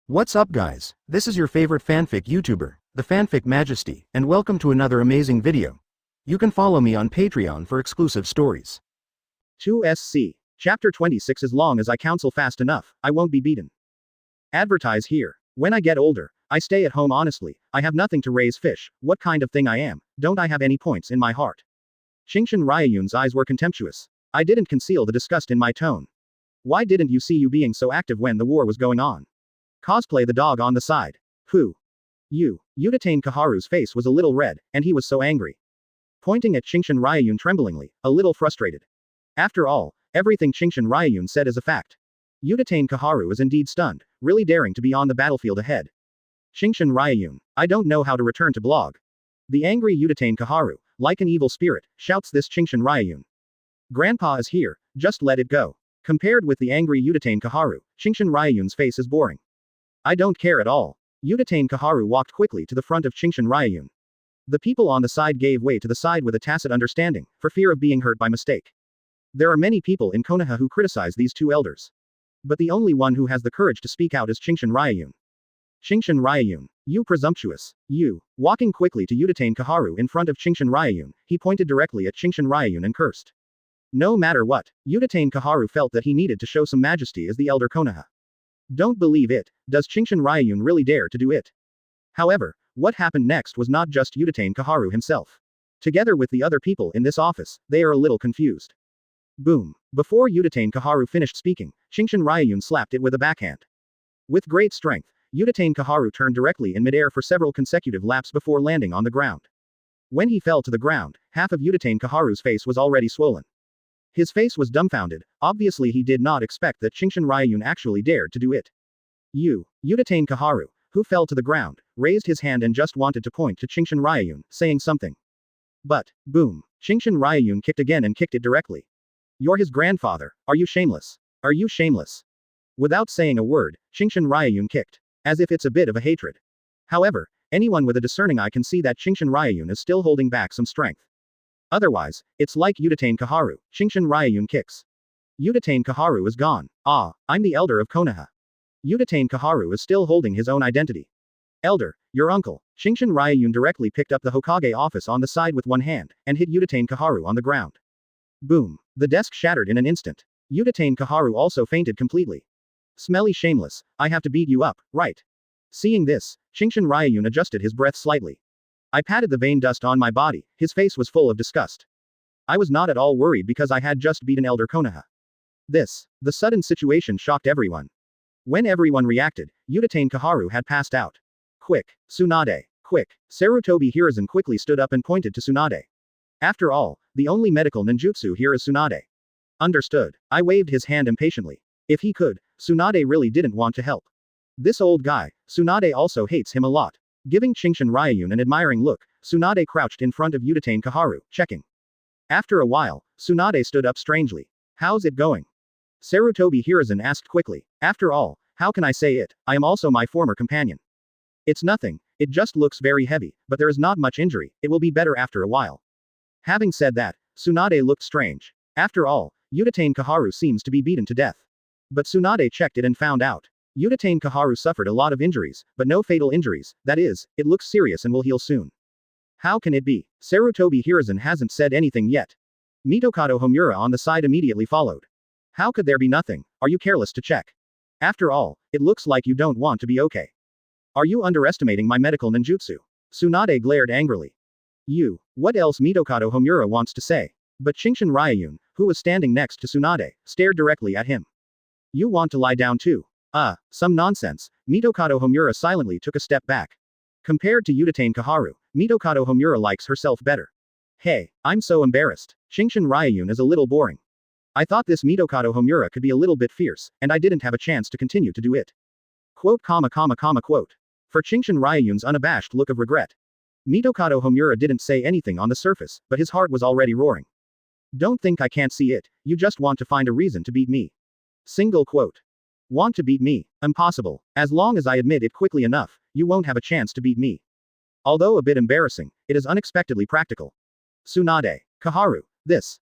What's up guys, this is your favorite fanfic YouTuber, the Fanfic Majesty, and welcome to another amazing video. You can follow me on Patreon for exclusive stories. 2SC. Chapter 26. As long as I counsel fast enough, I won't be beaten. Advertise here. When I get older, I stay at home honestly, I have nothing to raise fish, what kind of thing I am, don't I have any points in my heart? Qingshan Ryuyun's eyes were contemptuous. I didn't conceal the disgust in my tone. Why didn't you see you being so active when the war was going on? Cosplay the dog on the side. Who? You. Udatain Kaharu's face was a little red, and he was so angry. Pointing at Qingshan Ryuyun tremblingly, a little frustrated. After all, everything Qingshan Ryuyun said is a fact. Udatain Kaharu is indeed stunned, really daring to be on the battlefield ahead. Qingshan Ryuyun. I don't know how to return to blog. The angry Udatain Kaharu, like an evil spirit, shouts this Qingshan Ryuyun. Grandpa is here, just let it go. Compared with the angry Udatain Kaharu, Qingshan Ryuyun's face is boring. I don't care at all. Udatain Kaharu walked quickly to the front of Qingshan Ryuyun. The people on the side gave way to the side with a tacit understanding, for fear of being hurt by mistake. There are many people in Konoha who criticize these two elders. But the only one who has the courage to speak out is Qingshan Ryuyun. Qingshan Ryuyun. You presumptuous. You. Walking quickly to Udatain Kaharu in front of Qingshan Ryuyun, he pointed directly at Qingshan Ryuyun and cursed. No matter what, Udatain Kaharu felt that he needed to show some majesty as the elder Konoha. Don't believe it, does Qingshan Ryuyun really dare to do it? However, what happened next was not just Udatain Kaharu himself. Together with the other people in this office, they are a little confused. Boom. Before Udatain Kaharu finished speaking, Qingshan Ryuyun slapped it with a backhand. With great strength, Udatain Kaharu turned directly in midair for several consecutive laps before landing on the ground. When he fell to the ground, half of Udatain Kaharu's face was already swollen. His face was dumbfounded, obviously he did not expect that Qingshan Ryuyun actually dared to do it. Udatain Kaharu, who fell to the ground, raised his hand and just wanted to point to Qingshan Ryuyun, saying something. But, boom, Qingshan Ryuyun kicked again and kicked it directly. You're his grandfather, are you shameless? Are you shameless? Without saying a word, Qingshan Ryuyun kicked. As if it's a bit of a hatred. However, anyone with a discerning eye can see that Qingshan Ryuyun is still holding back some strength. Otherwise, it's like Udatain Kaharu, Qingshan Ryuyun kicks. Udatain Kaharu is gone. Ah, I'm the elder of Konoha. Udatain Kaharu is still holding his own identity. Elder, your uncle. Qingshan Ryuyun directly picked up the Hokage office on the side with one hand, and hit Udatain Kaharu on the ground. Boom. The desk shattered in an instant. Udatain Kaharu also fainted completely. Smelly shameless, I have to beat you up, right? Seeing this, Qingshan Ryuyun adjusted his breath slightly. I patted the vein dust on my body, his face was full of disgust. I was not at all worried because I had just beaten Elder Konoha. The sudden situation shocked everyone. When everyone reacted, Udatain Kaharu had passed out. Quick, Tsunade, quick. Sarutobi Hiruzen quickly stood up and pointed to Tsunade. After all, the only medical ninjutsu here is Tsunade. Understood. I waved his hand impatiently. If he could, Tsunade really didn't want to help. This old guy, Tsunade also hates him a lot. Giving Qingshan Ryuyun an admiring look, Tsunade crouched in front of Udatain Kaharu, checking. After a while, Tsunade stood up strangely. How's it going? Sarutobi Hiruzen asked quickly. After all, how can I say it, I am also my former companion. It's nothing, it just looks very heavy, but there is not much injury, it will be better after a while. Having said that, Tsunade looked strange. After all, Udatain Kaharu seems to be beaten to death. But Tsunade checked it and found out. Udatain Kaharu suffered a lot of injuries, but no fatal injuries, that is, it looks serious and will heal soon. How can it be? Sarutobi Hiruzen hasn't said anything yet. Mitokado Homura on the side immediately followed. How could there be nothing? Are you careless to check? After all, it looks like you don't want to be okay. Are you underestimating my medical ninjutsu? Tsunade glared angrily. What else Mitokado Homura wants to say? But Qingshan Ryuyun, who was standing next to Tsunade, stared directly at him. You want to lie down too? Some nonsense. Mitokado Homura silently took a step back. Compared to Udatain Kaharu, Mitokado Homura likes herself better. Hey, I'm so embarrassed. Qingshan Ryuyun is a little boring. I thought this Mitokado Homura could be a little bit fierce, and I didn't have a chance to continue to do it. Quote. For Qingshan Ryuyun's unabashed look of regret. Mitokado Homura didn't say anything on the surface, but his heart was already roaring. Don't think I can't see it, you just want to find a reason to beat me. Single quote. Want to beat me? Impossible. As long as I admit it quickly enough, you won't have a chance to beat me. Although a bit embarrassing, it is unexpectedly practical. Tsunade. Kaharu.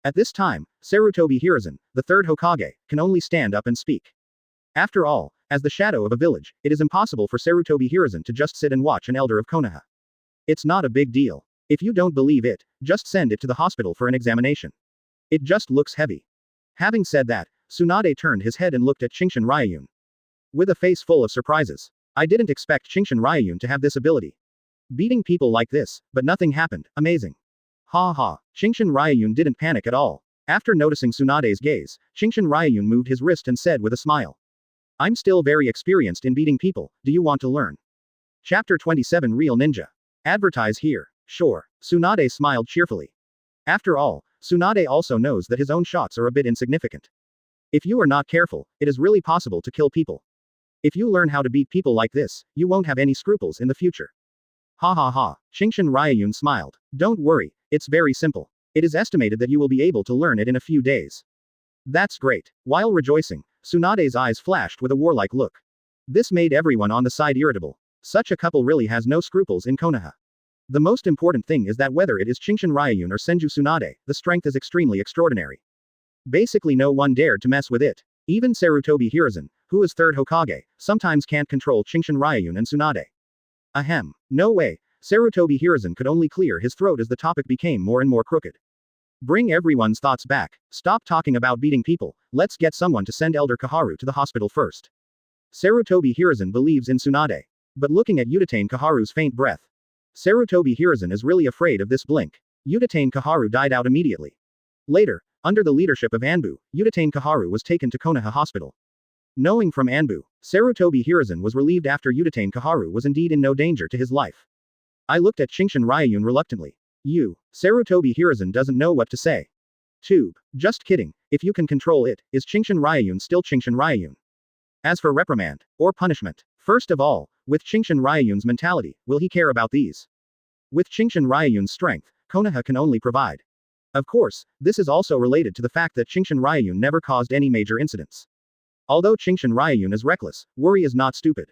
At this time, Sarutobi Hiruzen, the third Hokage, can only stand up and speak. After all, as the shadow of a village, it is impossible for Sarutobi Hiruzen to just sit and watch an elder of Konoha. It's not a big deal. If you don't believe it, just send it to the hospital for an examination. It just looks heavy. Having said that, Tsunade turned his head and looked at Qingshan Ryuyun. With a face full of surprises. I didn't expect Qingshan Ryuyun to have this ability. Beating people like this, but nothing happened, amazing. Ha ha, Qingshan Ryuyun didn't panic at all. After noticing Tsunade's gaze, Qingshan Ryuyun moved his wrist and said with a smile. I'm still very experienced in beating people, do you want to learn? Chapter 27 Real Ninja. Advertise here. Sure. Tsunade smiled cheerfully. After all, Tsunade also knows that his own shots are a bit insignificant. If you are not careful, it is really possible to kill people. If you learn how to beat people like this, you won't have any scruples in the future. Ha ha ha, Qingshan Ryuyun smiled. Don't worry, it's very simple. It is estimated that you will be able to learn it in a few days. That's great. While rejoicing, Tsunade's eyes flashed with a warlike look. This made everyone on the side irritable. Such a couple really has no scruples in Konoha. The most important thing is that whether it is Qingshan Ryuyun or Senju Tsunade, the strength is extremely extraordinary. Basically no one dared to mess with it. Even Sarutobi Hiruzen, who is third Hokage, sometimes can't control Qingshan Ryuyun and Tsunade. Ahem. No way. Sarutobi Hiruzen could only clear his throat as the topic became more and more crooked. Bring everyone's thoughts back. Stop talking about beating people, let's get someone to send Elder Kaharu to the hospital first. Sarutobi Hiruzen believes in Tsunade. But looking at Utatane Kaharu's faint breath. Sarutobi Hiruzen is really afraid of this blink. Utatane Kaharu died out immediately. Later, under the leadership of Anbu, Utatane Kaharu was taken to Konoha Hospital. Knowing from Anbu, Sarutobi Hiruzen was relieved after Utatane Kaharu was indeed in no danger to his life. I looked at Qingshan Ryuyun reluctantly. Sarutobi Hiruzen doesn't know what to say. Tube. Just kidding, if you can control it, is Qingshan Ryuyun still Qingshan Ryuyun? As for reprimand, or punishment, first of all, with Qingshan Ryuyun's mentality, will he care about these? With Qingshan Ryuyun's strength, Konoha can only provide. Of course, this is also related to the fact that Qingshan Ryuyun never caused any major incidents. Although Qingshan Ryuyun is reckless, worry is not stupid.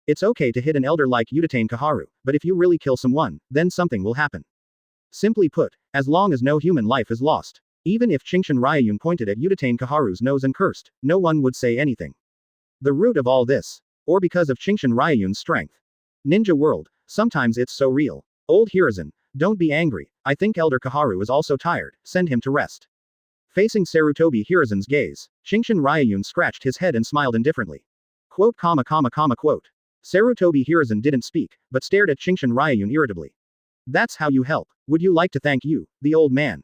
It's okay to hit an elder like Utatane Kaharu, but if you really kill someone, then something will happen. Simply put, as long as no human life is lost. Even if Qingshan Ryuyun pointed at Utatane Kaharu's nose and cursed, no one would say anything. The root of all this. Or because of Qingshan Ryuyun's strength. Ninja world, sometimes it's so real. Old Hiruzen, don't be angry, I think Elder Kaharu is also tired, send him to rest. Facing Sarutobi Hiruzen's gaze, Qingshan Ryuyun scratched his head and smiled indifferently. Quote. Sarutobi Hiruzen didn't speak, but stared at Qingshan Ryuyun irritably. That's how you help. Would you like to thank you, the old man?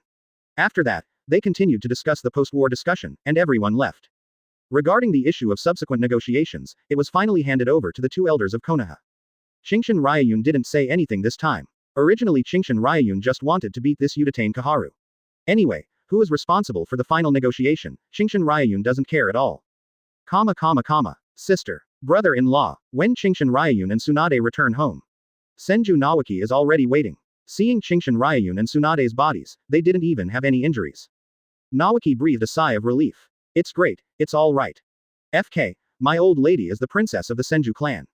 After that, they continued to discuss the post-war discussion, and everyone left. Regarding the issue of subsequent negotiations, it was finally handed over to the two elders of Konoha. Qingshan Ryuyun didn't say anything this time. Originally Qingshan Ryuyun just wanted to beat this Utatane Kaharu. Anyway, who is responsible for the final negotiation? Qingshan Ryuyun doesn't care at all. Sister. Brother-in-law. When Qingshan Ryuyun and Tsunade return home. Senju Nawaki is already waiting. Seeing Qingshan Ryuyun and Tsunade's bodies, they didn't even have any injuries. Nawaki breathed a sigh of relief. It's great, it's all right. FK, my old lady is the princess of the Senju clan.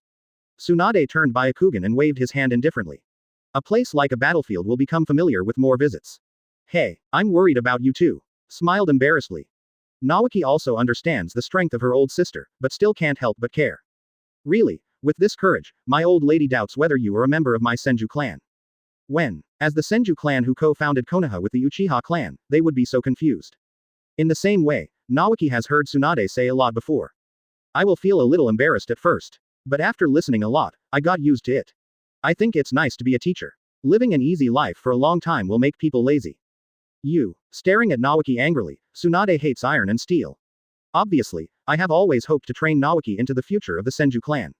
Tsunade turned Byakugan and waved his hand indifferently. A place like a battlefield will become familiar with more visits. Hey, I'm worried about you too. Smiled embarrassedly. Nawaki also understands the strength of her old sister, but still can't help but care. Really, with this courage, my old lady doubts whether you are a member of my Senju clan. When, as the Senju clan who co-founded Konoha with the Uchiha clan, they would be so confused. In the same way, Nawaki has heard Tsunade say a lot before. I will feel a little embarrassed at first. But after listening a lot, I got used to it. I think it's nice to be a teacher. Living an easy life for a long time will make people lazy. Staring at Nawaki angrily, Tsunade hates iron and steel. Obviously, I have always hoped to train Nawaki into the future of the Senju clan.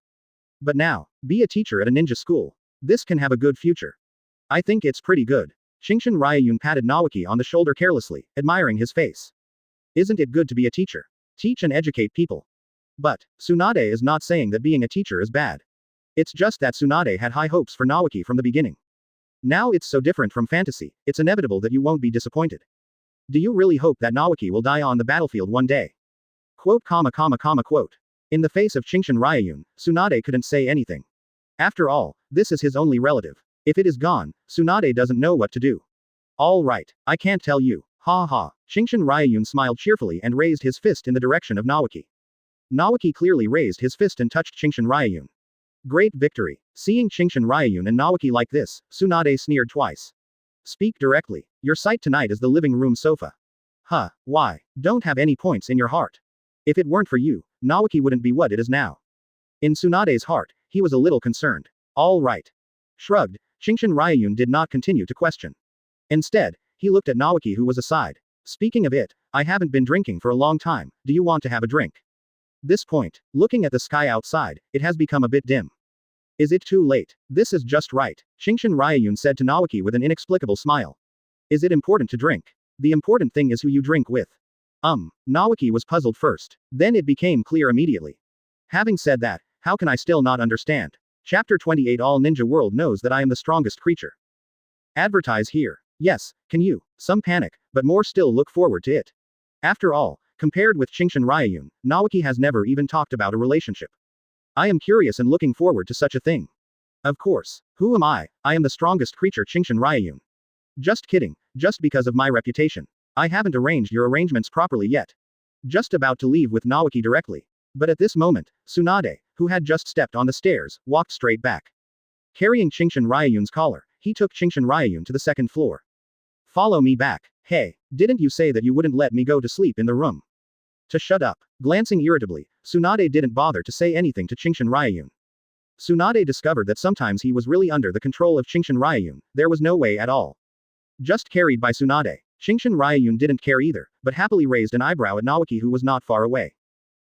But now, be a teacher at a ninja school. This can have a good future. I think it's pretty good. Qingshan Ryuyun patted Nawaki on the shoulder carelessly, admiring his face. Isn't it good to be a teacher? Teach and educate people. But, Tsunade is not saying that being a teacher is bad. It's just that Tsunade had high hopes for Nawaki from the beginning. Now it's so different from fantasy, it's inevitable that you won't be disappointed. Do you really hope that Nawaki will die on the battlefield one day? Quote. In the face of Qingshan Ryuyun, Tsunade couldn't say anything. After all, this is his only relative. If it is gone, Tsunade doesn't know what to do. All right, I can't tell you. Ha ha. Qingshan Ryuyun smiled cheerfully and raised his fist in the direction of Nawaki. Naoki clearly raised his fist and touched Qingshan Ryuyun. Great victory. Seeing Qingshan Ryuyun and Naoki like this, Tsunade sneered twice. Speak directly. Your sight tonight is the living room sofa. Huh, why? Don't have any points in your heart. If it weren't for you, Naoki wouldn't be what it is now. In Tsunade's heart, he was a little concerned. All right. Shrugged, Qingshan Ryuyun did not continue to question. Instead, he looked at Naoki who was aside. Speaking of it, I haven't been drinking for a long time, do you want to have a drink? This point, looking at the sky outside, it has become a bit dim. Is it too late? This is just right, Qingshan Ryuyun said to Naoki with an inexplicable smile. Is it important to drink? The important thing is who you drink with. Naoki was puzzled first. Then it became clear immediately. Having said that, how can I still not understand? Chapter 28 All Ninja World knows that I am the strongest creature. Advertise here. Yes, can you? Some panic, but more still look forward to it. After all, compared with Qingshan Ryuyun, Naoki has never even talked about a relationship. I am curious and looking forward to such a thing. Of course. Who am I? I am the strongest creature Qingshan Ryuyun. Just kidding, just because of my reputation. I haven't arranged your arrangements properly yet. Just about to leave with Naoki directly. But at this moment, Tsunade, who had just stepped on the stairs, walked straight back. Carrying Qingshan Ryuyun's collar, he took Qingshan Ryuyun to the second floor. Follow me back. Hey, didn't you say that you wouldn't let me go to sleep in the room? To shut up. Glancing irritably, Tsunade didn't bother to say anything to Qingshan Ryuyun. Tsunade discovered that sometimes he was really under the control of Qingshan Ryuyun, there was no way at all. Just carried by Tsunade, Qingshan Ryuyun didn't care either, but happily raised an eyebrow at Naoki who was not far away.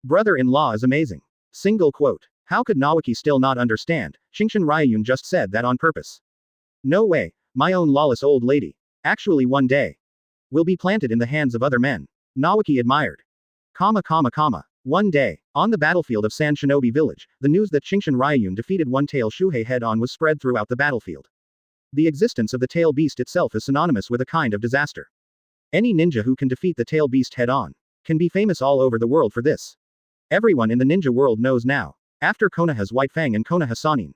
Brother-in-law is amazing. Single quote. How could Naoki still not understand? Qingshan Ryuyun just said that on purpose. No way, my own lawless old lady. Actually one day. Will be planted in the hands of other men. Naoki admired. One day, on the battlefield of San Shinobi village, the news that Qingshan Ryuyun defeated one-tail Shuhei head-on was spread throughout the battlefield. The existence of the tail beast itself is synonymous with a kind of disaster. Any ninja who can defeat the tail beast head-on can be famous all over the world for this. Everyone in the ninja world knows now. After Konoha's White Fang and Konoha Sanin.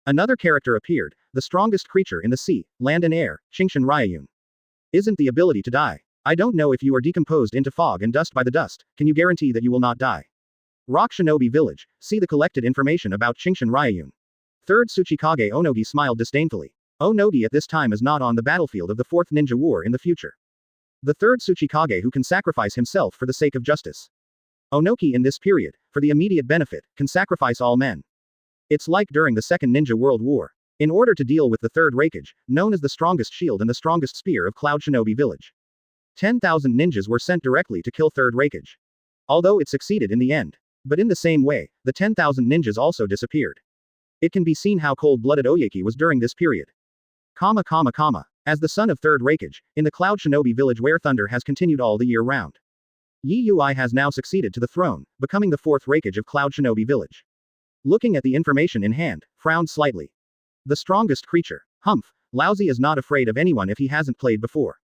Another character appeared, the strongest creature in the sea, land and air, Qingshan Ryuyun. Isn't the ability to die. I don't know if you are decomposed into fog and dust by the dust, can you guarantee that you will not die? Rock Shinobi Village, see the collected information about Qingshan Ryuyun. Third Tsuchikage Onogi smiled disdainfully. Onogi at this time is not on the battlefield of the Fourth Ninja War in the future. The third Tsuchikage who can sacrifice himself for the sake of justice. Onoki in this period, for the immediate benefit, can sacrifice all men. It's like during the Second Ninja World War. In order to deal with the third Raikage, known as the strongest shield and the strongest spear of Cloud Shinobi Village. 10,000 ninjas were sent directly to kill third Raikage. Although it succeeded in the end. But in the same way, the 10,000 ninjas also disappeared. It can be seen how cold-blooded Oyeki was during this period. As the son of third Raikage, in the Cloud Shinobi Village where thunder has continued all the year round. Yi Yui has now succeeded to the throne, becoming the fourth Raikage of Cloud Shinobi Village. Looking at the information in hand, frowned slightly. The strongest creature. Humph, Lousy is not afraid of anyone if he hasn't played before.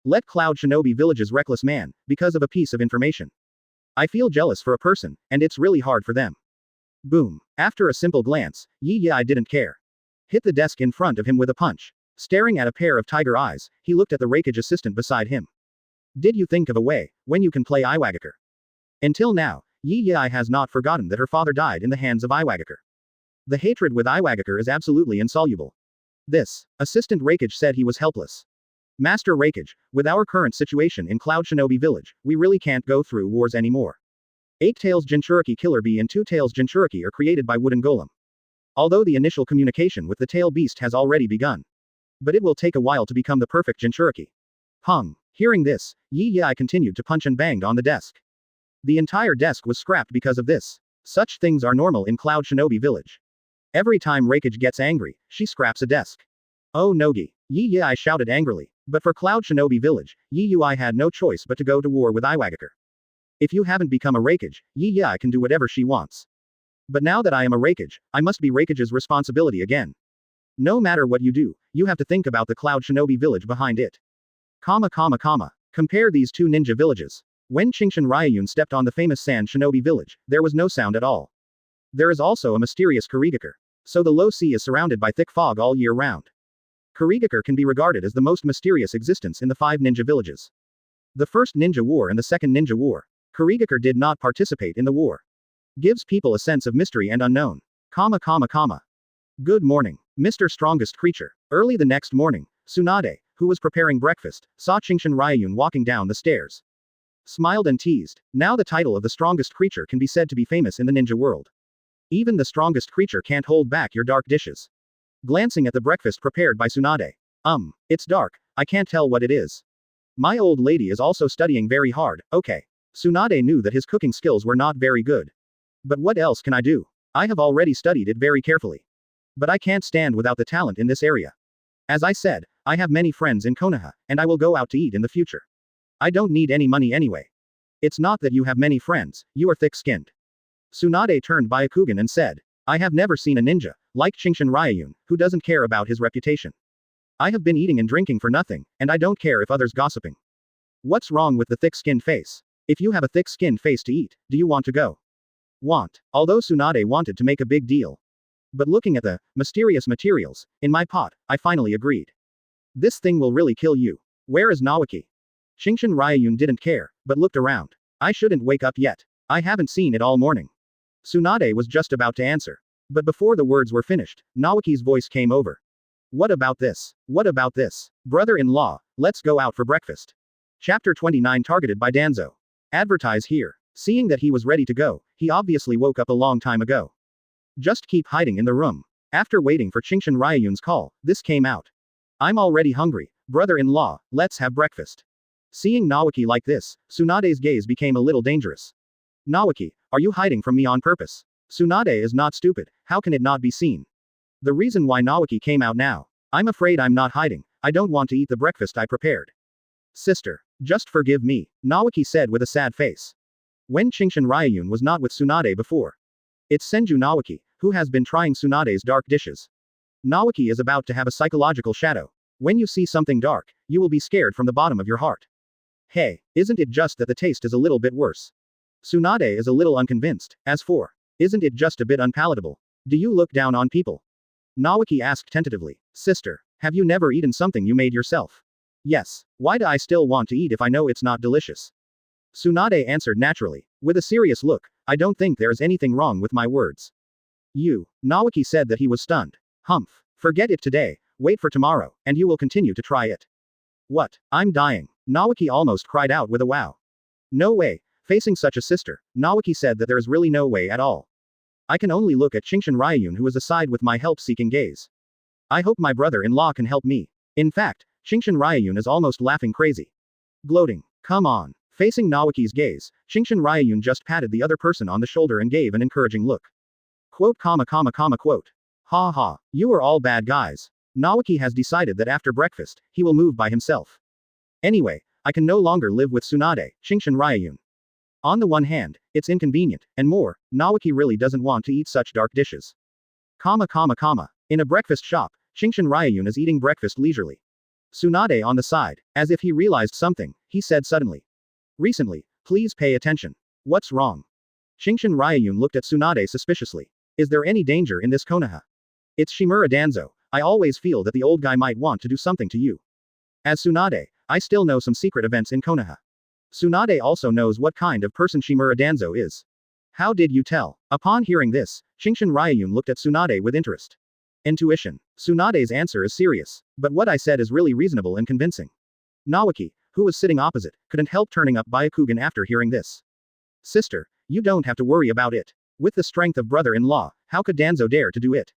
Let Cloud Shinobi Village's reckless man, because of a piece of information. I feel jealous for a person, and it's really hard for them. Boom. After a simple glance, Yi Yui didn't care. Hit the desk in front of him with a punch. Staring at a pair of tiger eyes, he looked at the Raikage assistant beside him. Did you think of a way, when you can play Iwagakure? Until now, Yi Yui has not forgotten that her father died in the hands of Iwagakure. The hatred with Iwagakure is absolutely insoluble. This assistant Raikage said he was helpless. Master Raikage, with our current situation in Cloud Shinobi Village, we really can't go through wars anymore. 8 Tails Jinchuriki Killer Bee and 2 Tails Jinchuriki are created by Wooden Golem. Although the initial communication with the tail beast has already begun. But it will take a while to become the perfect Jinchuriki. Hearing this, Yi Yui continued to punch and banged on the desk. The entire desk was scrapped because of this. Such things are normal in Cloud Shinobi Village. Every time Raikage gets angry, she scraps a desk. Oh Nogi! Yi Yui shouted angrily. But for Cloud Shinobi Village, Yi Yui had no choice but to go to war with Iwagakure. If you haven't become a Raikage, Yi Yui can do whatever she wants. But now that I am a Raikage, I must be Raikage's responsibility again. No matter what you do, you have to think about the Cloud Shinobi Village behind it. Compare these two ninja villages. When Qingshan Ryuyun stepped on the famous San Shinobi Village, there was no sound at all. There is also a mysterious Kurigakure. So the low sea is surrounded by thick fog all year round. Kurigakure can be regarded as the most mysterious existence in the 5 ninja villages. The first ninja war and the second ninja war. Kurigakure did not participate in the war. Gives people a sense of mystery and unknown. Good morning, Mr. Strongest Creature. Early the next morning, Tsunade, who was preparing breakfast, saw Qingshan Ryuyun walking down the stairs. Smiled and teased. Now the title of the strongest creature can be said to be famous in the ninja world. Even the strongest creature can't hold back your dark dishes. Glancing at the breakfast prepared by Tsunade. It's dark, I can't tell what it is. My old lady is also studying very hard, okay. Tsunade knew that his cooking skills were not very good. But what else can I do? I have already studied it very carefully. But I can't stand without the talent in this area. As I said, I have many friends in Konoha, and I will go out to eat in the future. I don't need any money anyway. It's not that you have many friends, you are thick-skinned. Tsunade turned Byakugan and said, I have never seen a ninja, like Qingshan Ryuyun, who doesn't care about his reputation. I have been eating and drinking for nothing, and I don't care if others gossiping. What's wrong with the thick-skinned face? If you have a thick-skinned face to eat, do you want to go? Although Tsunade wanted to make a big deal. But looking at the mysterious materials in my pot, I finally agreed. This thing will really kill you. Where is Naoki? Qingshan Ryuyun didn't care, but looked around. I shouldn't wake up yet. I haven't seen it all morning. Tsunade was just about to answer. But before the words were finished, Naoki's voice came over. What about this? What about this? Brother-in-law, let's go out for breakfast. Chapter 29 targeted by Danzo. Advertise here. Seeing that he was ready to go, he obviously woke up a long time ago. Just keep hiding in the room. After waiting for Qingshan Ryuyun's call, this came out. I'm already hungry, brother-in-law, let's have breakfast. Seeing Naoki like this, Tsunade's gaze became a little dangerous. Naoki, are you hiding from me on purpose? Tsunade is not stupid, how can it not be seen? The reason why Naoki came out now. I'm afraid I'm not hiding, I don't want to eat the breakfast I prepared. Sister, just forgive me, Naoki said with a sad face. When Qingshan Ryuyun was not with Tsunade before. It's Senju Naoki, who has been trying Tsunade's dark dishes. Naoki is about to have a psychological shadow. When you see something dark, you will be scared from the bottom of your heart. Hey, isn't it just that the taste is a little bit worse? Tsunade is a little unconvinced. As for, isn't it just a bit unpalatable? Do you look down on people? Naoki asked tentatively. Sister, have you never eaten something you made yourself? Yes. Why do I still want to eat if I know it's not delicious? Tsunade answered naturally. With a serious look, I don't think there is anything wrong with my words. You. Naoki said that he was stunned. Humph. Forget it today, wait for tomorrow, and you will continue to try it. What? I'm dying. Naoki almost cried out with a wow. No way. Facing such a sister, Naoki said that there is really no way at all. I can only look at Qingshan Ryuyun who is aside with my help-seeking gaze. I hope my brother-in-law can help me. In fact, Qingshan Ryuyun is almost laughing crazy. Gloating. Come on. Facing Naoki's gaze, Qingshan Ryuyun just patted the other person on the shoulder and gave an encouraging look. Quote. Ha ha, you are all bad guys. Naoki has decided that after breakfast, he will move by himself. Anyway, I can no longer live with Tsunade, Qingshan Ryuyun. On the one hand, it's inconvenient, and more, Naoki really doesn't want to eat such dark dishes. In a breakfast shop, Qingshan Ryuyun is eating breakfast leisurely. Tsunade on the side, as if he realized something, he said suddenly. Recently, please pay attention. What's wrong? Qingshan Ryuyun looked at Tsunade suspiciously. Is there any danger in this Konoha? It's Shimura Danzo, I always feel that the old guy might want to do something to you. As Tsunade, I still know some secret events in Konoha. Tsunade also knows what kind of person Shimura Danzo is. How did you tell? Upon hearing this, Qingshan Ryuyun looked at Tsunade with interest. Intuition. Tsunade's answer is serious, but what I said is really reasonable and convincing. Naoki, who was sitting opposite, couldn't help turning up Byakugan after hearing this. Sister, you don't have to worry about it. With the strength of brother-in-law, how could Danzo dare to do it?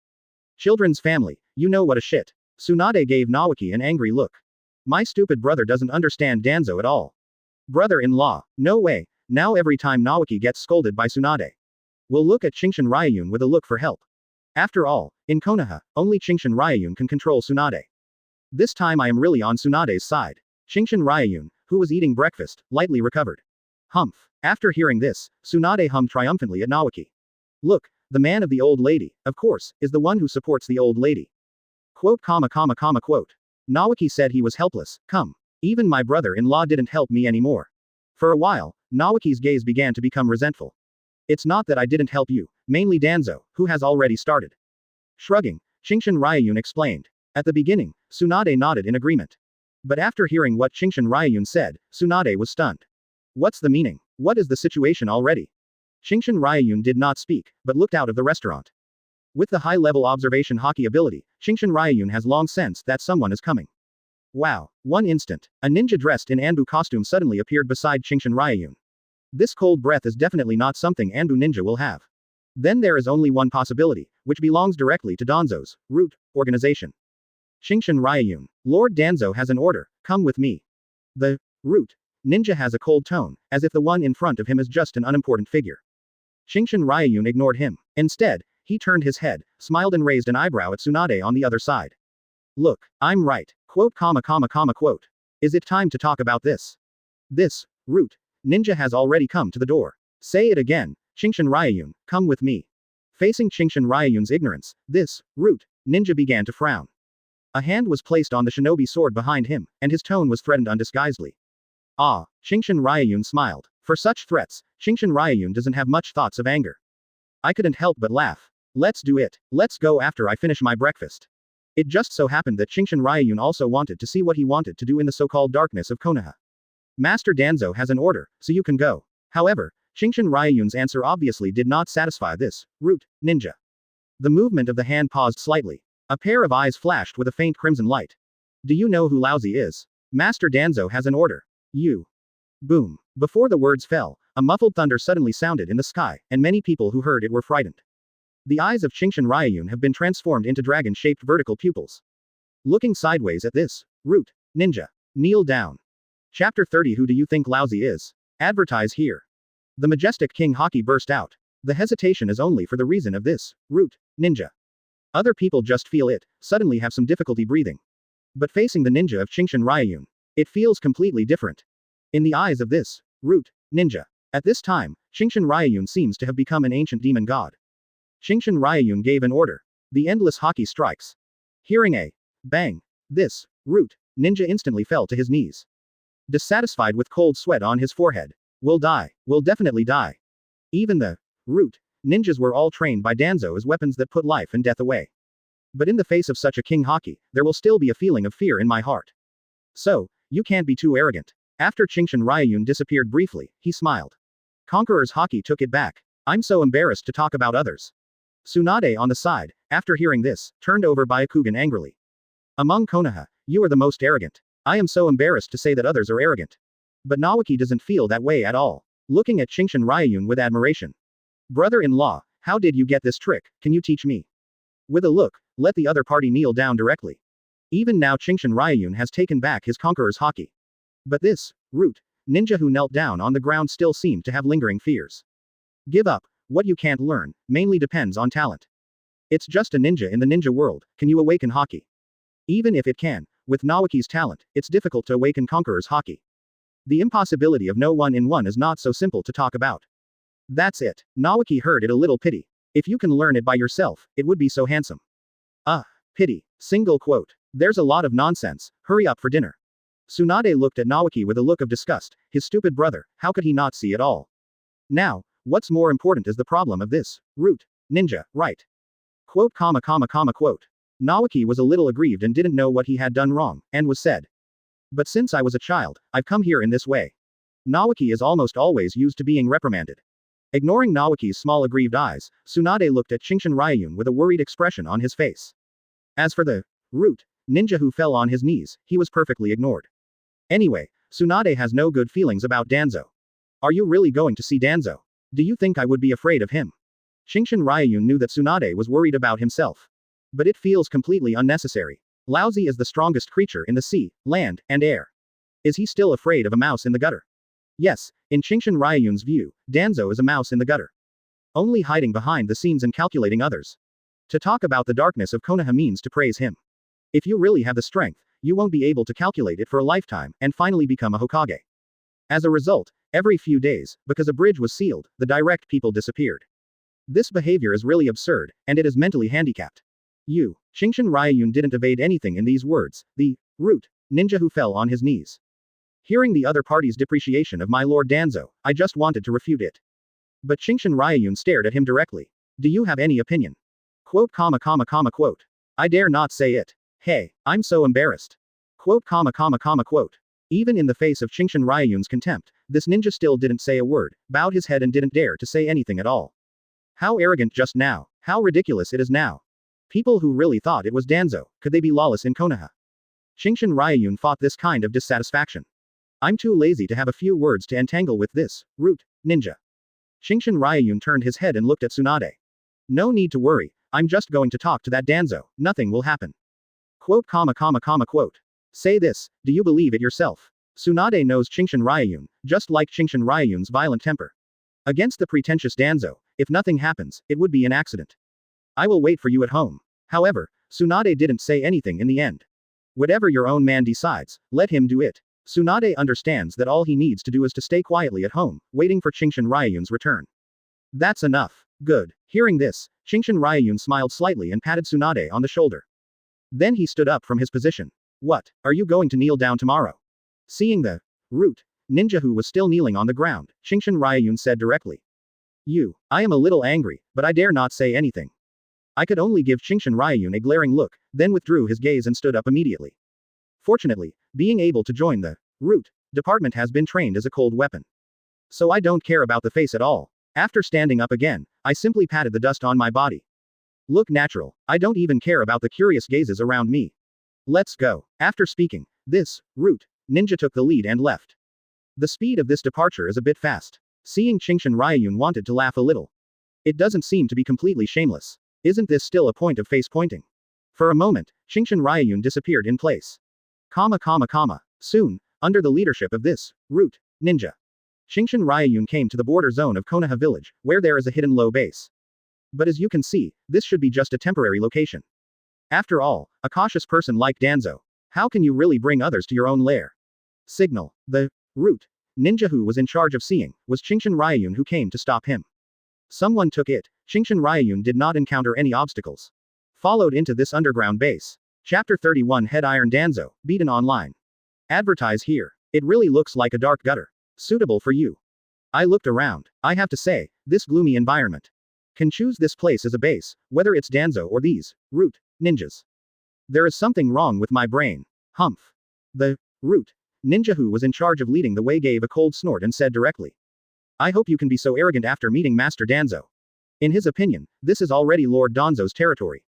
Children's family, you know what a shit. Tsunade gave Naoki an angry look. My stupid brother doesn't understand Danzo at all. Brother-in-law, no way, now every time Naoki gets scolded by Tsunade. We'll look at Qingshan Ryuyun with a look for help. After all, in Konoha, only Qingshan Ryuyun can control Tsunade. This time I am really on Tsunade's side. Qingshan Ryuyun, who was eating breakfast, lightly recovered. Humph. After hearing this, Tsunade hummed triumphantly at Naoki. Look, the man of the old lady, of course, is the one who supports the old lady. Quote. Naoki said he was helpless, even my brother-in-law didn't help me anymore. For a while, Naoki's gaze began to become resentful. It's not that I didn't help you, mainly Danzo, who has already started. Shrugging, Qingshan Ryuyun explained. At the beginning, Tsunade nodded in agreement. But after hearing what Qingshan Ryuyun said, Tsunade was stunned. What's the meaning? What is the situation already? Qingshan Ryuyun did not speak, but looked out of the restaurant. With the high-level observation Haki ability, Qingshan Ryuyun has long sensed that someone is coming. Wow. One instant, a ninja dressed in Anbu costume suddenly appeared beside Qingshan Ryuyun. This cold breath is definitely not something Anbu ninja will have. Then there is only one possibility, which belongs directly to Danzo's root organization. Qingshan Ryuyun. Lord Danzo has an order, come with me. The root ninja has a cold tone, as if the one in front of him is just an unimportant figure. Qingshan Ryuyun ignored him. Instead, he turned his head, smiled and raised an eyebrow at Tsunade on the other side. Look, I'm right. Quote. Is it time to talk about this? This root ninja has already come to the door. Say it again, Qingshan Ryuyun, come with me. Facing Qingshan Ryuyun's ignorance, this root ninja began to frown. A hand was placed on the shinobi sword behind him, and his tone was threatened undisguisedly. Ah, Qingshan Ryuyun smiled. For such threats, Qingshan Ryuyun doesn't have much thoughts of anger. I couldn't help but laugh. Let's do it. Let's go after I finish my breakfast. It just so happened that Qingshan Ryuyun also wanted to see what he wanted to do in the so-called darkness of Konoha. Master Danzo has an order, so you can go. However, Qingshan Ryuyun's answer obviously did not satisfy this root ninja. The movement of the hand paused slightly. A pair of eyes flashed with a faint crimson light. Do you know who Laozi is? Master Danzo has an order. You. Boom. Before the words fell, a muffled thunder suddenly sounded in the sky, and many people who heard it were frightened. The eyes of Qingshan Ryuyun have been transformed into dragon-shaped vertical pupils. Looking sideways at this root ninja. Kneel down. Chapter 30. Who do you think Laozi is? Advertise here. The majestic King Haki burst out. The hesitation is only for the reason of this root ninja. Other people just feel it, suddenly have some difficulty breathing. But facing the ninja of Qingshan Ryuyun, it feels completely different. In the eyes of this root ninja, at this time, Qingshan Ryuyun seems to have become an ancient demon god. Qingshan Ryuyun gave an order. The endless Haki strikes. Hearing a bang, this root ninja instantly fell to his knees. Dissatisfied with cold sweat on his forehead. Will die, will definitely die. Even the root ninjas were all trained by Danzo as weapons that put life and death away. But in the face of such a King Haki, there will still be a feeling of fear in my heart. So, you can't be too arrogant. After Qingshan Ryuyun disappeared briefly, he smiled. Conqueror's Haki took it back. I'm so embarrassed to talk about others. Tsunade on the side, after hearing this, turned over Byakugan angrily. Among Konoha, you are the most arrogant. I am so embarrassed to say that others are arrogant. But Naoki doesn't feel that way at all. Looking at Qingshan Ryuyun with admiration. Brother-in-law, how did you get this trick, can you teach me? With a look, let the other party kneel down directly. Even now Qingshan Ryuyun has taken back his conqueror's Haki. But this root ninja who knelt down on the ground still seemed to have lingering fears. Give up. What you can't learn, mainly depends on talent. It's just a ninja in the ninja world, can you awaken Haki? Even if it can, with Naoki's talent, it's difficult to awaken Conqueror's Haki. The impossibility of no one-in-one is not so simple to talk about. That's it. Naoki heard it a little pity. If you can learn it by yourself, it would be so handsome. Pity. Single quote. There's a lot of nonsense, hurry up for dinner. Tsunade looked at Naoki with a look of disgust, his stupid brother, how could he not see it all? Now, what's more important is the problem of this root ninja, right? Quote. Naoki was a little aggrieved and didn't know what he had done wrong, and was said. But since I was a child, I've come here in this way. Naoki is almost always used to being reprimanded. Ignoring Naoki's small aggrieved eyes, Tsunade looked at Qingshan Ryuyun with a worried expression on his face. As for the root ninja who fell on his knees, he was perfectly ignored. Anyway, Tsunade has no good feelings about Danzo. Are you really going to see Danzo? Do you think I would be afraid of him? Qingshan Ryuyun knew that Tsunade was worried about himself. But it feels completely unnecessary. Laozi is the strongest creature in the sea, land, and air. Is he still afraid of a mouse in the gutter? Yes, in Qingshan Ryuyun's view, Danzo is a mouse in the gutter. Only hiding behind the scenes and calculating others. To talk about the darkness of Konoha means to praise him. If you really have the strength, you won't be able to calculate it for a lifetime, and finally become a Hokage. As a result, every few days, because a bridge was sealed, the direct people disappeared. This behavior is really absurd, and it is mentally handicapped. You, Qingshan Ryuyun didn't evade anything in these words, the root ninja who fell on his knees. Hearing the other party's depreciation of my lord Danzo, I just wanted to refute it. But Qingshan Ryuyun stared at him directly. Do you have any opinion? Quote. I dare not say it. Hey, I'm so embarrassed. Quote. Even in the face of Qingshan Ryuyun's contempt, this ninja still didn't say a word, bowed his head and didn't dare to say anything at all. How arrogant just now. How ridiculous it is now. People who really thought it was Danzo, could they be lawless in Konoha? Qingshan Ryuyun fought this kind of dissatisfaction. I'm too lazy to have a few words to entangle with this root ninja. Qingshan Ryuyun turned his head and looked at Tsunade. No need to worry, I'm just going to talk to that Danzo, nothing will happen. Quote. Say this, do you believe it yourself? Tsunade knows Qingshan Ryuyun, just like Qingshan Ryuyun's violent temper. Against the pretentious Danzo, if nothing happens, it would be an accident. I will wait for you at home. However, Tsunade didn't say anything in the end. Whatever your own man decides, let him do it. Tsunade understands that all he needs to do is to stay quietly at home, waiting for Qingshan Ryuyun's return. That's enough. Good. Hearing this, Qingshan Ryuyun smiled slightly and patted Tsunade on the shoulder. Then he stood up from his position. What, are you going to kneel down tomorrow? Seeing the root ninja who was still kneeling on the ground, Qingshan Ryuyun said directly. I am a little angry, but I dare not say anything. I could only give Qingshan Ryuyun a glaring look, then withdrew his gaze and stood up immediately. Fortunately, being able to join the root department has been trained as a cold weapon. So I don't care about the face at all. After standing up again, I simply patted the dust on my body. Look natural, I don't even care about the curious gazes around me. Let's go. After speaking, this root ninja took the lead and left. The speed of this departure is a bit fast. Seeing Qingshan Ryuyun wanted to laugh a little. It doesn't seem to be completely shameless. Isn't this still a point of face pointing? For a moment, Qingshan Ryuyun disappeared in place. Soon, under the leadership of this root ninja, Qingshan Ryuyun came to the border zone of Konoha village, where there is a hidden low base. But as you can see, this should be just a temporary location. After all, a cautious person like Danzo, how can you really bring others to your own lair? Signal. The root ninja who was in charge of seeing was Qingshan Ryuyun who came to stop him. Someone took it. Qingshan Ryuyun did not encounter any obstacles. Followed into this underground base. Chapter 31 Head Iron Danzo, beaten online. Advertise here. It really looks like a dark gutter. Suitable for you. I looked around. I have to say, this gloomy environment. Can choose this place as a base, whether it's Danzo or these root ninjas. There is something wrong with my brain. Humph. The root ninja who was in charge of leading the way gave a cold snort and said directly. I hope you can be so arrogant after meeting Master Danzo. In his opinion, this is already Lord Danzo's territory.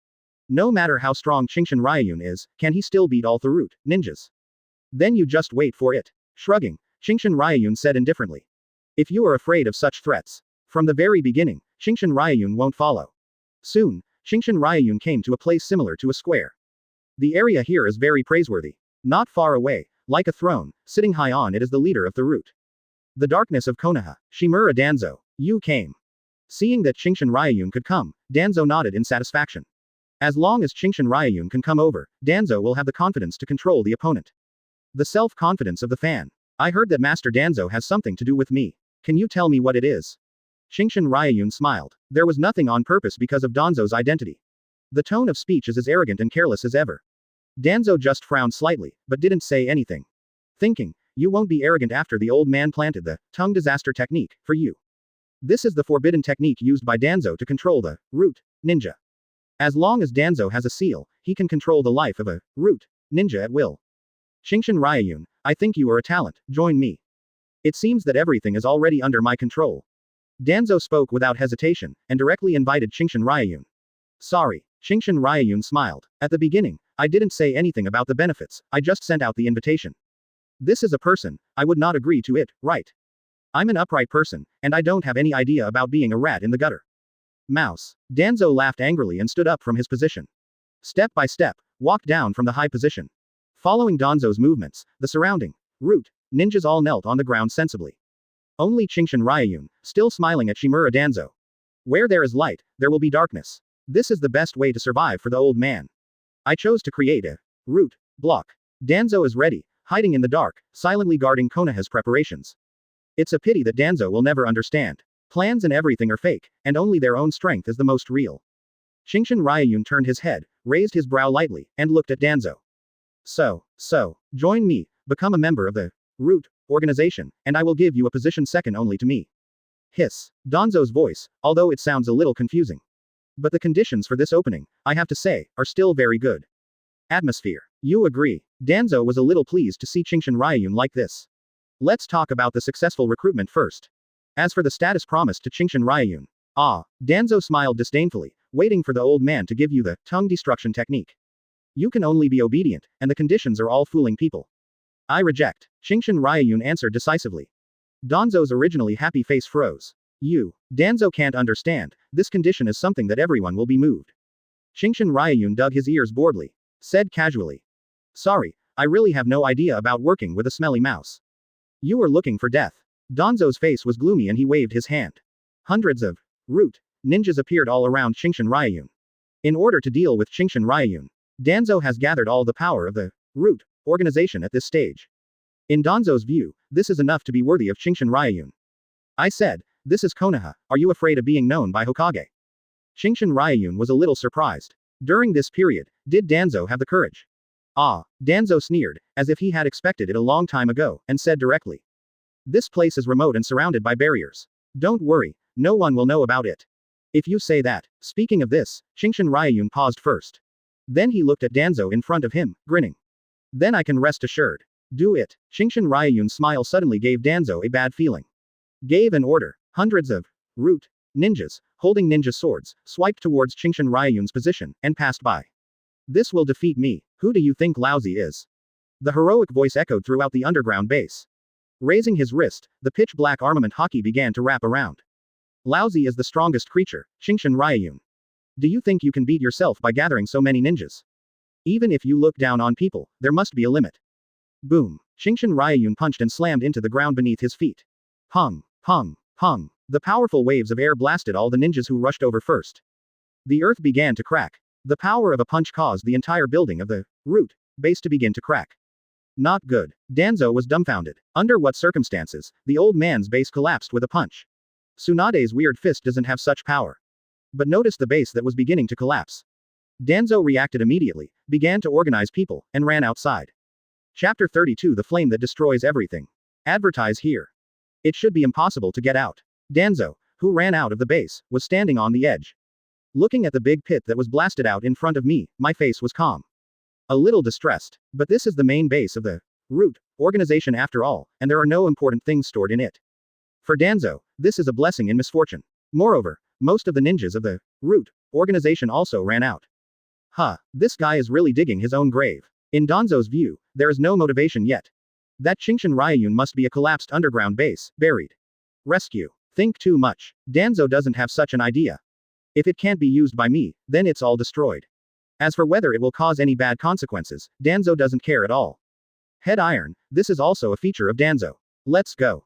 No matter how strong Qingshan Ryuyun is, can he still beat all the root ninjas? Then you just wait for it. Shrugging, Qingshan Ryuyun said indifferently. If you are afraid of such threats, from the very beginning, Qingshan Ryuyun won't follow. Soon, Qingshan Ryuyun came to a place similar to a square. The area here is very praiseworthy. Not far away, like a throne, sitting high on it is the leader of the root. The darkness of Konoha, Shimura Danzo, you came. Seeing that Qingshan Ryuyun could come, Danzo nodded in satisfaction. As long as Qingshan Ryuyun can come over, Danzo will have the confidence to control the opponent. The self-confidence of the fan. I heard that Master Danzo has something to do with me. Can you tell me what it is? Qingshan Ryuyun smiled. There was nothing on purpose because of Danzo's identity. The tone of speech is as arrogant and careless as ever. Danzo just frowned slightly, but didn't say anything. Thinking, you won't be arrogant after the old man planted the tongue disaster technique for you. This is the forbidden technique used by Danzo to control the root ninja. As long as Danzo has a seal, he can control the life of a root ninja at will. Qingshan Ryuyun, I think you are a talent, join me. It seems that everything is already under my control. Danzo spoke without hesitation, and directly invited Qingshan Ryuyun. Sorry. Qingshan Ryuyun smiled. At the beginning, I didn't say anything about the benefits, I just sent out the invitation. This is a person, I would not agree to it, right? I'm an upright person, and I don't have any idea about being a rat in the gutter. Mouse. Danzo laughed angrily and stood up from his position. Step by step, walked down from the high position. Following Danzo's movements, the surrounding root ninjas all knelt on the ground sensibly. Only Qingshan Ryuyun, still smiling at Shimura Danzo. Where there is light, there will be darkness. This is the best way to survive for the old man. I chose to create a root block. Danzo is ready, hiding in the dark, silently guarding Konoha's preparations. It's a pity that Danzo will never understand. Plans and everything are fake, and only their own strength is the most real. Qingshan Ryuyun turned his head, raised his brow lightly, and looked at Danzo. So, join me, become a member of the root organization, and I will give you a position second only to me. Hiss. Danzo's voice, although it sounds a little confusing. But the conditions for this opening, I have to say, are still very good. Atmosphere. You agree. Danzo was a little pleased to see Qingshan Ryuyun like this. Let's talk about the successful recruitment first. As for the status promised to Qingshan Ryuyun. Danzo smiled disdainfully, waiting for the old man to give you the tongue destruction technique. You can only be obedient, and the conditions are all fooling people. I reject. Qingshan Ryuyun answered decisively. Danzo's originally happy face froze. Danzo can't understand, this condition is something that everyone will be moved. Qingshan Ryuyun dug his ears boredly. Said casually. Sorry, I really have no idea about working with a smelly mouse. You are looking for death. Danzo's face was gloomy and he waved his hand. Hundreds of root ninjas appeared all around Qingshan Ryuyun. In order to deal with Qingshan Ryuyun, Danzo has gathered all the power of the root organization at this stage. In Danzo's view, this is enough to be worthy of Qingshan Ryuyun. I said, this is Konoha, are you afraid of being known by Hokage? Qingshan Ryuyun was a little surprised. During this period, did Danzo have the courage? Danzo sneered, as if he had expected it a long time ago, and said directly. This place is remote and surrounded by barriers. Don't worry, no one will know about it. If you say that. Speaking of this, Qingshan Ryuyun paused first. Then he looked at Danzo in front of him, grinning. Then I can rest assured. Do it. Qingshan Ryuyun's smile suddenly gave Danzo a bad feeling. Gave an order. Hundreds of root ninjas, holding ninja swords, swiped towards Qingshan Ryuyun's position, and passed by. This will defeat me. Who do you think Lousy is? The heroic voice echoed throughout the underground base. Raising his wrist, the pitch-black armament hockey began to wrap around. Lousy is the strongest creature, Qingshan Ryuyun. Do you think you can beat yourself by gathering so many ninjas? Even if you look down on people, there must be a limit. Boom. Qingshan Ryuyun punched and slammed into the ground beneath his feet. Pung, pung, pung. The powerful waves of air blasted all the ninjas who rushed over first. The earth began to crack. The power of a punch caused the entire building of the root base to begin to crack. Not good. Danzo was dumbfounded. Under what circumstances, the old man's base collapsed with a punch. Tsunade's weird fist doesn't have such power. But notice the base that was beginning to collapse. Danzo reacted immediately, began to organize people, and ran outside. Chapter 32 The Flame That Destroys Everything. Advertise here. It should be impossible to get out. Danzo, who ran out of the base, was standing on the edge. Looking at the big pit that was blasted out in front of me, my face was calm. A little distressed. But this is the main base of the root organization after all, and there are no important things stored in it. For Danzo, this is a blessing in misfortune. Moreover, most of the ninjas of the root organization also ran out. This guy is really digging his own grave. In Danzo's view, there is no motivation yet. That Qingshan Ryuyun must be a collapsed underground base, buried. Rescue. Think too much. Danzo doesn't have such an idea. If it can't be used by me, then it's all destroyed. As for whether it will cause any bad consequences, Danzo doesn't care at all. Head iron, this is also a feature of Danzo. Let's go.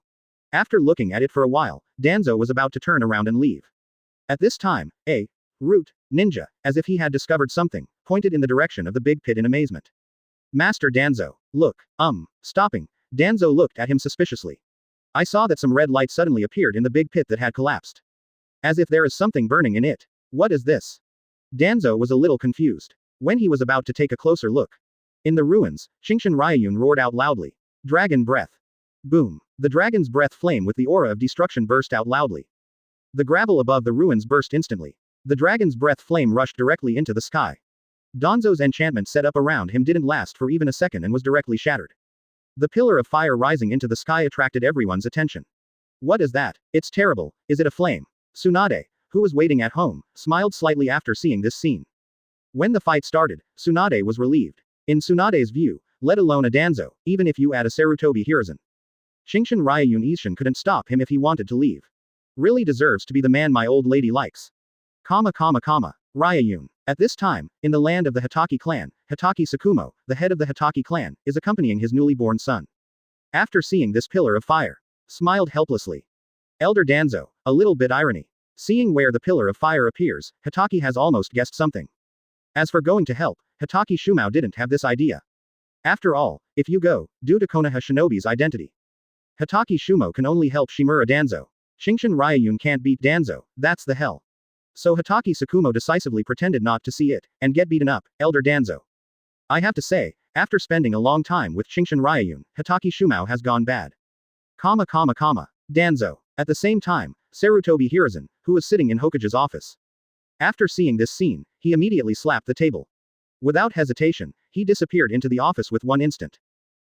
After looking at it for a while, Danzo was about to turn around and leave. At this time, a root ninja, as if he had discovered something, pointed in the direction of the big pit in amazement. Master Danzo, look, stopping. Danzo looked at him suspiciously. I saw that some red light suddenly appeared in the big pit that had collapsed. As if there is something burning in it. What is this? Danzo was a little confused. When he was about to take a closer look. In the ruins, Qingshan Ryuyun roared out loudly. Dragon breath. Boom. The dragon's breath flame with the aura of destruction burst out loudly. The gravel above the ruins burst instantly. The dragon's breath flame rushed directly into the sky. Danzo's enchantment set up around him didn't last for even a second and was directly shattered. The pillar of fire rising into the sky attracted everyone's attention. What is that? It's terrible. Is it a flame? Tsunade, who was waiting at home, smiled slightly after seeing this scene. When the fight started, Tsunade was relieved. In Tsunade's view, let alone a Danzo, even if you add a Sarutobi Hiruzen. Qingshan Ryuyun Ishin couldn't stop him if he wanted to leave. Really deserves to be the man my old lady likes. Ryuyun. At this time, in the land of the Hitaki clan, Hitaki Sakumo, the head of the Hitaki clan, is accompanying his newly born son. After seeing this pillar of fire, smiled helplessly. Elder Danzo, a little bit irony. Seeing where the pillar of fire appears, Hitaki has almost guessed something. As for going to help, Hitaki Shumao didn't have this idea. After all, if you go, due to Konoha Shinobi's identity, Hitaki Shumo can only help Shimura Danzo. Qingshan Ryuyun can't beat Danzo, that's the hell. So Hitaki Sakumo decisively pretended not to see it, and get beaten up, Elder Danzo. I have to say, after spending a long time with Qingshan Ryuyun, Hitaki Shumao has gone bad. Danzo. At the same time, Sarutobi Hiruzen, who was sitting in Hokage's office. After seeing this scene, he immediately slapped the table. Without hesitation, he disappeared into the office with one instant.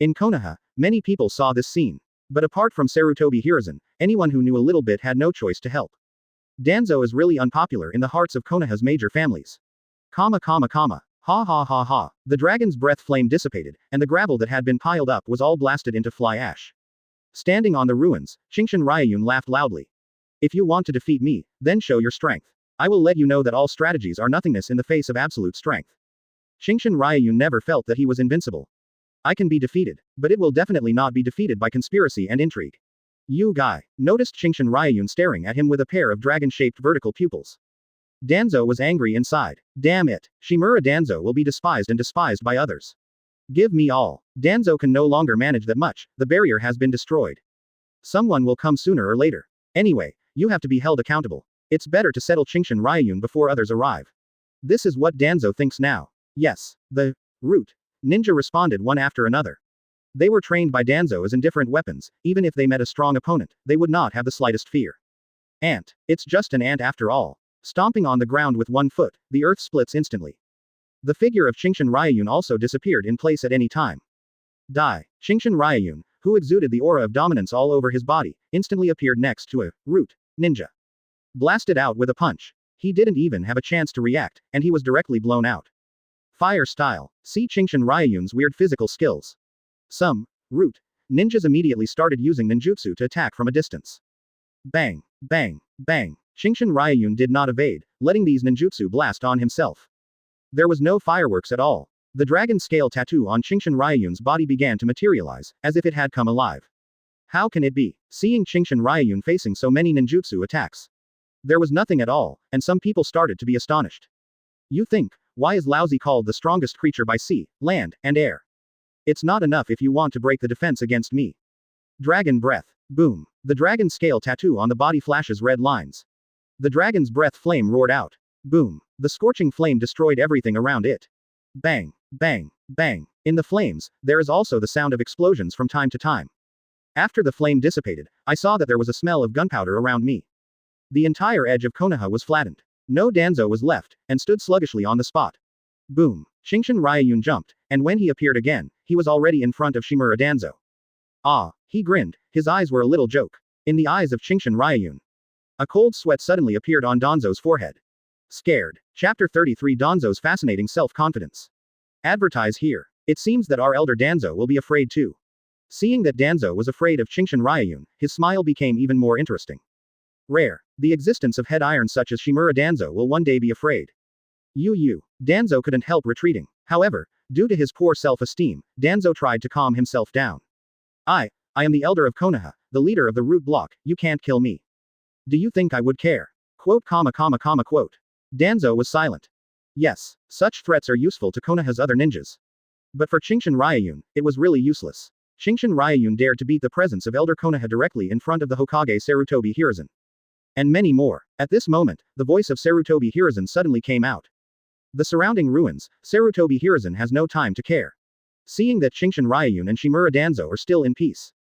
In Konoha, many people saw this scene. But apart from Sarutobi Hiruzen, anyone who knew a little bit had no choice to help. Danzo is really unpopular in the hearts of Konoha's major families. Ha ha ha ha. The dragon's breath flame dissipated, and the gravel that had been piled up was all blasted into fly ash. Standing on the ruins, Qingshan Ryuyun laughed loudly. If you want to defeat me, then show your strength. I will let you know that all strategies are nothingness in the face of absolute strength. Qingshan Ryuyun never felt that he was invincible. I can be defeated, but it will definitely not be defeated by conspiracy and intrigue. You guy, noticed Qingshan Ryuyun staring at him with a pair of dragon-shaped vertical pupils. Danzo was angry inside. Damn it, Shimura Danzo will be despised and despised by others. Give me all. Danzo can no longer manage that much, the barrier has been destroyed. Someone will come sooner or later. Anyway, you have to be held accountable. It's better to settle Qingshan Ryuyun before others arrive. This is what Danzo thinks now. Yes, the root ninja responded one after another. They were trained by Danzo as indifferent weapons, even if they met a strong opponent, they would not have the slightest fear. Ant. It's just an ant after all. Stomping on the ground with one foot, the earth splits instantly. The figure of Qingshan Ryuyun also disappeared in place at any time. Die. Qingshan Ryuyun, who exuded the aura of dominance all over his body, instantly appeared next to a root ninja. Blasted out with a punch. He didn't even have a chance to react, and he was directly blown out. Fire style. See Qingshan Ryuyun's weird physical skills. Some root ninjas immediately started using ninjutsu to attack from a distance. Bang, bang, bang. Qingshan Ryuyun did not evade, letting these ninjutsu blast on himself. There was no fireworks at all. The dragon scale tattoo on Qingshan Ryuyun's body began to materialize, as if it had come alive. How can it be? Seeing Qingshan Ryuyun facing so many ninjutsu attacks. There was nothing at all, and some people started to be astonished. You think, why is Laozi called the strongest creature by sea, land, and air? It's not enough if you want to break the defense against me. Dragon breath. Boom. The dragon scale tattoo on the body flashes red lines. The dragon's breath flame roared out. Boom. The scorching flame destroyed everything around it. Bang, bang, bang. In the flames, there is also the sound of explosions from time to time. After the flame dissipated, I saw that there was a smell of gunpowder around me. The entire edge of Konoha was flattened. No Danzo was left, and stood sluggishly on the spot. Boom. Qingshan Ryuyun jumped, and when he appeared again, he was already in front of Shimura Danzo. Ah, he grinned, his eyes were a little joke. In the eyes of Qingshan Ryuyun. A cold sweat suddenly appeared on Danzo's forehead. Scared. Chapter 33 Danzo's fascinating self-confidence. Advertise here. It seems that our elder Danzo will be afraid too. Seeing that Danzo was afraid of Qingshan Ryuyun, his smile became even more interesting. Rare. The existence of head iron such as Shimura Danzo will one day be afraid. Danzo couldn't help retreating. However, due to his poor self-esteem, Danzo tried to calm himself down. I am the elder of Konoha, the leader of the root block, you can't kill me. Do you think I would care? Quote. Danzo was silent. Yes, such threats are useful to Konoha's other ninjas. But for Qingshan Ryuyun, it was really useless. Qingshan Ryuyun dared to beat the presence of Elder Konoha directly in front of the Hokage Sarutobi Hiruzen. And many more. At this moment, the voice of Sarutobi Hiruzen suddenly came out. The surrounding ruins, Sarutobi Hiruzen has no time to care. Seeing that Qingshan Ryuyun and Shimura Danzo are still in peace.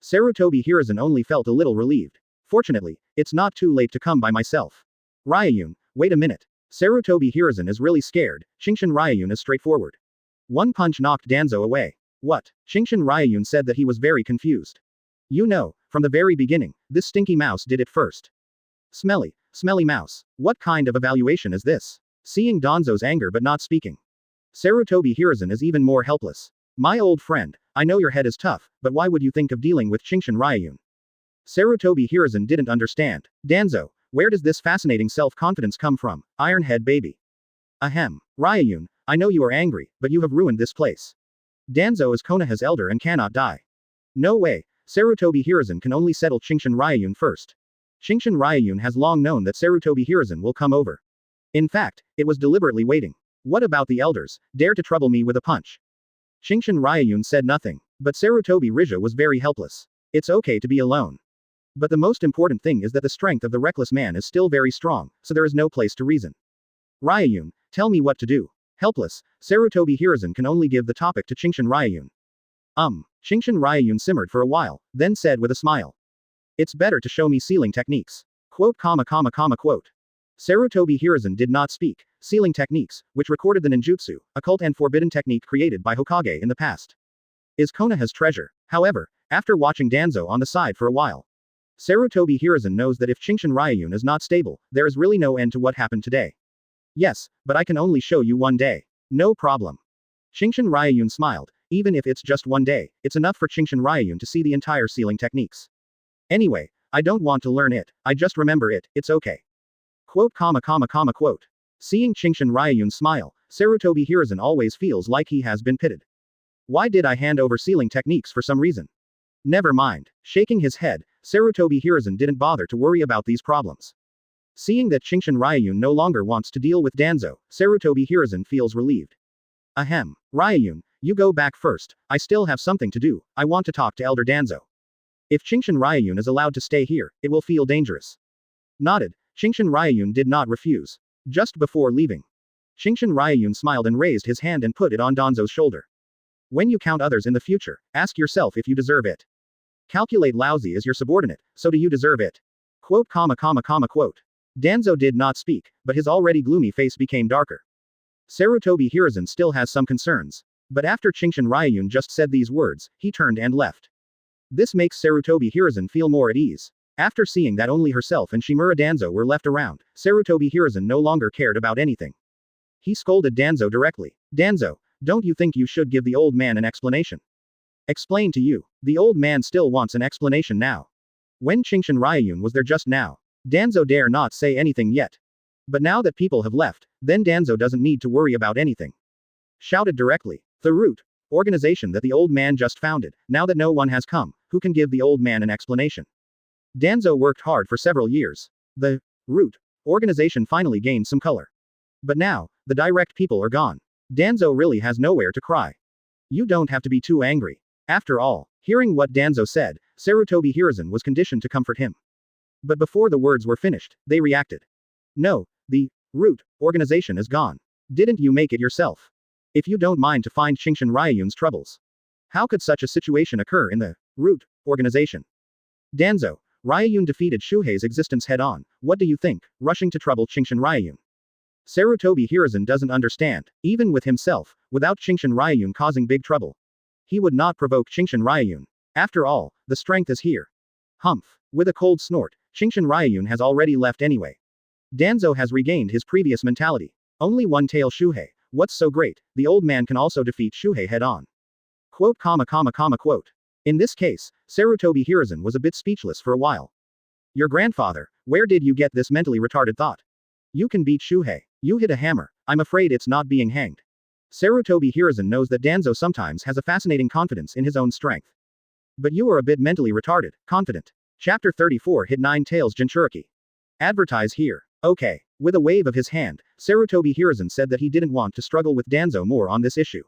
Sarutobi Hiruzen only felt a little relieved. Fortunately, it's not too late to come by myself. Ryuyun, wait a minute. Sarutobi Hiruzen is really scared, Qingshan Ryuyun is straightforward. One punch knocked Danzo away. What? Qingshan Ryuyun said that he was very confused. You know, from the very beginning, this stinky mouse did it first. Smelly mouse. What kind of evaluation is this? Seeing Danzo's anger but not speaking. Sarutobi Hiruzen is even more helpless. My old friend, I know your head is tough, but why would you think of dealing with Qingshan Ryuyun? Sarutobi Hiruzen didn't understand. Danzo, where does this fascinating self-confidence come from, Ironhead baby? Ahem. Ryuyun, I know you are angry, but you have ruined this place. Danzo is Konoha's elder and cannot die. No way, Sarutobi Hiruzen can only settle Qingshan Ryuyun first. Qingshan Ryuyun has long known that Sarutobi Hiruzen will come over. In fact, it was deliberately waiting. What about the elders, dare to trouble me with a punch? Qingshan Ryuyun said nothing, but Sarutobi Rija was very helpless. It's okay to be alone. But the most important thing is that the strength of the reckless man is still very strong, so there is no place to reason. Ryuyun, tell me what to do. Helpless, Sarutobi Hiruzen can only give the topic to Qingshan Ryuyun. Qingshan Ryuyun simmered for a while, then said with a smile. It's better to show me sealing techniques. Quote. Sarutobi Hiruzen did not speak, sealing techniques, which recorded the ninjutsu, occult and forbidden technique created by Hokage in the past. Is Konoha's treasure. However, after watching Danzo on the side for a while, Sarutobi Hiruzen knows that if Qingshan Ryuyun is not stable, there is really no end to what happened today. Yes, but I can only show you one day. No problem. Qingshan Ryuyun smiled. Even if it's just one day, it's enough for Qingshan Ryuyun to see the entire sealing techniques. Anyway, I don't want to learn it, I just remember it, it's okay. Quote. Seeing Qingshan Ryuyun smile, Sarutobi Hiruzen always feels like he has been pitted. Why did I hand over sealing techniques for some reason? Never mind. Shaking his head, Sarutobi Hiruzen didn't bother to worry about these problems. Seeing that Qingshan Ryuyun no longer wants to deal with Danzo, Sarutobi Hiruzen feels relieved. Ahem. Ryuyun, you go back first, I still have something to do, I want to talk to Elder Danzo. If Qingshan Ryuyun is allowed to stay here, it will feel dangerous. Nodded, Qingshan Ryuyun did not refuse. Just before leaving, Qingshan Ryuyun smiled and raised his hand and put it on Danzo's shoulder. When you count others in the future, ask yourself if you deserve it. Calculate lousy is your subordinate, so do you deserve it? Quote. Danzo did not speak, but his already gloomy face became darker. Sarutobi Hiruzen still has some concerns. But after Qingshan Ryuyun just said these words, he turned and left. This makes Sarutobi Hiruzen feel more at ease. After seeing that only herself and Shimura Danzo were left around, Sarutobi Hiruzen no longer cared about anything. He scolded Danzo directly. Danzo, don't you think you should give the old man an explanation? Explain to you. The old man still wants an explanation now. When Qingshan Ryuyun was there just now, Danzo dare not say anything yet. But now that people have left, then Danzo doesn't need to worry about anything. Shouted directly. The Root organization that the old man just founded, now that no one has come, who can give the old man an explanation? Danzo worked hard for several years. The Root organization finally gained some color. But now, the direct people are gone. Danzo really has nowhere to cry. You don't have to be too angry. After all, hearing what Danzo said, Sarutobi Hiruzen was conditioned to comfort him. But before the words were finished, they reacted. No, the Root organization is gone. Didn't you make it yourself? If you don't mind to find Qingshan Ryuyun's troubles. How could such a situation occur in the Root organization? Danzo, Ryuyun defeated Shuhei's existence head-on, what do you think, rushing to trouble Qingshan Ryuyun? Sarutobi Hiruzen doesn't understand, even with himself, without Qingshan Ryuyun causing big trouble. He would not provoke Qingshan Ryuyun. After all, the strength is here. Humph. With a cold snort, Qingshan Ryuyun has already left anyway. Danzo has regained his previous mentality. Only one tail Shuhei, what's so great, the old man can also defeat Shuhei head-on. Quote. In this case, Sarutobi Hiruzen was a bit speechless for a while. Your grandfather, where did you get this mentally retarded thought? You can beat Shuhei. You hit a hammer, I'm afraid it's not being hanged. Sarutobi Hiruzen knows that Danzo sometimes has a fascinating confidence in his own strength. But you are a bit mentally retarded, confident. Chapter 34 Hit 9 Tails Jinchuriki. Advertise here. Okay. With a wave of his hand, Sarutobi Hiruzen said that he didn't want to struggle with Danzo more on this issue.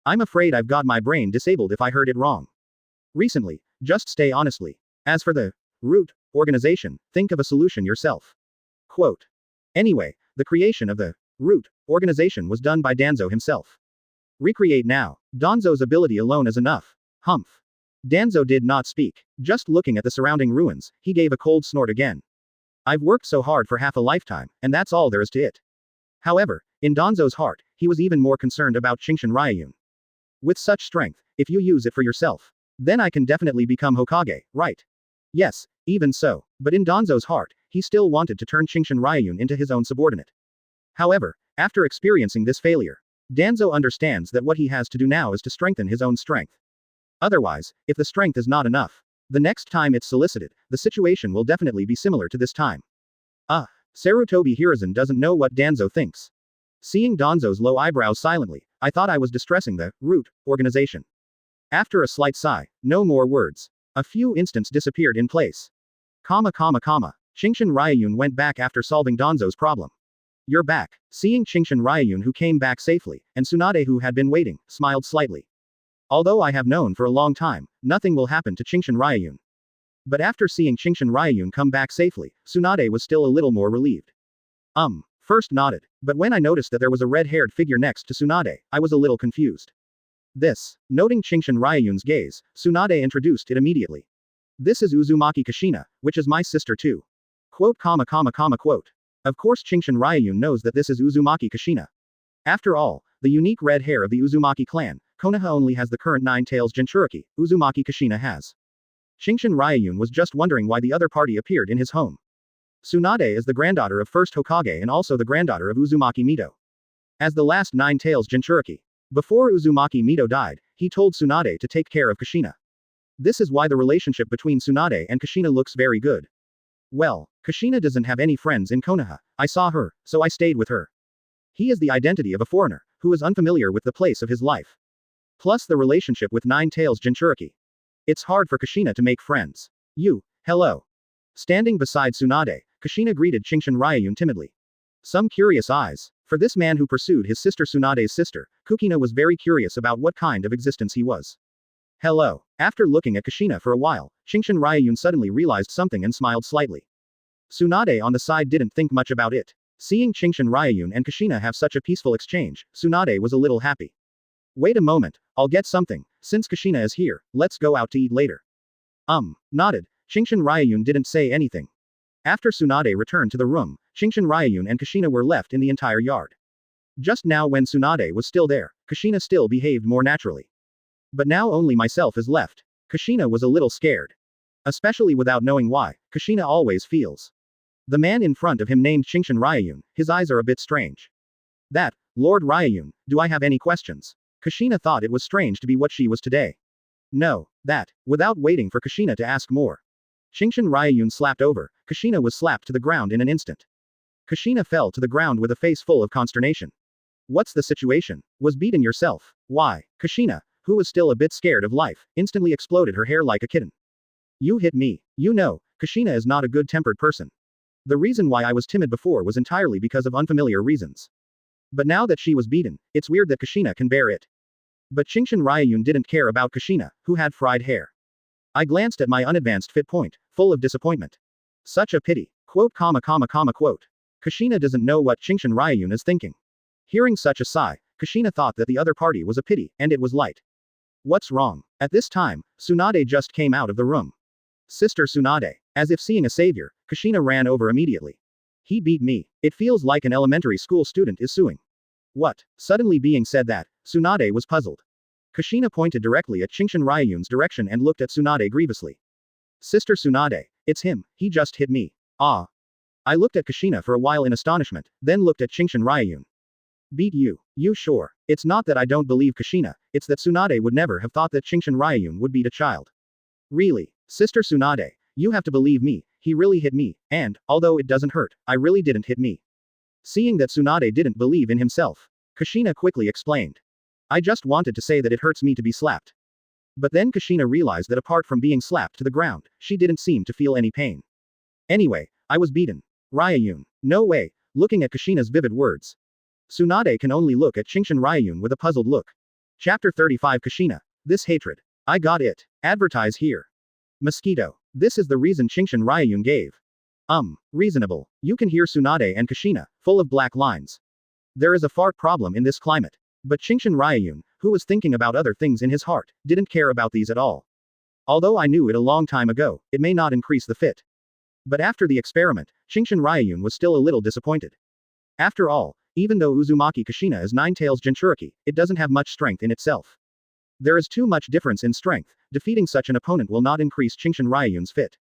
I'm afraid I've got my brain disabled if I heard it wrong. Recently, just stay honestly. As for the Root organization, think of a solution yourself. Quote. Anyway, the creation of the Root organization was done by Danzo himself. Recreate now. Danzo's ability alone is enough. Humph. Danzo did not speak. Just looking at the surrounding ruins, he gave a cold snort again. I've worked so hard for half a lifetime, and that's all there is to it. However, in Danzo's heart, he was even more concerned about Qingshan Ryuyun. With such strength, if you use it for yourself, then I can definitely become Hokage, right? Yes, even so, but in Danzo's heart, he still wanted to turn Qingshan Ryuyun into his own subordinate. However, after experiencing this failure, Danzo understands that what he has to do now is to strengthen his own strength. Otherwise, if the strength is not enough, the next time it's solicited, the situation will definitely be similar to this time. Sarutobi Hiruzen doesn't know what Danzo thinks. Seeing Danzo's low eyebrows silently, I thought I was distressing the Root organization. After a slight sigh, no more words. A few instants disappeared in place. Qingshan Ryuyun went back after solving Danzo's problem. You're back. Seeing Qingshan Ryuyun who came back safely, and Tsunade who had been waiting, smiled slightly. Although I have known for a long time, nothing will happen to Qingshan Ryuyun. But after seeing Qingshan Ryuyun come back safely, Tsunade was still a little more relieved. First nodded, but when I noticed that there was a red-haired figure next to Tsunade, I was a little confused. Noting Qingshan Ryuyun's gaze, Tsunade introduced it immediately. This is Uzumaki Kushina, which is my sister too. Quote. Of course Qingshan Ryuyun knows that this is Uzumaki Kushina. After all, the unique red hair of the Uzumaki clan, Konoha only has the current Nine Tails Jinchuriki, Uzumaki Kushina has. Qingshan Ryuyun was just wondering why the other party appeared in his home. Tsunade is the granddaughter of first Hokage and also the granddaughter of Uzumaki Mito. As the last Nine Tails Jinchuriki. Before Uzumaki Mito died, he told Tsunade to take care of Kushina. This is why the relationship between Tsunade and Kushina looks very good. Well, Kushina doesn't have any friends in Konoha. I saw her, so I stayed with her. He is the identity of a foreigner, who is unfamiliar with the place of his life. Plus the relationship with Nine Tails Jinchuriki. It's hard for Kushina to make friends. Hello. Standing beside Tsunade, Kushina greeted Qingshan Ryuyun timidly. Some curious eyes. For this man who pursued his sister Tsunade's sister, Kushina was very curious about what kind of existence he was. Hello. After looking at Kushina for a while, Qingshan Ryuyun suddenly realized something and smiled slightly. Tsunade on the side didn't think much about it. Seeing Qingshan Ryuyun and Kushina have such a peaceful exchange, Tsunade was a little happy. Wait a moment, I'll get something. Since Kushina is here, let's go out to eat later. Nodded. Qingshan Ryuyun didn't say anything. After Tsunade returned to the room, Qingshan Ryuyun and Kushina were left in the entire yard. Just now when Tsunade was still there, Kushina still behaved more naturally. But now only myself is left. Kushina was a little scared. Especially without knowing why, Kushina always feels. The man in front of him named Qingshan Ryuyun, his eyes are a bit strange. That, Lord Ryuyun, do I have any questions? Kushina thought it was strange to be what she was today. No, that, without waiting for Kushina to ask more. Qingshan Ryuyun slapped over, Kushina was slapped to the ground in an instant. Kushina fell to the ground with a face full of consternation. What's the situation? Was beaten yourself? Why? Kushina, who was still a bit scared of life, instantly exploded her hair like a kitten. You hit me. You know, Kushina is not a good-tempered person. The reason why I was timid before was entirely because of unfamiliar reasons. But now that she was beaten, it's weird that Kushina can bear it. But Qingshan Ryuyun didn't care about Kushina, who had fried hair. I glanced at my unadvanced fit point, full of disappointment. Such a pity. Quote. Kushina doesn't know what Qingshan Ryuyun is thinking. Hearing such a sigh, Kushina thought that the other party was a pity, and it was light. What's wrong? At this time, Tsunade just came out of the room. Sister Tsunade. As if seeing a savior, Kushina ran over immediately. He beat me. It feels like an elementary school student is suing. What? Suddenly being said that, Tsunade was puzzled. Kushina pointed directly at Qingshan Ryuyun's direction and looked at Tsunade grievously. Sister Tsunade, it's him, he just hit me. Ah. I looked at Kushina for a while in astonishment, then looked at Qingshan Ryuyun. Beat you? You sure? It's not that I don't believe Kushina, it's that Tsunade would never have thought that Qingshan Ryuyun would beat a child. Really? Sister Tsunade, you have to believe me, he really hit me, and, although it doesn't hurt, I really didn't hit me. Seeing that Tsunade didn't believe in himself, Kushina quickly explained. I just wanted to say that it hurts me to be slapped. But then Kushina realized that apart from being slapped to the ground, she didn't seem to feel any pain. Anyway, I was beaten. Ryuyun. No way. Looking at Kushina's vivid words. Tsunade can only look at Qingshan Ryuyun with a puzzled look. Chapter 35 Kushina. This hatred. I got it. Advertise here. Mosquito. This is the reason Qingshan Ryuyun gave. Reasonable. You can hear Tsunade and Kushina, full of black lines. There is a fart problem in this climate. But Qingshan Ryuyun, who was thinking about other things in his heart, didn't care about these at all. Although I knew it a long time ago, it may not increase the fit. But after the experiment, Qingshan Ryuyun was still a little disappointed. After all, even though Uzumaki Kushina is Nine Tails Jinchuriki, it doesn't have much strength in itself. There is too much difference in strength, defeating such an opponent will not increase Qingshan Ryuyun's fit.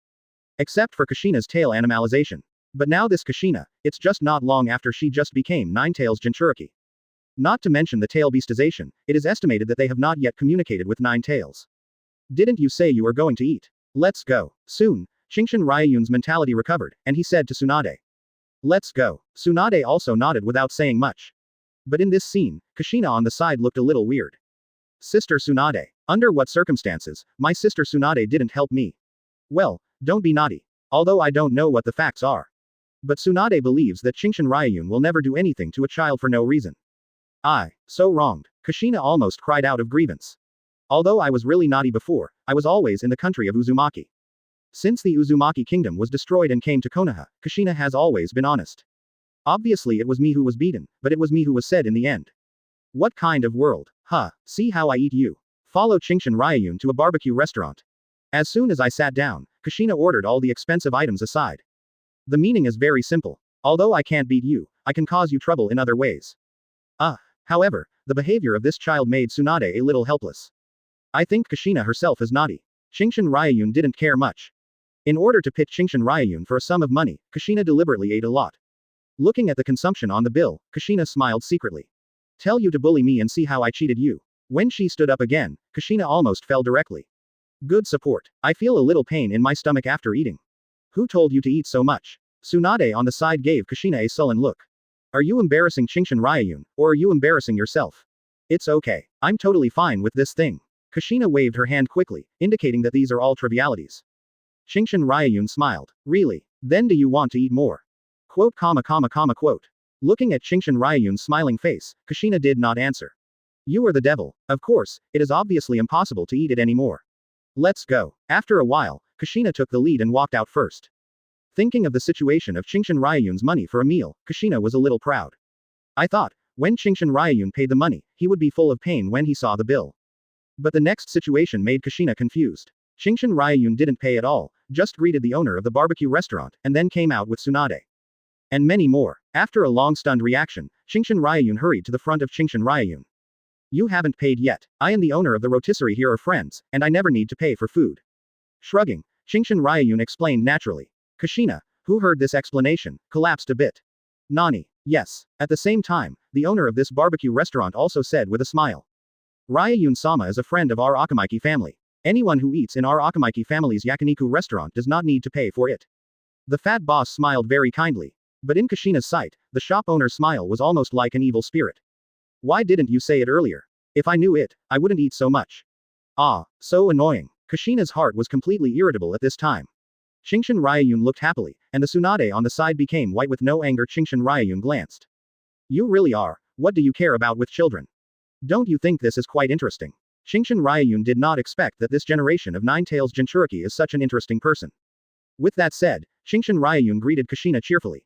Except for Kushina's tail animalization. But now this Kushina, it's just not long after she just became Nine Tails Jinchuriki. Not to mention the tail beastization, it is estimated that they have not yet communicated with Nine Tails. Didn't you say you were going to eat? Let's go. Soon, Qingshan Ryuyun's mentality recovered, and he said to Tsunade. Let's go. Tsunade also nodded without saying much. But in this scene, Kushina on the side looked a little weird. Sister Tsunade. Under what circumstances, my sister Tsunade didn't help me? Well, don't be naughty. Although I don't know what the facts are. But Tsunade believes that Qingshan Ryuyun will never do anything to a child for no reason. So wronged. Kushina almost cried out of grievance. Although I was really naughty before, I was always in the country of Uzumaki. Since the Uzumaki kingdom was destroyed and came to Konoha, Kushina has always been honest. Obviously it was me who was beaten, but it was me who was said in the end. What kind of world? See how I eat you. Follow Qingshan Ryuyun to a barbecue restaurant. As soon as I sat down, Kushina ordered all the expensive items aside. The meaning is very simple. Although I can't beat you, I can cause you trouble in other ways. However, the behavior of this child made Tsunade a little helpless. I think Kushina herself is naughty. Qingshan Ryuyun didn't care much. In order to pit Qingshan Ryuyun for a sum of money, Kushina deliberately ate a lot. Looking at the consumption on the bill, Kushina smiled secretly. Tell you to bully me and see how I cheated you. When she stood up again, Kushina almost fell directly. Good support. I feel a little pain in my stomach after eating. Who told you to eat so much? Tsunade on the side gave Kushina a sullen look. Are you embarrassing Qingshan Ryuyun, or are you embarrassing yourself? It's okay. I'm totally fine with this thing. Kushina waved her hand quickly, indicating that these are all trivialities. Qingshan Ryuyun smiled. Really? Then do you want to eat more? Quote. Looking at Qingshan Ryuyun's smiling face, Kushina did not answer. You are the devil. Of course, it is obviously impossible to eat it anymore. Let's go. After a while, Kushina took the lead and walked out first. Thinking of the situation of Qingshan Ryuyun's money for a meal, Kushina was a little proud. I thought, when Qingshan Ryuyun paid the money, he would be full of pain when he saw the bill. But the next situation made Kushina confused. Qingshan Ryuyun didn't pay at all, just greeted the owner of the barbecue restaurant, and then came out with Tsunade. And many more. After a long stunned reaction, Qingshan Ryuyun hurried to the front of Qingshan Ryuyun. You haven't paid yet. I am the owner of the rotisserie here are friends, and I never need to pay for food. Shrugging, Qingshan Ryuyun explained naturally. Kushina, who heard this explanation, collapsed a bit. Nani? Yes. At the same time, the owner of this barbecue restaurant also said with a smile. Ryuyun-sama is a friend of our Akamaiki family. Anyone who eats in our Akamaiki family's yakiniku restaurant does not need to pay for it. The fat boss smiled very kindly. But in Kushina's sight, the shop owner's smile was almost like an evil spirit. Why didn't you say it earlier? If I knew it, I wouldn't eat so much. So annoying. Kushina's heart was completely irritable at this time. Qingshan Ryuyun looked happily, and the Tsunade on the side became white with no anger. Qingshan Ryuyun glanced. You really are. What do you care about with children? Don't you think this is quite interesting? Qingshan Ryuyun did not expect that this generation of Nine-Tails Jinchuriki is such an interesting person. With that said, Qingshan Ryuyun greeted Kushina cheerfully.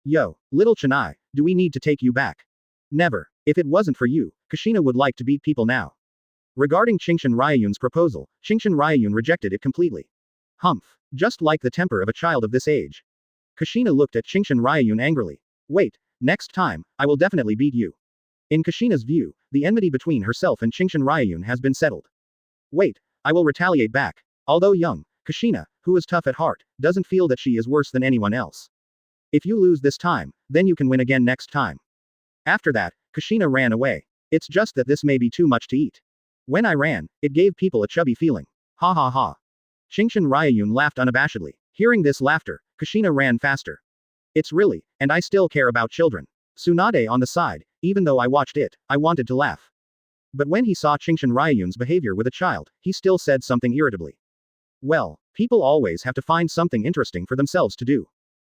Yo, little Chennai, do we need to take you back? Never. If it wasn't for you, Kushina would like to beat people now. Regarding Qingshan Ryuyun's proposal, Qingshan Ryuyun rejected it completely. Humph. Just like the temper of a child of this age. Kushina looked at Qingshan Ryuyun angrily. Wait, next time, I will definitely beat you. In Kushina's view, the enmity between herself and Qingshan Ryuyun has been settled. Wait, I will retaliate back. Although young, Kushina, who is tough at heart, doesn't feel that she is worse than anyone else. If you lose this time, then you can win again next time. After that, Kushina ran away. It's just that this may be too much to eat. When I ran, it gave people a chubby feeling. Ha ha ha. Qingshan Ryuyun laughed unabashedly. Hearing this laughter, Kushina ran faster. It's really, and I still care about children. Tsunade on the side, even though I watched it, I wanted to laugh. But when he saw Qingshan Ryuyun's behavior with a child, he still said something irritably. Well, people always have to find something interesting for themselves to do.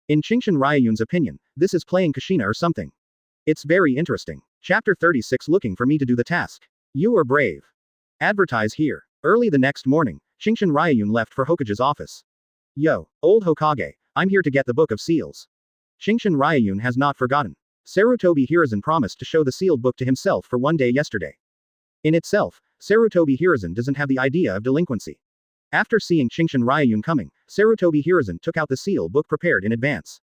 In Qingshan Ryuyun's opinion, this is playing Kushina or something. It's very interesting. Chapter 36 Looking for me to do the task. You are brave. Advertise here. Early the next morning, Qingshan Ryuyun left for Hokage's office. Yo, old Hokage, I'm here to get the Book of Seals. Qingshan Ryuyun has not forgotten. Sarutobi Hiruzen promised to show the sealed book to himself for one day yesterday. In itself, Sarutobi Hiruzen doesn't have the idea of delinquency. After seeing Qingshan Ryuyun coming, Sarutobi Hiruzen took out the seal book prepared in advance.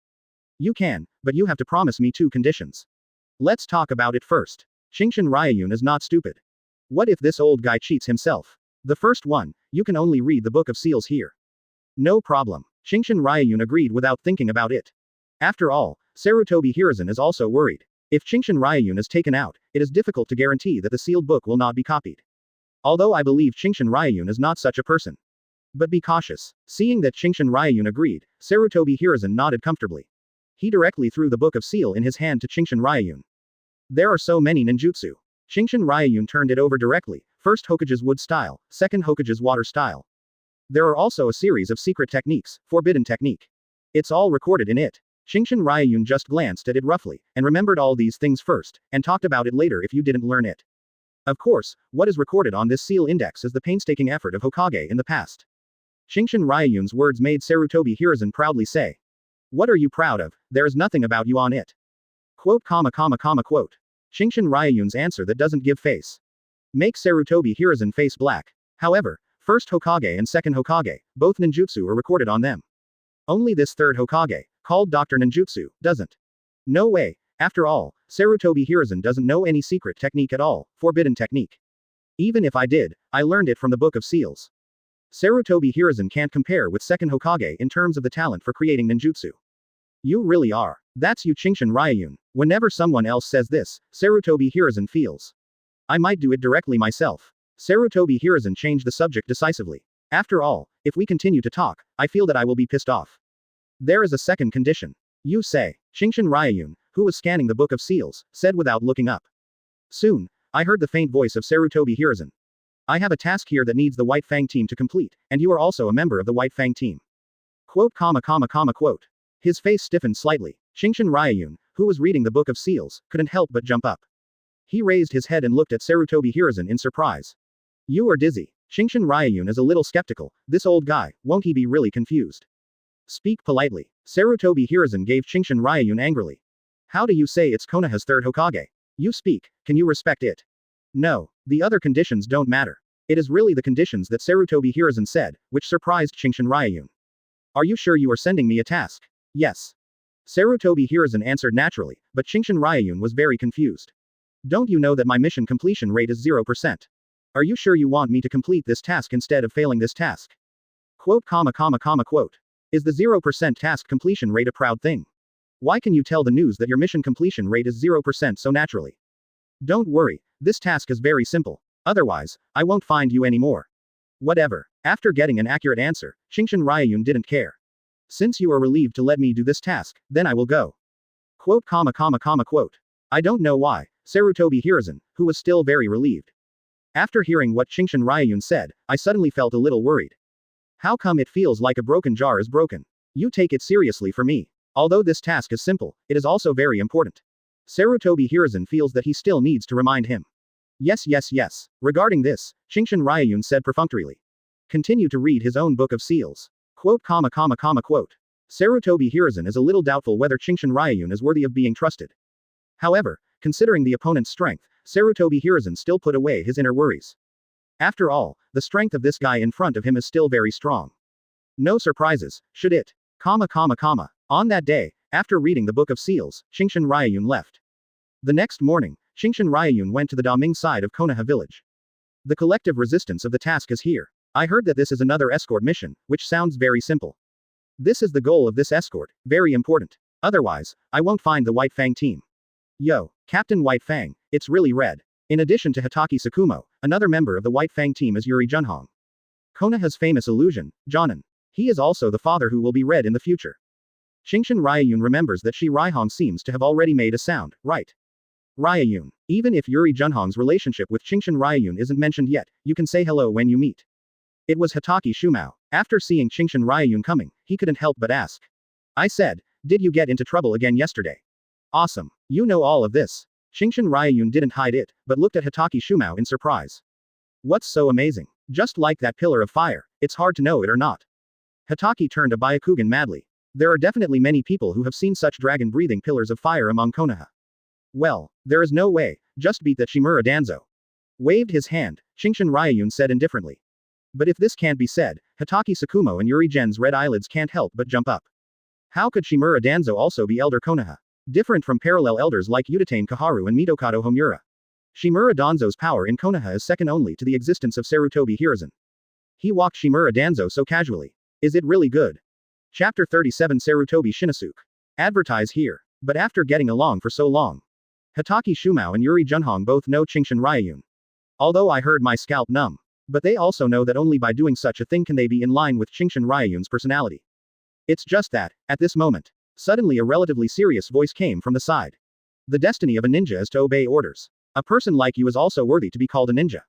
You can, but you have to promise me 2 conditions. Let's talk about it first. Qingshan Ryuyun is not stupid. What if this old guy cheats himself? The first one, you can only read the Book of Seals here. No problem. Qingshan Ryuyun agreed without thinking about it. After all, Sarutobi Hiruzen is also worried. If Qingshan Ryuyun is taken out, it is difficult to guarantee that the sealed book will not be copied. Although I believe Qingshan Ryuyun is not such a person. But be cautious. Seeing that Qingshan Ryuyun agreed, Sarutobi Hiruzen nodded comfortably. He directly threw the Book of Seal in his hand to Qingshan Ryuyun. There are so many ninjutsu. Qingshan Ryuyun turned it over directly, first Hokage's wood style, second Hokage's water style. There are also a series of secret techniques, forbidden technique. It's all recorded in it. Qingshan Ryuyun just glanced at it roughly, and remembered all these things first, and talked about it later if you didn't learn it. Of course, what is recorded on this seal index is the painstaking effort of Hokage in the past. Qingshan Ryuyun's words made Sarutobi Hiruzen proudly say. What are you proud of? There is nothing about you on it. Quote. Qingshan Ryuyun's answer that doesn't give face. Make Sarutobi Hiruzen face black. However, first Hokage and second Hokage, both ninjutsu are recorded on them. Only this third Hokage, called Dr. Ninjutsu, doesn't. No way. After all, Sarutobi Hiruzen doesn't know any secret technique at all, forbidden technique. Even if I did, I learned it from the Book of Seals. Sarutobi Hiruzen can't compare with second Hokage in terms of the talent for creating ninjutsu. You really are. That's you Qingshan Ryuyun. Whenever someone else says this, Sarutobi Hiruzen feels. I might do it directly myself. Sarutobi Hiruzen changed the subject decisively. After all, if we continue to talk, I feel that I will be pissed off. There is a second condition. You say, Qingshan Ryuyun, who was scanning the Book of Seals, said without looking up. Soon, I heard the faint voice of Sarutobi Hiruzen. I have a task here that needs the White Fang team to complete, and you are also a member of the White Fang team. Quote. His face stiffened slightly. Qingshan Ryuyun, who was reading the Book of Seals, couldn't help but jump up. He raised his head and looked at Sarutobi Hiruzen in surprise. You are dizzy. Qingshan Ryuyun is a little skeptical. This old guy, won't he be really confused? Speak politely. Sarutobi Hiruzen gave Qingshan Ryuyun angrily. How do you say it's Konoha's third Hokage? You speak, can you respect it? No, the other conditions don't matter. It is really the conditions that Sarutobi Hiruzen said, which surprised Qingshan Ryuyun. Are you sure you are sending me a task? Yes. Sarutobi Hiruzen answered naturally, but Qingshan Ryuyun was very confused. Don't you know that my mission completion rate is 0%? Are you sure you want me to complete this task instead of failing this task? Quote. Is the 0% task completion rate a proud thing? Why can you tell the news that your mission completion rate is 0% so naturally? Don't worry, this task is very simple. Otherwise, I won't find you anymore. Whatever. After getting an accurate answer, Qingshan Ryuyun didn't care. Since you are relieved to let me do this task, then I will go. Quote. I don't know why, Sarutobi Hiruzen, who was still very relieved. After hearing what Qingshan Ryuyun said, I suddenly felt a little worried. How come it feels like a broken jar is broken? You take it seriously for me. Although this task is simple, it is also very important. Sarutobi Hiruzen feels that he still needs to remind him. Yes. Regarding this, Qingshan Ryuyun said perfunctorily. Continue to read his own Book of Seals. Quote. Sarutobi Hiruzen is a little doubtful whether Qingshan Ryuyun is worthy of being trusted. However, considering the opponent's strength, Sarutobi Hiruzen still put away his inner worries. After all, the strength of this guy in front of him is still very strong. No surprises, should it? On that day, after reading the Book of Seals, Qingshan Ryuyun left. The next morning, Qingshan Ryuyun went to the Daming side of Konoha village. The collective resistance of the task is here. I heard that this is another escort mission, which sounds very simple. This is the goal of this escort, very important. Otherwise, I won't find the White Fang team. Yo, Captain White Fang, it's really red. In addition to Hitaki Tsukumo, another member of the White Fang team is Yuri Junhong. Konoha's famous illusion, Jonin. He is also the father who will be red in the future. Qingshan Ryuyun remembers that Shi Ryuhong seems to have already made a sound, right? Ryuyun. Even if Yuri Junhong's relationship with Qingshan Ryuyun isn't mentioned yet, you can say hello when you meet. It was Hitaki Shumao. After seeing Qingshan Ryuyun coming, he couldn't help but ask. I said, did you get into trouble again yesterday? Awesome. You know all of this. Qingshan Ryuyun didn't hide it, but looked at Hitaki Shumao in surprise. What's so amazing? Just like that pillar of fire, it's hard to know it or not. Hitaki turned a Byakugan madly. There are definitely many people who have seen such dragon-breathing pillars of fire among Konoha. Well, there is no way, just beat that Shimura Danzo. Waved his hand, Qingshan Ryuyun said indifferently. But if this can't be said, Hitaki Tsukumo and Yuri Gen's red eyelids can't help but jump up. How could Shimura Danzo also be Elder Konoha? Different from parallel elders like Udatane Kaharu and Mitokado Homura. Shimura Danzo's power in Konoha is second only to the existence of Sarutobi Hiruzen. He walked Shimura Danzo so casually. Is it really good? Chapter 37 Sarutobi Shinosuke. Advertise here. But after getting along for so long. Hitaki Shumao and Yuri Junhong both know Qingshan Ryuyun. Although I heard my scalp numb. But they also know that only by doing such a thing can they be in line with Qingshan Ryuyun's personality. It's just that, at this moment, suddenly a relatively serious voice came from the side. The destiny of a ninja is to obey orders. A person like you is also worthy to be called a ninja.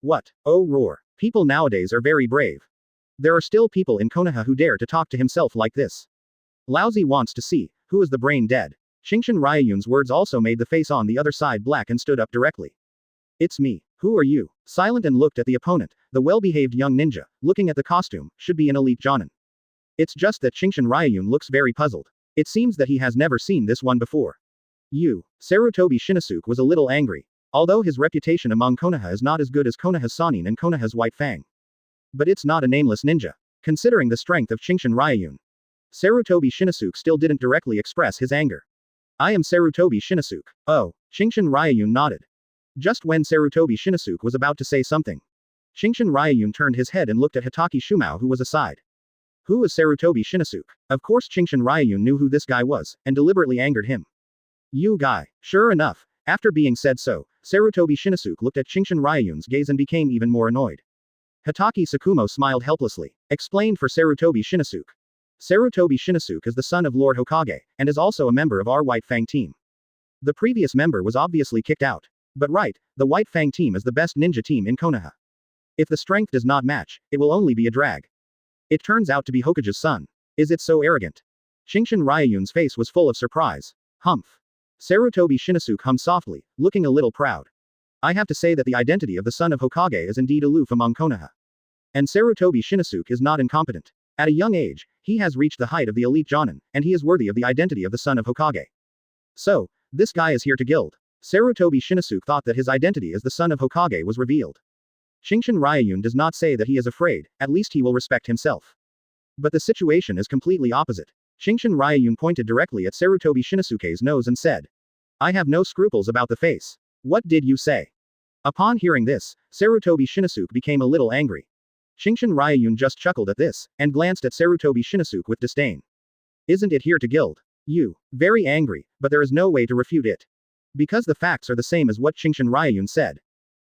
What? Oh roar. People nowadays are very brave. There are still people in Konoha who dare to talk to himself like this. Laozi wants to see, who is the brain dead? Qingshan Ryuyun's words also made the face on the other side black and stood up directly. It's me. Who are you? Silent and looked at the opponent, the well-behaved young ninja, looking at the costume, should be an elite jonin. It's just that Qingshan Ryuyun looks very puzzled. It seems that he has never seen this one before. You. Sarutobi Shinosuke was a little angry. Although his reputation among Konoha is not as good as Konoha's Sannin and Konoha's White Fang. But it's not a nameless ninja. Considering the strength of Qingshan Ryuyun. Sarutobi Shinosuke still didn't directly express his anger. I am Sarutobi Shinosuke. Oh. Qingshan Ryuyun nodded. Just when Sarutobi Shinosuke was about to say something, Qingshan Ryuyun turned his head and looked at Hitaki Shumao, who was aside. Who was Sarutobi Shinosuke? Of course Qingshan Ryuyun knew who this guy was, and deliberately angered him. You guy. Sure enough, after being said so, Sarutobi Shinosuke looked at Qingshan Ryuyun's gaze and became even more annoyed. Hitaki Sakumo smiled helplessly. Explained for Sarutobi Shinosuke. Sarutobi Shinosuke is the son of Lord Hokage, and is also a member of our White Fang team. The previous member was obviously kicked out. But right, the White Fang team is the best ninja team in Konoha. If the strength does not match, it will only be a drag. It turns out to be Hokage's son. Is it so arrogant? Qingshan Ryuyun's face was full of surprise. Humph. Sarutobi Shinosuke hummed softly, looking a little proud. I have to say that the identity of the son of Hokage is indeed aloof among Konoha. And Sarutobi Shinosuke is not incompetent. At a young age, he has reached the height of the elite Jonin, and he is worthy of the identity of the son of Hokage. So, this guy is here to gild. Sarutobi Shinosuke thought that his identity as the son of Hokage was revealed. Qingshan Ryuyun does not say that he is afraid, at least he will respect himself. But the situation is completely opposite. Qingshan Ryuyun pointed directly at Sarutobi Shinosuke's nose and said, I have no scruples about the face. What did you say? Upon hearing this, Sarutobi Shinosuke became a little angry. Qingshan Ryuyun just chuckled at this, and glanced at Sarutobi Shinosuke with disdain. Isn't it here to gild? You. Very angry, but there is no way to refute it. Because the facts are the same as what Qingshan Ryuyun said.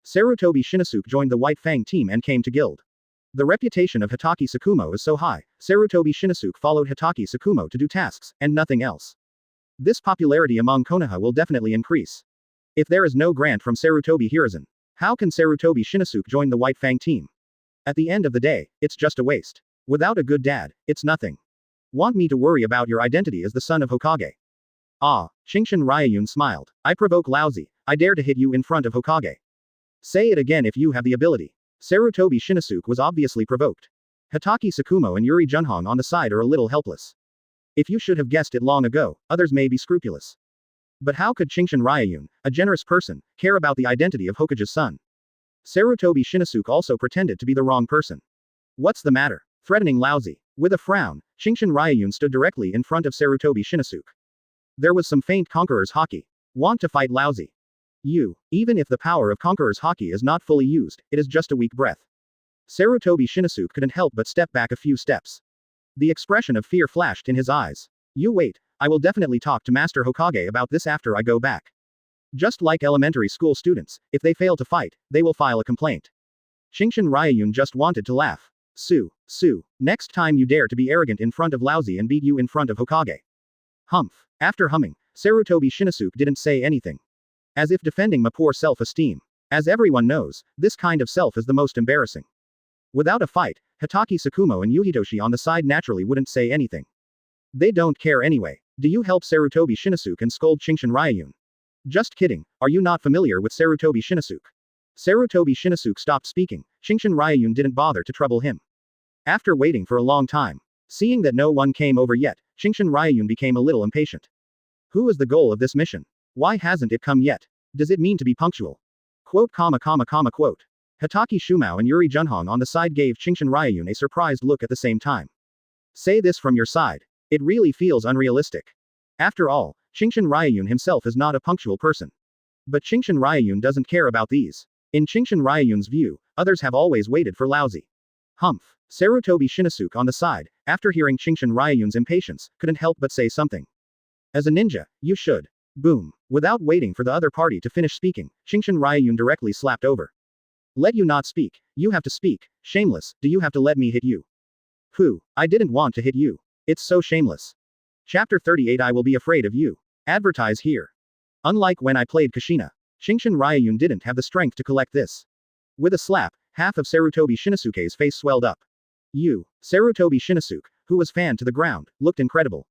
Sarutobi Shinosuke joined the White Fang team and came to gild. The reputation of Hitaki Sakumo is so high, Sarutobi Shinosuke followed Hitaki Sakumo to do tasks, and nothing else. This popularity among Konoha will definitely increase. If there is no grant from Sarutobi Hiruzen, how can Sarutobi Shinosuke join the White Fang team? At the end of the day, it's just a waste. Without a good dad, it's nothing. Want me to worry about your identity as the son of Hokage? Ah, Qingshan Ryuyun smiled. I provoke lousy. I dare to hit you in front of Hokage. Say it again if you have the ability. Sarutobi Shinosuke was obviously provoked. Hitaki Sakumo and Yuri Junhong on the side are a little helpless. If you should have guessed it long ago, others may be scrupulous. But how could Qingshan Ryuyun, a generous person, care about the identity of Hokage's son? Sarutobi Shinosuke also pretended to be the wrong person. What's the matter? Threatening lousy. With a frown, Qingshan Ryuyun stood directly in front of Sarutobi Shinosuke. There was some faint conqueror's haki. Want to fight lousy? You. Even if the power of conqueror's haki is not fully used, it is just a weak breath. Sarutobi Shinosuke couldn't help but step back a few steps. The expression of fear flashed in his eyes. You wait, I will definitely talk to Master Hokage about this after I go back. Just like elementary school students, if they fail to fight, they will file a complaint. Qingshan Ryuyun just wanted to laugh. Sue, next time you dare to be arrogant in front of lousy and beat you in front of Hokage. Humph. After humming, Sarutobi Shinosuke didn't say anything. As if defending my poor self-esteem. As everyone knows, this kind of self is the most embarrassing. Without a fight, Hitaki Sakumo and Yuhitoshi on the side naturally wouldn't say anything. They don't care anyway. Do you help Sarutobi Shinosuke and scold Qingshan Ryuyun? Just kidding, are you not familiar with Sarutobi Shinosuke? Sarutobi Shinosuke stopped speaking. Qingshan Ryuyun didn't bother to trouble him. After waiting for a long time, seeing that no one came over yet, Qingshan Ryuyun became a little impatient. Who is the goal of this mission? Why hasn't it come yet? Does it mean to be punctual? Quote. Hitaki Shumao and Yuri Junhong on the side gave Qingshan Ryuyun a surprised look at the same time. Say this from your side. It really feels unrealistic. After all, Qingshan Ryuyun himself is not a punctual person. But Qingshan Ryuyun doesn't care about these. In Qingshan Ryuyun's view, others have always waited for lousy. Humph. Sarutobi Shinosuke on the side, after hearing Qingshan Ryuyun's impatience, couldn't help but say something. As a ninja, you should. Boom. Without waiting for the other party to finish speaking, Qingshan Ryuyun directly slapped over. Let you not speak. You have to speak. Shameless, do you have to let me hit you? Pooh. I didn't want to hit you. It's so shameless. Chapter 38 I will be afraid of you. Advertise here. Unlike when I played Kushina, Qingshan Ryuyun didn't have the strength to collect this. With a slap, half of Sarutobi Shinosuke's face swelled up. Sarutobi Shinosuke, who was fanned to the ground, looked incredible.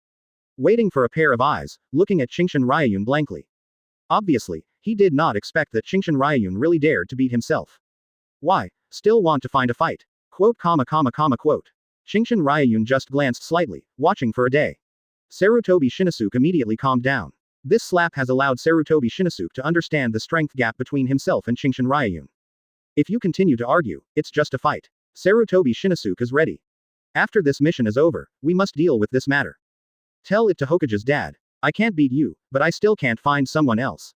Waiting for a pair of eyes, looking at Qingshan Ryuyun blankly. Obviously, he did not expect that Qingshan Ryuyun really dared to beat himself. Why, still want to find a fight? Quote. Qingshan Ryuyun just glanced slightly, watching for a day. Sarutobi Shinosuke immediately calmed down. This slap has allowed Sarutobi Shinosuke to understand the strength gap between himself and Qingshan Ryuyun. If you continue to argue, it's just a fight. Sarutobi Shinosuke is ready. After this mission is over, we must deal with this matter. Tell it to Hokage's dad. I can't beat you, but I still can't find someone else.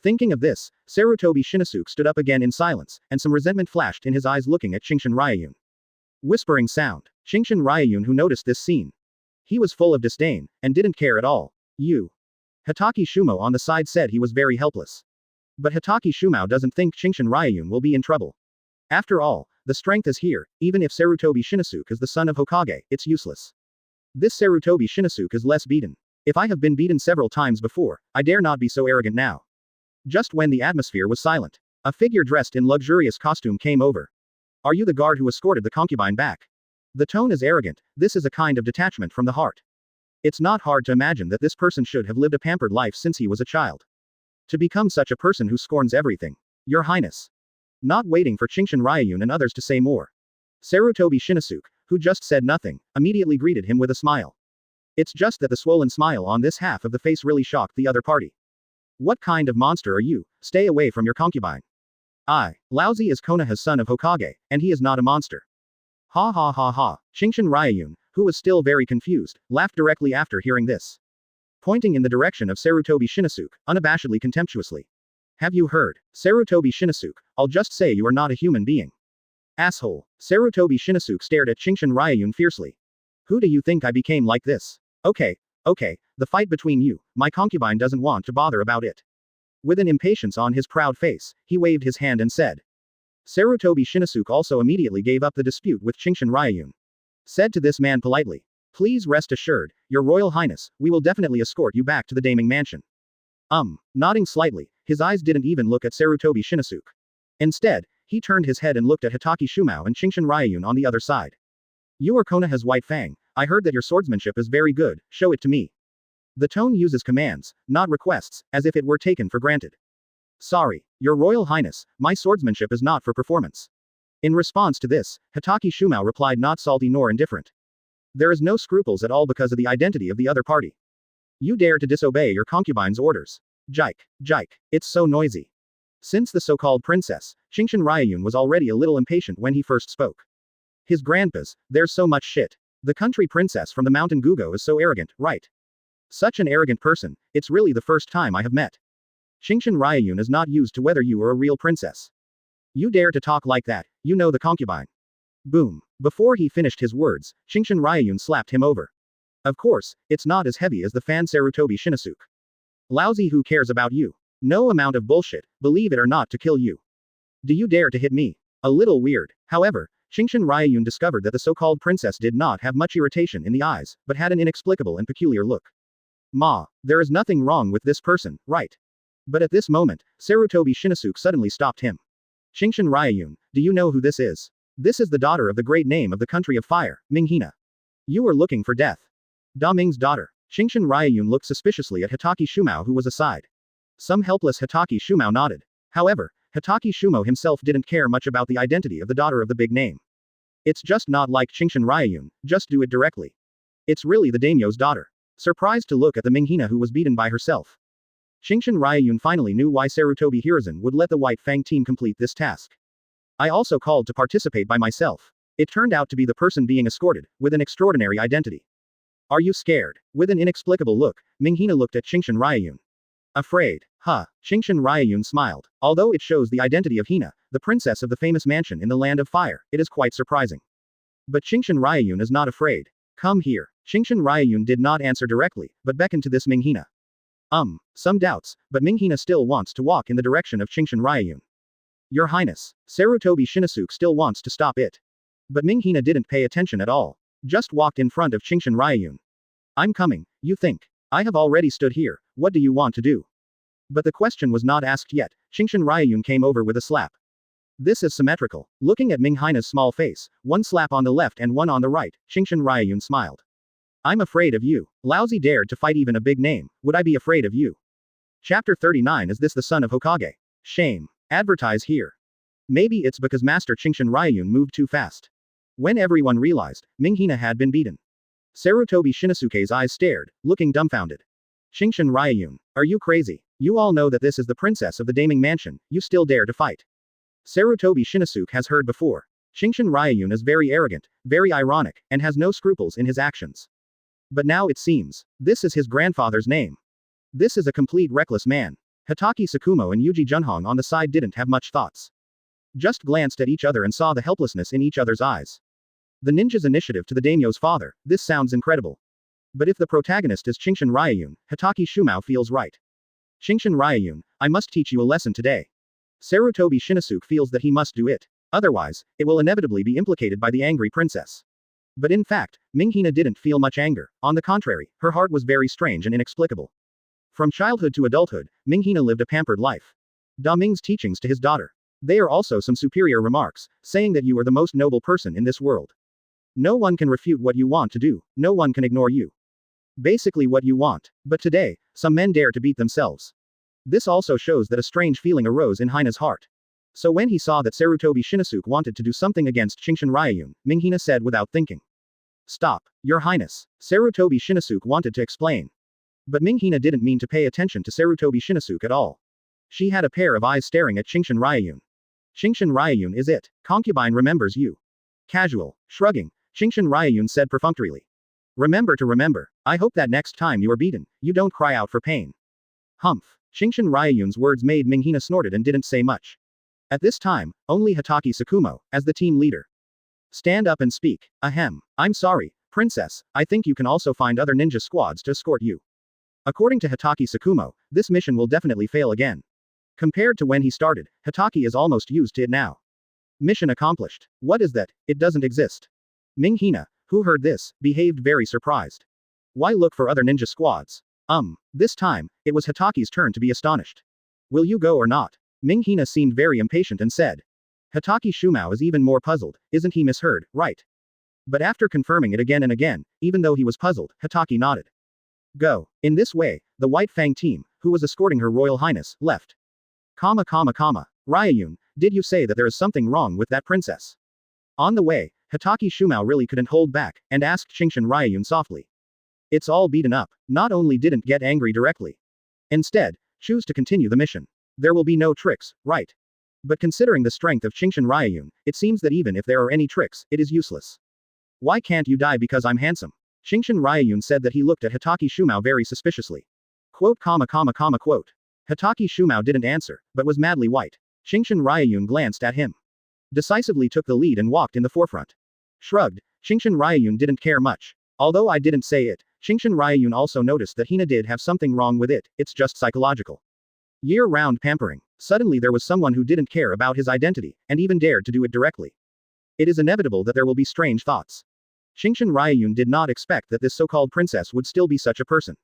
Thinking of this, Sarutobi Shinosuke stood up again in silence, and some resentment flashed in his eyes looking at Qingshan Ryuyun. Whispering sound. Qingshan Ryuyun who noticed this scene. He was full of disdain, and didn't care at all. You. Hatake Shumo on the side said he was very helpless. But Hatake Shumo doesn't think Qingshan Ryuyun will be in trouble. After all, the strength is here, even if Sarutobi Shinosuke is the son of Hokage, it's useless. This Sarutobi Shinosuke is less beaten. If I have been beaten several times before, I dare not be so arrogant now. Just when the atmosphere was silent, a figure dressed in luxurious costume came over. Are you the guard who escorted the concubine back? The tone is arrogant, this is a kind of detachment from the heart. It's not hard to imagine that this person should have lived a pampered life since he was a child. To become such a person who scorns everything. Your Highness. Not waiting for Qingshan Ryuyun and others to say more. Sarutobi Shinosuke, who just said nothing, immediately greeted him with a smile. It's just that the swollen smile on this half of the face really shocked the other party. What kind of monster are you? Stay away from your concubine. Laozi is Konoha's son of Hokage, and he is not a monster. Ha ha ha ha. Qingshan Ryuyun, who was still very confused, laughed directly after hearing this. Pointing in the direction of Sarutobi Shinosuke, unabashedly contemptuously. Have you heard? Sarutobi Shinosuke, I'll just say you are not a human being. Asshole. Sarutobi Shinosuke stared at Qingshan Ryuyun fiercely. Who do you think I became like this? Okay, the fight between you, my concubine doesn't want to bother about it. With an impatience on his proud face, he waved his hand and said. Sarutobi Shinosuke also immediately gave up the dispute with Qingshan Ryuyun. Said to this man politely. Please rest assured, Your Royal Highness, we will definitely escort you back to the Daming Mansion. Nodding slightly, his eyes didn't even look at Sarutobi Shinosuke. Instead, he turned his head and looked at Hatake Shumo and Qingshan Ryuyun on the other side. You are Konoha's White Fang, I heard that your swordsmanship is very good, show it to me. The tone uses commands, not requests, as if it were taken for granted. Sorry, Your Royal Highness, my swordsmanship is not for performance. In response to this, Hatake Shumo replied not salty nor indifferent. There is no scruples at all because of the identity of the other party. You dare to disobey your concubine's orders. Jike, it's so noisy. Since the so-called princess, Qingshan Ryuyun was already a little impatient when he first spoke. His grandpas, there's so much shit. The country princess from the mountain Gugo is so arrogant, right? Such an arrogant person, it's really the first time I have met. Qingshan Ryuyun is not used to whether you are a real princess. You dare to talk like that, you know the concubine. Boom. Before he finished his words, Qingshan Ryuyun slapped him over. Of course, it's not as heavy as the fan Sarutobi Shinosuke. Lousy, who cares about you? No amount of bullshit, believe it or not, to kill you. Do you dare to hit me? A little weird. However, Qingshan Ryuyun discovered that the so-called princess did not have much irritation in the eyes, but had an inexplicable and peculiar look. There is nothing wrong with this person, right? But at this moment, Sarutobi Shinosuke suddenly stopped him. Qingshan Ryuyun, do you know who this is? This is the daughter of the great name of the country of fire, Minghina. You are looking for death. Da Ming's daughter. Qingshan Ryuyun looked suspiciously at Hatake Shumo, who was aside. Some helpless Hatake Shumo nodded. However, Hatake Shumo himself didn't care much about the identity of the daughter of the big name. It's just not like Qingshan Ryuyun, just do it directly. It's really the daimyo's daughter. Surprised to look at the Minghina who was beaten by herself. Qingshan Ryuyun finally knew why Sarutobi Hiruzen would let the White Fang team complete this task. I also called to participate by myself. It turned out to be the person being escorted, with an extraordinary identity. Are you scared? With an inexplicable look, Minghina looked at Qingshan Ryuyun. Afraid? Qingshan Ryuyun smiled. Although it shows the identity of Hina, the princess of the famous mansion in the land of fire, it is quite surprising. But Qingshan Ryuyun is not afraid. Come here. Qingshan Ryuyun did not answer directly, but beckoned to this Minghina. Some doubts, but Minghina still wants to walk in the direction of Qingshan Ryuyun. Your Highness, Sarutobi Shinosuke still wants to stop it. But Minghina didn't pay attention at all. Just walked in front of Qingshan Ryuyun. I'm coming, you think. I have already stood here, what do you want to do? But the question was not asked yet, Qingshan Ryuyun came over with a slap. This is symmetrical. Looking at Minghina's small face, one slap on the left and one on the right, Qingshan Ryuyun smiled. I'm afraid of you. Lousy dared to fight even a big name, would I be afraid of you? Chapter 39. Is this the son of Hokage? Shame. Advertise here. Maybe it's because Master Qingshan Ryuyun moved too fast. When everyone realized, Minghina had been beaten. Sarutobi Shinosuke's eyes stared, looking dumbfounded. Qingshan Ryuyun, are you crazy? You all know that this is the princess of the Daming Mansion, you still dare to fight. Sarutobi Shinosuke has heard before. Qingshan Ryuyun is very arrogant, very ironic, and has no scruples in his actions. But now it seems, this is his grandfather's name. This is a complete reckless man. Hatake Tsukumo and Yuji Junhong on the side didn't have much thoughts. Just glanced at each other and saw the helplessness in each other's eyes. The ninja's initiative to the daimyo's father, this sounds incredible. But if the protagonist is Qingshan Ryuyun, Hatake Shumao feels right. Qingshan Ryuyun, I must teach you a lesson today. Sarutobi Shinosuke feels that he must do it. Otherwise, it will inevitably be implicated by the angry princess. But in fact, Minghina didn't feel much anger. On the contrary, her heart was very strange and inexplicable. From childhood to adulthood, Minghina lived a pampered life. Da Ming's teachings to his daughter. They are also some superior remarks, saying that you are the most noble person in this world. No one can refute what you want to do, no one can ignore you. Basically what you want. But today, some men dare to beat themselves. This also shows that a strange feeling arose in Hina's heart. So when he saw that Sarutobi Shinosuke wanted to do something against Qingshan Ryuyun, Minghina said without thinking. Stop, Your Highness. Sarutobi Shinosuke wanted to explain. But Minghina didn't mean to pay attention to Sarutobi Shinosuke at all. She had a pair of eyes staring at Qingshan Ryuyun. Qingshan Ryuyun is it. Concubine remembers you. Casual. Shrugging, Qingshan Ryuyun said perfunctorily. Remember to remember. I hope that next time you are beaten, you don't cry out for pain. Humph. Qingshan Ryuyun's words made Minghina snorted and didn't say much. At this time, only Hatake Tsukumo, as the team leader. Stand up and speak. Ahem. I'm sorry, Princess, I think you can also find other ninja squads to escort you. According to Hatake Tsukumo, this mission will definitely fail again. Compared to when he started, Hatake is almost used to it now. Mission accomplished. What is that? It doesn't exist. Minghina, who heard this, behaved very surprised. Why look for other ninja squads? This time, it was Hatake's turn to be astonished. Will you go or not? Minghina seemed very impatient and said. Hatake Shumao is even more puzzled, isn't he misheard, right? But after confirming it again and again, even though he was puzzled, Hatake nodded. Go. In this way, the White Fang team, who was escorting Her Royal Highness, left. Ryuyun, did you say that there is something wrong with that princess? On the way, Hatake Shumao really couldn't hold back, and asked Qingshan Ryuyun softly. It's all beaten up. Not only didn't get angry directly. Instead, choose to continue the mission. There will be no tricks, right? But considering the strength of Qingshan Ryuyun, it seems that even if there are any tricks, it is useless. Why can't you die because I'm handsome? Qingshan Ryuyun said that he looked at Hatake Shumao very suspiciously. Quote. Hatake Shumao didn't answer, but was madly white. Qingshan Ryuyun glanced at him. Decisively took the lead and walked in the forefront. Shrugged, Qingshan Ryuyun didn't care much. Although I didn't say it, Qingshan Ryuyun also noticed that Hina did have something wrong with it, it's just psychological. Year-round pampering. Suddenly there was someone who didn't care about his identity, and even dared to do it directly. It is inevitable that there will be strange thoughts. Qingshan Ryuyun did not expect that this so-called princess would still be such a person.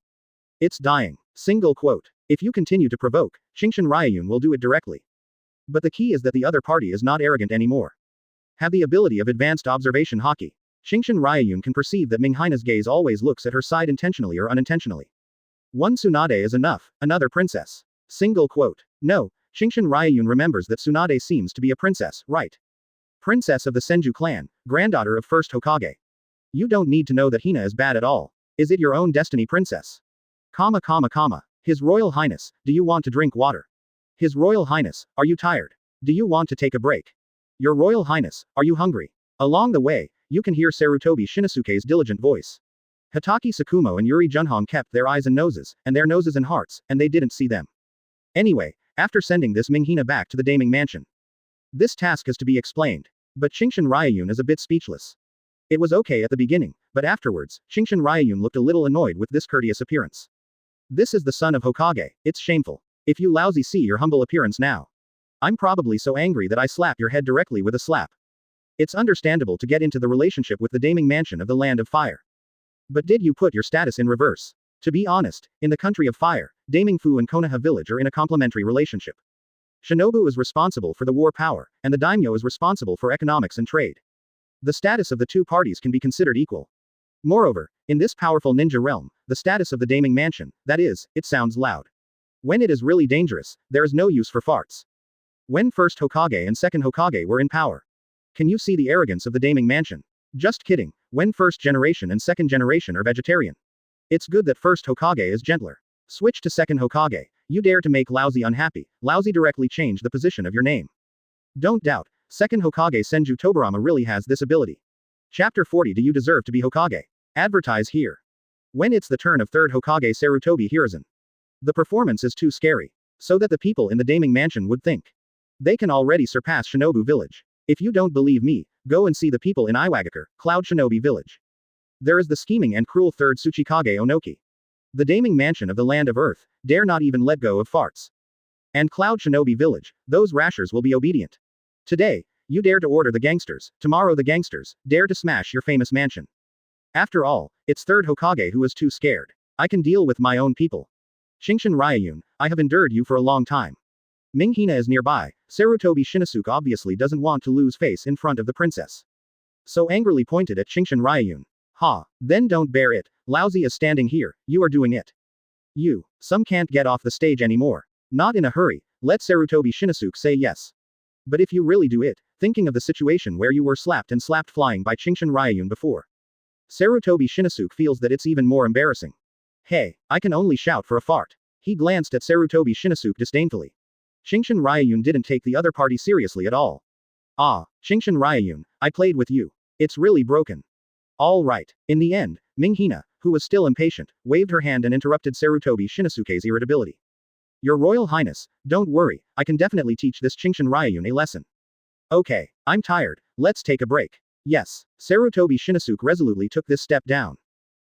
It's dying. Single quote. If you continue to provoke, Qingshan Ryuyun will do it directly. But the key is that the other party is not arrogant anymore. Have the ability of advanced observation haki. Qingshan Ryuyun can perceive that Minghina's gaze always looks at her side intentionally or unintentionally. One Tsunade is enough, another princess. Single quote. No, Qingshan Ryuyun remembers that Tsunade seems to be a princess, right? Princess of the Senju clan, granddaughter of first Hokage. You don't need to know that Hina is bad at all. Is it your own destiny, princess? His Royal Highness, do you want to drink water? His Royal Highness, are you tired? Do you want to take a break? Your Royal Highness, are you hungry? Along the way, you can hear Sarutobi Shinosuke's diligent voice. Hatake Tsukumo and Yuri Junhong kept their eyes and noses, and their noses and hearts, and they didn't see them. Anyway, after sending this Minghina back to the Daming Mansion. This task is to be explained. But Qingshan Ryuyun is a bit speechless. It was okay at the beginning, but afterwards, Qingshan Ryuyun looked a little annoyed with this courteous appearance. This is the son of Hokage, it's shameful. If you lousy see your humble appearance now. I'm probably so angry that I slap your head directly with a slap. It's understandable to get into the relationship with the Daming Mansion of the Land of Fire. But did you put your status in reverse? To be honest, in the country of fire, Daming Fu and Konoha village are in a complementary relationship. Shinobu is responsible for the war power, and the daimyo is responsible for economics and trade. The status of the two parties can be considered equal. Moreover, in this powerful ninja realm, the status of the Daming Mansion, that is, it sounds loud. When it is really dangerous, there is no use for farts. When first Hokage and second Hokage were in power. Can you see the arrogance of the Daming Mansion? Just kidding, when first generation and second generation are vegetarian. It's good that first Hokage is gentler. Switch to second Hokage, you dare to make Lousy unhappy, Lousy directly change the position of your name. Don't doubt, second Hokage Senju Tobarama really has this ability. Chapter 40. Do you deserve to be Hokage? Advertise here. When it's the turn of 3rd Hokage Sarutobi Hiruzen. The performance is too scary. So that the people in the Daming Mansion would think. They can already surpass Shinobu Village. If you don't believe me, go and see the people in Iwagakure, Cloud Shinobi Village. There is the scheming and cruel 3rd Tsuchikage Onoki. The Daming Mansion of the Land of Earth, dare not even let go of farts. And Cloud Shinobi Village, those rashers will be obedient. Today, you dare to order the gangsters, tomorrow the gangsters, dare to smash your famous mansion. After all, it's 3rd Hokage who is too scared. I can deal with my own people. Qingshan Ryuyun, I have endured you for a long time. Ming Hina is nearby. Sarutobi Shinosuke obviously doesn't want to lose face in front of the princess. So angrily pointed at Qingshan Ryuyun. Ha, then don't bear it. Laozi is standing here, you are doing it. You, some can't get off the stage anymore. Not in a hurry, let Sarutobi Shinosuke say yes. But if you really do it, thinking of the situation where you were slapped and slapped flying by Qingshan Ryuyun before. Sarutobi Shinosuke feels that it's even more embarrassing. Hey, I can only shout for a fart. He glanced at Sarutobi Shinosuke disdainfully. Qingshan Ryuyun didn't take the other party seriously at all. Ah, Qingshan Ryuyun, I played with you. It's really broken. All right. In the end, Ming Hina, who was still impatient, waved her hand and interrupted Sarutobi Shinosuke's irritability. Your Royal Highness, don't worry, I can definitely teach this Qingshan Ryuyun a lesson. Okay, I'm tired, let's take a break. Yes, Sarutobi Shinosuke resolutely took this step down.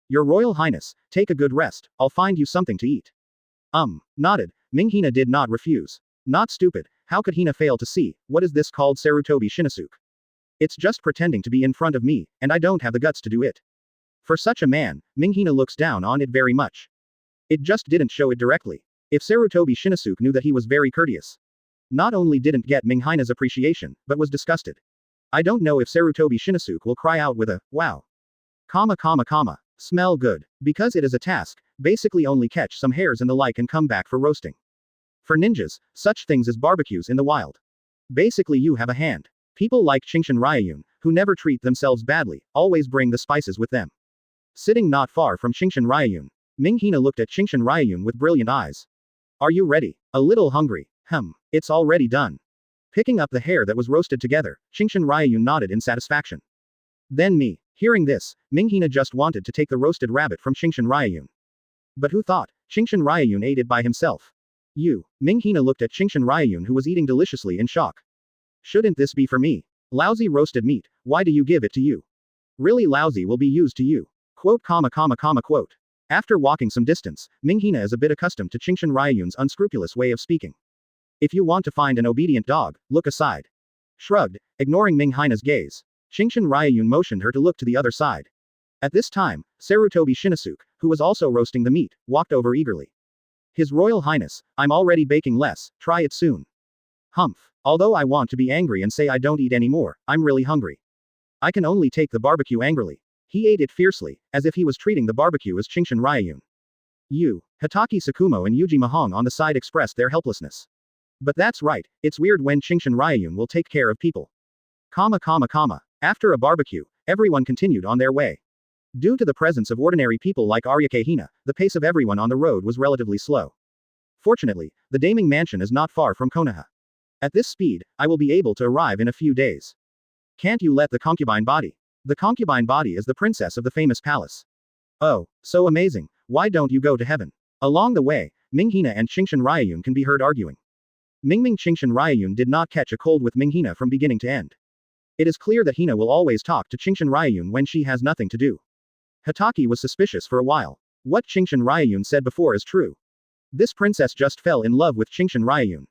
Your Royal Highness, take a good rest, I'll find you something to eat. Nodded, Ming Hina did not refuse. Not stupid, how could Hina fail to see, what is this called Sarutobi Shinosuke? It's just pretending to be in front of me, and I don't have the guts to do it. For such a man, Ming Hina looks down on it very much. It just didn't show it directly. If Sarutobi Shinosuke knew that he was very courteous. Not only didn't get Ming Hina's appreciation, but was disgusted. I don't know if Sarutobi Shinosuke will cry out with a, wow. Smell good. Because it is a task, basically only catch some hares and the like and come back for roasting. For ninjas, such things as barbecues in the wild. Basically you have a hand. People like Qingshan Ryuyun, who never treat themselves badly, always bring the spices with them. Sitting not far from Qingshan Ryuyun, Ming Hina looked at Qingshan Ryuyun with brilliant eyes. Are you ready? A little hungry. It's already done. Picking up the hare that was roasted together, Qingshan Ryuyun nodded in satisfaction. Then me. Hearing this, Ming Hina just wanted to take the roasted rabbit from Qingshan Ryuyun. But who thought? Qingshan Ryuyun ate it by himself. You. Ming Hina looked at Qingshan Ryuyun who was eating deliciously in shock. Shouldn't this be for me? Lousy roasted meat, why do you give it to you? Really lousy will be used to you. Quote. After walking some distance, Ming Hina is a bit accustomed to Qingshan Ryuyun's unscrupulous way of speaking. If you want to find an obedient dog, look aside. Shrugged, ignoring Ming Hina's gaze. Qingshan Ryuyun motioned her to look to the other side. At this time, Sarutobi Shinosuke, who was also roasting the meat, walked over eagerly. His Royal Highness, I'm already baking less, try it soon. Although I want to be angry and say I don't eat anymore, I'm really hungry. I can only take the barbecue angrily. He ate it fiercely, as if he was treating the barbecue as Qingshan Ryuyun. Hatake Sakumo and Yuji Mahong on the side expressed their helplessness. But that's right, it's weird when Qingshan Ryuyun will take care of people. After a barbecue, everyone continued on their way. Due to the presence of ordinary people like Aryake Hina, the pace of everyone on the road was relatively slow. Fortunately, the Daming Mansion is not far from Konoha. At this speed, I will be able to arrive in a few days. Can't you let the concubine body? The concubine body is the princess of the famous palace. Oh, so amazing, why don't you go to heaven? Along the way, Ming Hina and Qingshan Ryuyun can be heard arguing. Qingshan Ryuyun did not catch a cold with Ming Hina from beginning to end. It is clear that Hina will always talk to Qingshan Ryuyun when she has nothing to do. Hatake was suspicious for a while. What Qingshan Ryuyun said before is true. This princess just fell in love with Qingshan Ryuyun.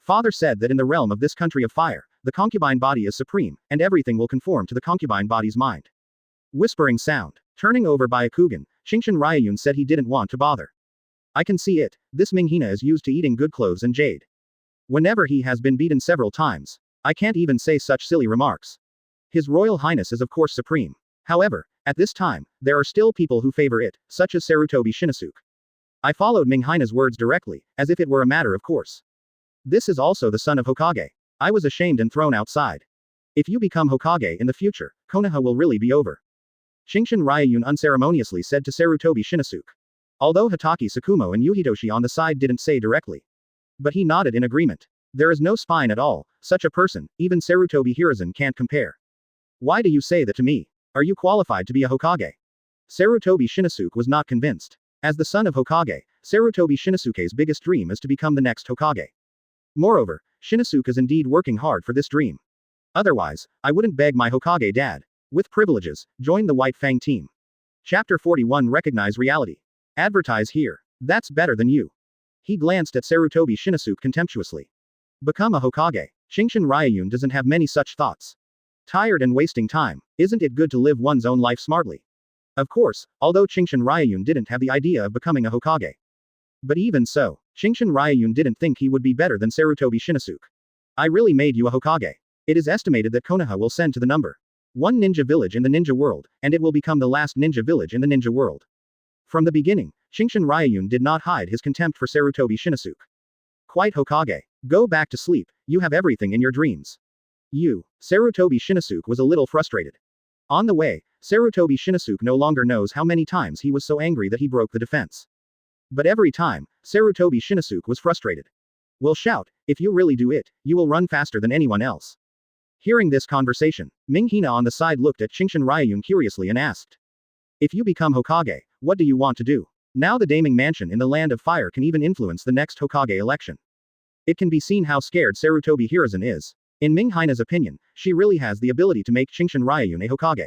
Father said that in the realm of this country of fire, the concubine body is supreme, and everything will conform to the concubine body's mind. Whispering sound. Turning over by Akugan, Qingshan Ryuyun said he didn't want to bother. I can see it, this Ming Hina is used to eating good clothes and jade. Whenever he has been beaten several times. I can't even say such silly remarks. His Royal Highness is of course supreme. However, at this time, there are still people who favor it, such as Sarutobi Shinosuke. I followed Ming Hina's words directly, as if it were a matter of course. This is also the son of Hokage. I was ashamed and thrown outside. If you become Hokage in the future, Konoha will really be over. Qingshan Ryuyun unceremoniously said to Sarutobi Shinosuke. Although Hatake Sakumo and Yuhitoshi on the side didn't say directly. But he nodded in agreement. There is no spine at all, such a person, even Sarutobi Hiruzen can't compare. Why do you say that to me? Are you qualified to be a Hokage? Sarutobi Shinosuke was not convinced. As the son of Hokage, Sarutobi Shinosuke's biggest dream is to become the next Hokage. Moreover, Shinosuke is indeed working hard for this dream. Otherwise, I wouldn't beg my Hokage dad. With privileges, join the White Fang team. Chapter 41 Recognize Reality. Advertise here. That's better than you. He glanced at Sarutobi Shinosuke contemptuously. Become a Hokage. Qingshan Ryuyun doesn't have many such thoughts. Tired and wasting time, isn't it good to live one's own life smartly? Of course, although Qingshan Ryuyun didn't have the idea of becoming a Hokage. But even so, Qingshan Ryuyun didn't think he would be better than Sarutobi Shinosuke. I really made you a Hokage. It is estimated that Konoha will send to the number 1 ninja village in the ninja world, and it will become the last ninja village in the ninja world. From the beginning, Qingshan Ryuyun did not hide his contempt for Sarutobi Shinosuke. Quite Hokage. Go back to sleep, you have everything in your dreams. Sarutobi Shinosuke was a little frustrated. On the way, Sarutobi Shinosuke no longer knows how many times he was so angry that he broke the defense. But every time, Sarutobi Shinosuke was frustrated. Will shout, if you really do it, you will run faster than anyone else. Hearing this conversation, Minghina on the side looked at Qingshan Ryuyun curiously and asked. If you become Hokage, what do you want to do? Now the Daming Mansion in the Land of Fire can even influence the next Hokage election. It can be seen how scared Sarutobi Hiruzen is. In Minghina's opinion, she really has the ability to make Qingshan Ryuyun a Hokage.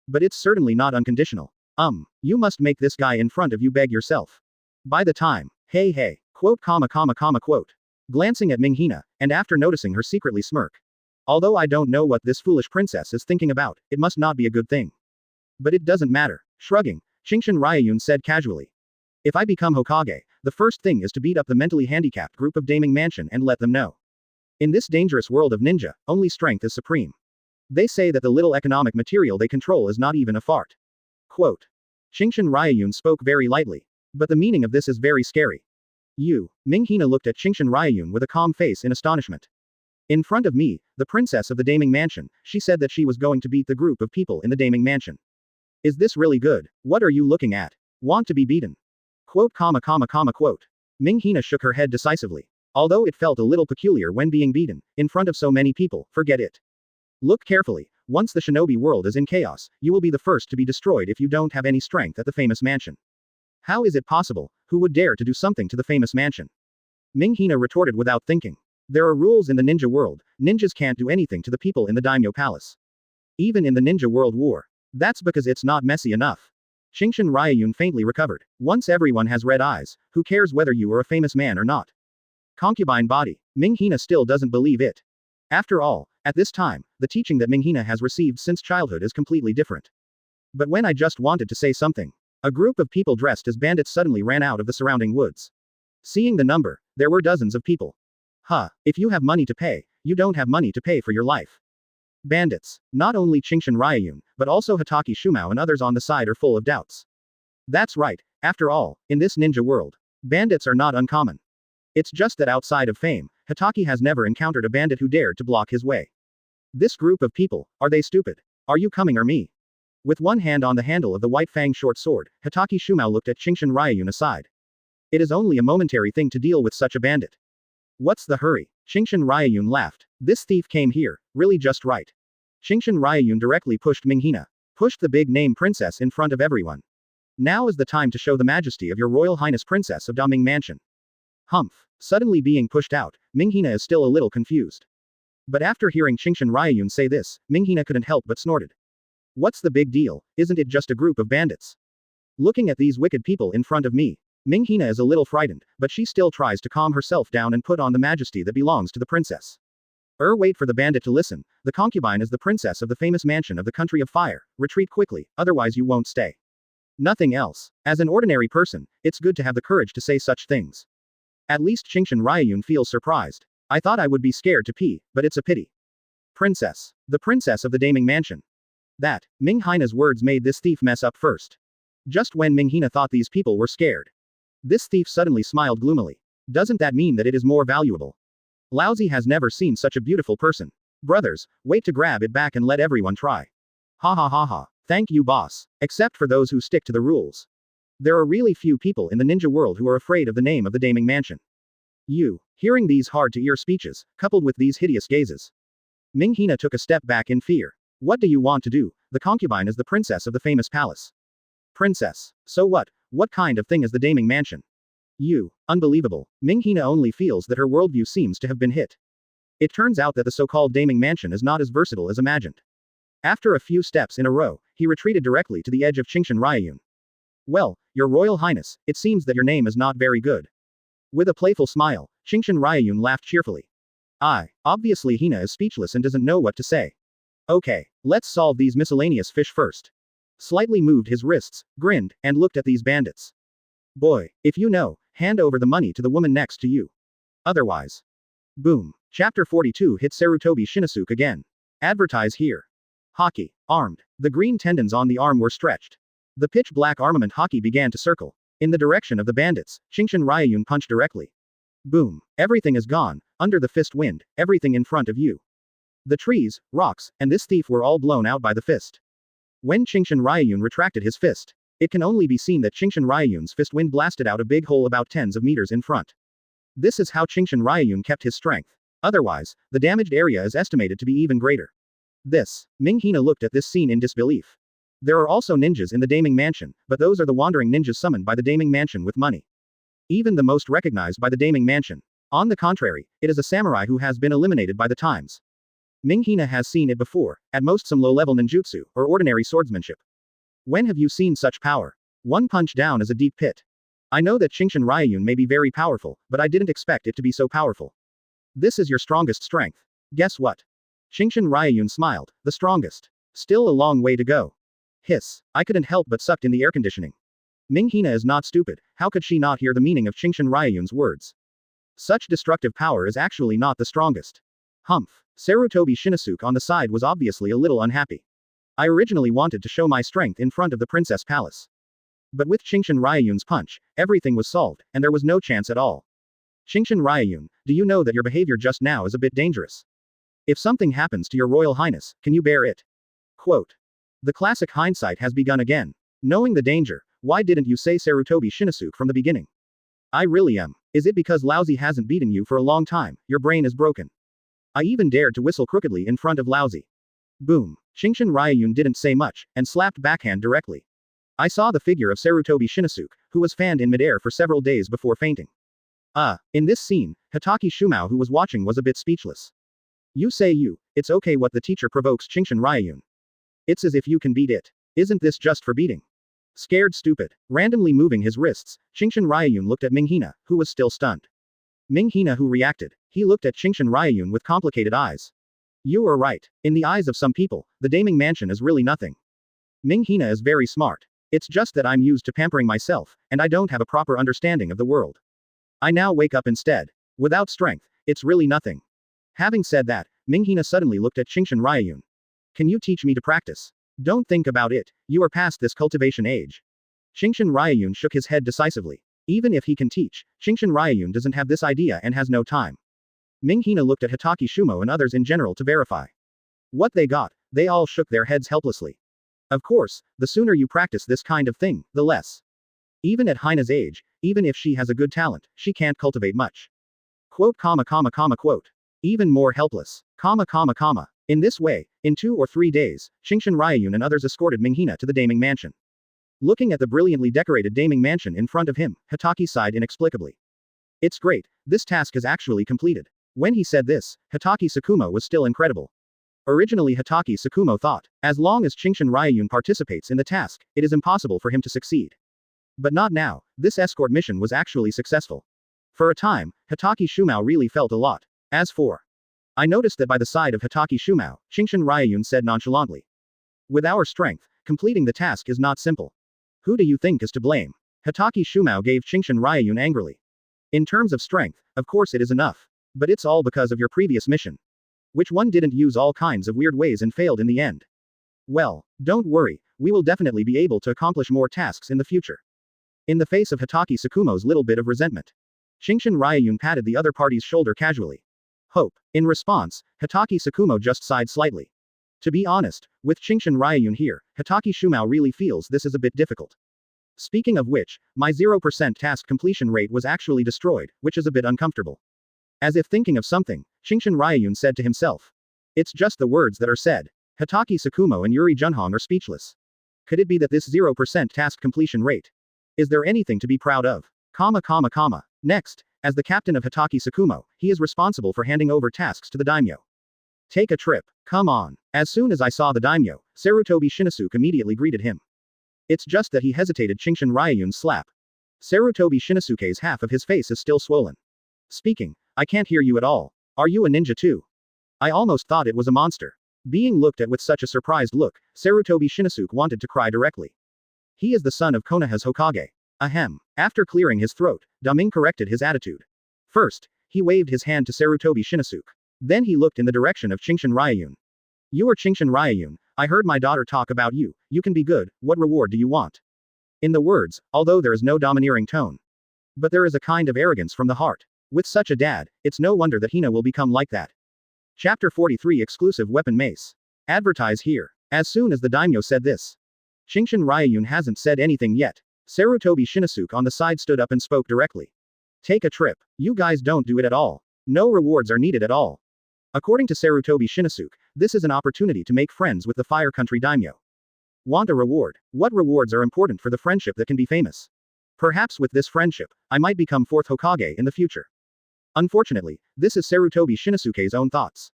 But it's certainly not unconditional. You must make this guy in front of you beg yourself. By the time, hey, quote, quote. Glancing at Minghina, and after noticing her secretly smirk. Although I don't know what this foolish princess is thinking about, it must not be a good thing. But it doesn't matter. Shrugging, Qingshan Ryuyun said casually. If I become Hokage, the first thing is to beat up the mentally handicapped group of Daming Mansion and let them know. In this dangerous world of ninja, only strength is supreme. They say that the little economic material they control is not even a fart. Quote. Qingshan Ryuyun spoke very lightly. But the meaning of this is very scary. Minghina looked at Qingshan Ryuyun with a calm face in astonishment. In front of me, the princess of the Daming Mansion, she said that she was going to beat the group of people in the Daming Mansion. Is this really good? What are you looking at? Want to be beaten? Quote, quote. Minghina shook her head decisively. Although it felt a little peculiar when being beaten, in front of so many people, forget it. Look carefully, once the shinobi world is in chaos, you will be the first to be destroyed if you don't have any strength at the famous mansion. How is it possible? Who would dare to do something to the famous mansion? Minghina retorted without thinking. There are rules in the ninja world, ninjas can't do anything to the people in the daimyo palace. Even in the ninja world war. That's because it's not messy enough. Qingshan Ryuyun faintly recovered. Once everyone has red eyes, who cares whether you are a famous man or not? Concubine body. Minghina still doesn't believe it. After all, at this time, the teaching that Minghina has received since childhood is completely different. But when I just wanted to say something, a group of people dressed as bandits suddenly ran out of the surrounding woods. Seeing the number, there were dozens of people. If you have money to pay, you don't have money to pay for your life. Bandits. Not only Qingshan Ryuyun, but also Hatake Shumao and others on the side are full of doubts. That's right, after all, in this ninja world, bandits are not uncommon. It's just that outside of fame, Hatake has never encountered a bandit who dared to block his way. This group of people, are they stupid? Are you coming or me? With one hand on the handle of the White Fang short sword, Hatake Shumao looked at Qingshan Ryuyun aside. It is only a momentary thing to deal with such a bandit. What's the hurry? Qingshan Ryuyun laughed. This thief came here, really just right. Qingshan Ryuyun directly pushed Minghina. Pushed the big-name princess in front of everyone. Now is the time to show the majesty of your Royal Highness Princess of Daming Mansion. Humph. Suddenly being pushed out, Minghina is still a little confused. But after hearing Qingshan Ryuyun say this, Minghina couldn't help but snorted. What's the big deal? Isn't it just a group of bandits? Looking at these wicked people in front of me, Minghina is a little frightened, but she still tries to calm herself down and put on the majesty that belongs to the princess. Wait for the bandit to listen. The concubine is the princess of the famous mansion of the country of fire. Retreat quickly, otherwise you won't stay. Nothing else. As an ordinary person, it's good to have the courage to say such things. At least Qingshan Ryuyun feels surprised. I thought I would be scared to pee, but it's a pity. Princess. The princess of the Daming Mansion. That, Minghina's words made this thief mess up first. Just when Minghina thought these people were scared. This thief suddenly smiled gloomily. Doesn't that mean that it is more valuable? Laozi has never seen such a beautiful person. Brothers, wait to grab it back and let everyone try. Ha ha ha ha. Thank you boss. Except for those who stick to the rules. There are really few people in the ninja world who are afraid of the name of the Daming Mansion. Hearing these hard-to-hear speeches, coupled with these hideous gazes. Minghina took a step back in fear. What do you want to do? The concubine is the princess of the famous palace. Princess. So what? What kind of thing is the Daming Mansion? Unbelievable. Ming Hina only feels that her worldview seems to have been hit. It turns out that the so-called Daming Mansion is not as versatile as imagined. After a few steps in a row, he retreated directly to the edge of Qingshan Ryuyun. Well, Your Royal Highness, it seems that your name is not very good. With a playful smile, Qingshan Ryuyun laughed cheerfully. Obviously Hina is speechless and doesn't know what to say. Okay, let's solve these miscellaneous fish first. Slightly moved his wrists, grinned, and looked at these bandits. Boy, if you know, hand over the money to the woman next to you. Otherwise. Boom. Chapter 42 hit Sarutobi Shinosuke again. Advertise here. Haki. Armed. The green tendons on the arm were stretched. The pitch-black armament Haki began to circle. In the direction of the bandits, Qingshan Ryuyun punched directly. Boom. Everything is gone, under the fist wind, everything in front of you. The trees, rocks, and this thief were all blown out by the fist. When Qingshan Ryuyun retracted his fist, it can only be seen that Qingshan Ryuyun's fist wind blasted out a big hole about tens of meters in front. This is how Qingshan Ryuyun kept his strength. Otherwise, the damaged area is estimated to be even greater. Ming Hina looked at this scene in disbelief. There are also ninjas in the Daming Mansion, but those are the wandering ninjas summoned by the Daming Mansion with money. Even the most recognized by the Daming Mansion. On the contrary, it is a samurai who has been eliminated by the times. Ming Hina has seen it before, at most some low-level ninjutsu, or ordinary swordsmanship. When have you seen such power? One punch down is a deep pit. I know that Qingshan Ryuyun may be very powerful, but I didn't expect it to be so powerful. This is your strongest strength. Guess what? Qingshan Ryuyun smiled, the strongest. Still a long way to go. Hiss. I couldn't help but sucked in the air conditioning. Ming Hina is not stupid, how could she not hear the meaning of Qingshan Ryuyun's words? Such destructive power is actually not the strongest. Humph. Sarutobi Shinosuke on the side was obviously a little unhappy. I originally wanted to show my strength in front of the Princess Palace. But with Qingshan Ryuyun's punch, everything was solved, and there was no chance at all. Qingshan Ryuyun, do you know that your behavior just now is a bit dangerous? If something happens to your Royal Highness, can you bear it? Quote. The classic hindsight has begun again. Knowing the danger, why didn't you say Sarutobi Shinosuke from the beginning? I really am. Is it because Lousy hasn't beaten you for a long time, your brain is broken? I even dared to whistle crookedly in front of Lousy. Boom. Qingshan Ryuyun didn't say much, and slapped backhand directly. I saw the figure of Sarutobi Shinosuke, who was fanned in midair for several days before fainting. In this scene, Hitaki Shumao who was watching was a bit speechless. It's okay what the teacher provokes Qingshan Ryuyun. It's as if you can beat it. Isn't this just for beating? Scared stupid. Randomly moving his wrists, Qingshan Ryuyun looked at Ming Hina, who was still stunned. Ming Hina who reacted, he looked at Qingshan Ryuyun with complicated eyes. You are right. In the eyes of some people, the Daming Mansion is really nothing. Ming Hina is very smart. It's just that I'm used to pampering myself, and I don't have a proper understanding of the world. I now wake up instead. Without strength, it's really nothing. Having said that, Ming Hina suddenly looked at Qingshan Ryuyun. Can you teach me to practice? Don't think about it, you are past this cultivation age. Qingshan Ryuyun shook his head decisively. Even if he can teach, Qingshan Ryuyun doesn't have this idea and has no time. Ming Hina looked at Hitaki Shumo and others in general to verify. What they got, they all shook their heads helplessly. Of course, the sooner you practice this kind of thing, the less. Even at Hina's age, even if she has a good talent, she can't cultivate much. Quote. Even more helpless. In this way, in 2 or 3 days, Qingshan Ryuyun and others escorted Ming Hina to the Daming Mansion. Looking at the brilliantly decorated Daming Mansion in front of him, Hitaki sighed inexplicably. It's great, this task is actually completed. When he said this, Hitaki Tsukumo was still incredible. Originally Hitaki Tsukumo thought, as long as Qingshan Ryuyun participates in the task, it is impossible for him to succeed. But not now, this escort mission was actually successful. For a time, Hitaki Shumao really felt a lot. As for. I noticed that by the side of Hitaki Shumao, Qingshan Ryuyun said nonchalantly. With our strength, completing the task is not simple. Who do you think is to blame? Hitaki Shumao gave Qingshan Ryuyun angrily. In terms of strength, of course it is enough. But it's all because of your previous mission. Which one didn't use all kinds of weird ways and failed in the end? Well, don't worry, we will definitely be able to accomplish more tasks in the future. In the face of Hitaki Tsukumo's little bit of resentment, Qingshan Ryuyun patted the other party's shoulder casually. Hope. In response, Hitaki Tsukumo just sighed slightly. To be honest, with Qingshan Ryuyun here, Hitaki Shumao really feels this is a bit difficult. Speaking of which, my 0% task completion rate was actually destroyed, which is a bit uncomfortable. As if thinking of something, Qingshan Ryuyun said to himself. It's just the words that are said. Hitaki Tsukumo and Yuri Junhong are speechless. Could it be that this 0% task completion rate? Is there anything to be proud of? Next, as the captain of Hitaki Tsukumo, he is responsible for handing over tasks to the daimyo. Take a trip. Come on. As soon as I saw the daimyo, Sarutobi Shinosuke immediately greeted him. It's just that he hesitated. Qingshan Ryuyun's slap. Sarutobi Shinosuke's half of his face is still swollen. Speaking, I can't hear you at all. Are you a ninja too? I almost thought it was a monster. Being looked at with such a surprised look, Sarutobi Shinosuke wanted to cry directly. He is the son of Konoha's Hokage. Ahem. After clearing his throat, Daming corrected his attitude. First, he waved his hand to Sarutobi Shinosuke. Then he looked in the direction of Qingshan Ryuyun. You are Qingshan Ryuyun, I heard my daughter talk about you, you can be good, what reward do you want? In the words, although there is no domineering tone. But there is a kind of arrogance from the heart. With such a dad, it's no wonder that Hina will become like that. Chapter 43 Exclusive Weapon Mace. Advertise here. As soon as the daimyo said this. Qingshan Ryuyun hasn't said anything yet. Sarutobi Shinosuke on the side stood up and spoke directly. Take a trip. You guys don't do it at all. No rewards are needed at all. According to Sarutobi Shinosuke, this is an opportunity to make friends with the Fire Country daimyo. Want a reward? What rewards are important for the friendship that can be famous? Perhaps with this friendship, I might become 4th Hokage in the future. Unfortunately, this is Sarutobi Shinosuke's own thoughts.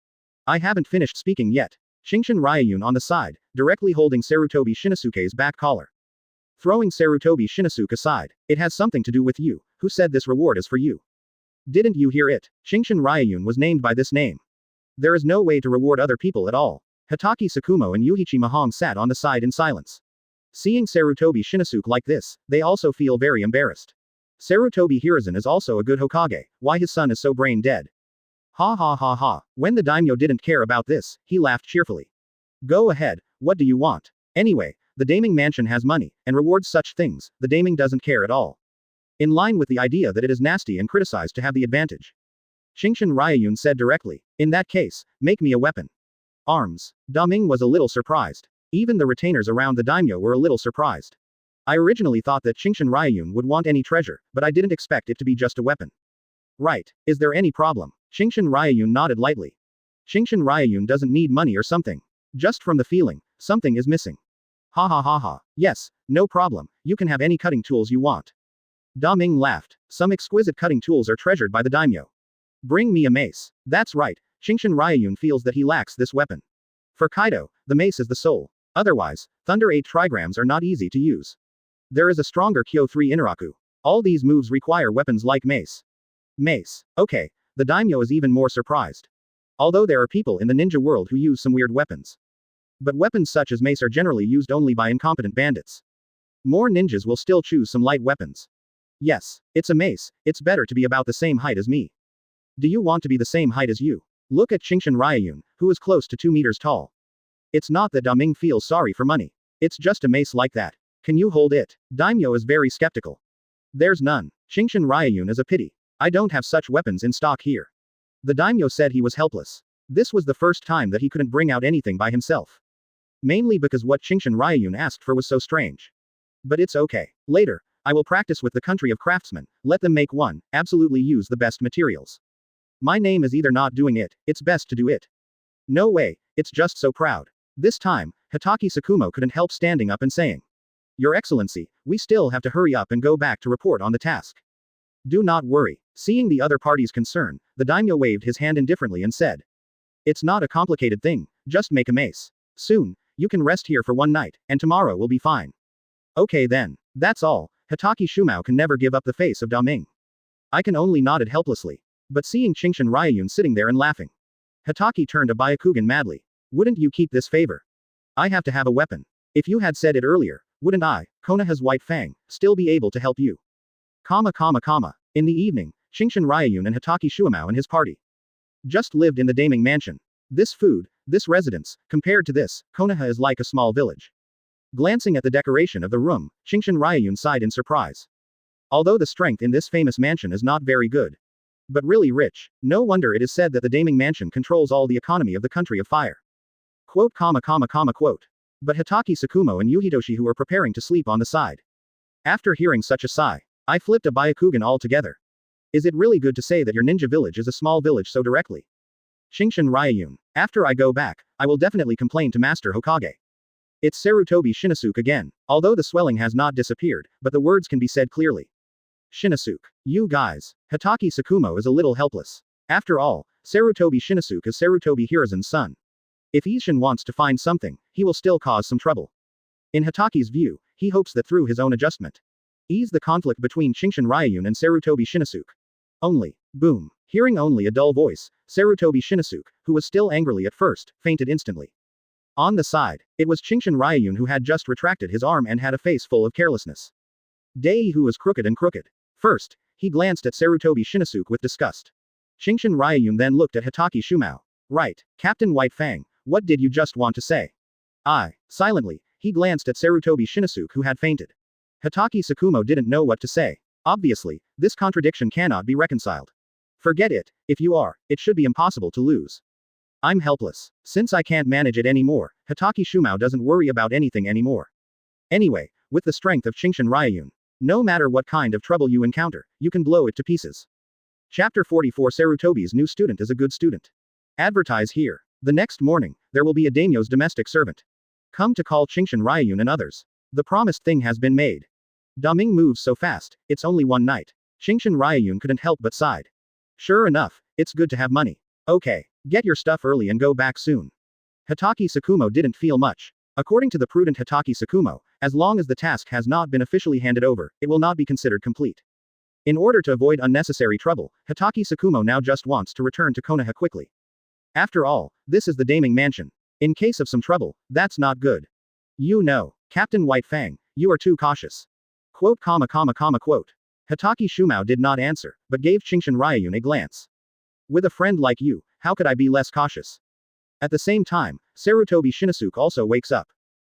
I haven't finished speaking yet. Qingshan Ryuyun on the side, directly holding Sarutobi Shinosuke's back collar. Throwing Sarutobi Shinosuke aside, it has something to do with you, who said this reward is for you. Didn't you hear it? Qingshan Ryuyun was named by this name. There is no way to reward other people at all. Hitaki Tsukumo and Yuichi Mahong sat on the side in silence. Seeing Sarutobi Shinosuke like this, they also feel very embarrassed. Sarutobi Hiruzen is also a good Hokage, why his son is so brain dead? Ha ha ha ha. When the daimyo didn't care about this, he laughed cheerfully. Go ahead, what do you want? Anyway, the Daming Mansion has money, and rewards such things, the Daming doesn't care at all. In line with the idea that it is nasty and criticized to have the advantage. Qingshan Ryuyun said directly, in that case, make me a weapon. Arms. Daming was a little surprised. Even the retainers around the daimyo were a little surprised. I originally thought that Qingshan Ryuyun would want any treasure, but I didn't expect it to be just a weapon. Right, is there any problem? Qingshan Ryuyun nodded lightly. Qingshan Ryuyun doesn't need money or something. Just from the feeling, something is missing. Ha ha ha ha. Yes, no problem, you can have any cutting tools you want. Daming laughed. Some exquisite cutting tools are treasured by the daimyo. Bring me a mace. That's right, Qingshan Ryuyun feels that he lacks this weapon. For Kaido, the mace is the soul. Otherwise, Thunder 8 Trigrams are not easy to use. There is a stronger Kyo 3 Inaraku. All these moves require weapons like mace. Mace. Okay, the daimyo is even more surprised. Although there are people in the ninja world who use some weird weapons. But weapons such as mace are generally used only by incompetent bandits. More ninjas will still choose some light weapons. Yes, it's a mace, it's better to be about the same height as me. Do you want to be the same height as you? Look at Qingshan Ryuyun, who is close to 2 meters tall. It's not that Daming feels sorry for money. It's just a mace like that. Can you hold it? Daimyo is very skeptical. There's none. Qingshan Ryuyun is a pity. I don't have such weapons in stock here. The daimyo said he was helpless. This was the first time that he couldn't bring out anything by himself. Mainly because what Qingshan Ryuyun asked for was so strange. But it's okay. Later, I will practice with the country of craftsmen, let them make one, absolutely use the best materials. My name is either not doing it, it's best to do it. No way, it's just so proud. This time, Hitaki Tsukumo couldn't help standing up and saying. Your Excellency, we still have to hurry up and go back to report on the task. Do not worry. Seeing the other party's concern, the daimyo waved his hand indifferently and said. It's not a complicated thing, just make a mace. Soon, you can rest here for one night, and tomorrow will be fine. Okay then. That's all. Hitaki Shumao can never give up the face of Daming. I can only nodded helplessly. But seeing Qingshan Ryuyun sitting there and laughing. Hitaki turned to Byakugan madly. Wouldn't you keep this favor? I have to have a weapon. If you had said it earlier, wouldn't I, Konoha's White Fang, still be able to help you? In the evening, Qingshan Ryuyun and Hitaki Shumao and his party just lived in the Daming Mansion. This food, this residence, compared to this, Konoha is like a small village. Glancing at the decoration of the room, Qingshan Ryuyun sighed in surprise. Although the strength in this famous mansion is not very good. But really rich, no wonder it is said that the Daming Mansion controls all the economy of the country of fire. Quote. But Hitaki Tsukumo and Yuhitoshi who were preparing to sleep on the side. After hearing such a sigh, I flipped a Byakugan altogether. Is it really good to say that your ninja village is a small village so directly? Qingshan Ryuyun. After I go back, I will definitely complain to Master Hokage. It's Sarutobi Shinosuke again. Although the swelling has not disappeared, but the words can be said clearly. Shinosuke. You guys. Hatake Tsukumo is a little helpless. After all, Sarutobi Shinosuke is Sarutobi Hiruzen's son. If Qingshan wants to find something, he will still cause some trouble. In Hatake's view, he hopes that through his own adjustment, ease the conflict between Qingshan Ryuyun and Sarutobi Shinosuke. Only. Boom. Hearing only a dull voice, Sarutobi Shinosuke, who was still angrily at first, fainted instantly. On the side, it was Qingshan Ryuyun who had just retracted his arm and had a face full of carelessness. Dei who was crooked and crooked. First, he glanced at Sarutobi Shinosuke with disgust. Qingshan Ryuyun then looked at Hatake Shumao. Right, Captain White Fang, what did you just want to say? Silently, he glanced at Sarutobi Shinosuke who had fainted. Hatake Tsukumo didn't know what to say. Obviously, this contradiction cannot be reconciled. Forget it, if you are, it should be impossible to lose. I'm helpless. Since I can't manage it anymore, Hatake Shumao doesn't worry about anything anymore. Anyway, with the strength of Qingshan Ryuyun, no matter what kind of trouble you encounter, you can blow it to pieces. Chapter 44 Sarutobi's new student is a good student. Advertise here. The next morning, there will be a daimyo's domestic servant. Come to call Qingshan Ryuyun and others. The promised thing has been made. Daming moves so fast, it's only one night. Qingshan Ryuyun couldn't help but sighed. Sure enough, it's good to have money. Okay, get your stuff early and go back soon. Hatake Tsukumo didn't feel much. According to the prudent Hatake Tsukumo, as long as the task has not been officially handed over, it will not be considered complete. In order to avoid unnecessary trouble, Hatake Tsukumo now just wants to return to Konoha quickly. After all, this is the Daming Mansion. In case of some trouble, that's not good. You know, Captain White Fang, you are too cautious. Quote. Hatake Shumao did not answer, but gave Qingshan Ryuyun a glance. With a friend like you, how could I be less cautious? At the same time, Sarutobi Shinosuke also wakes up.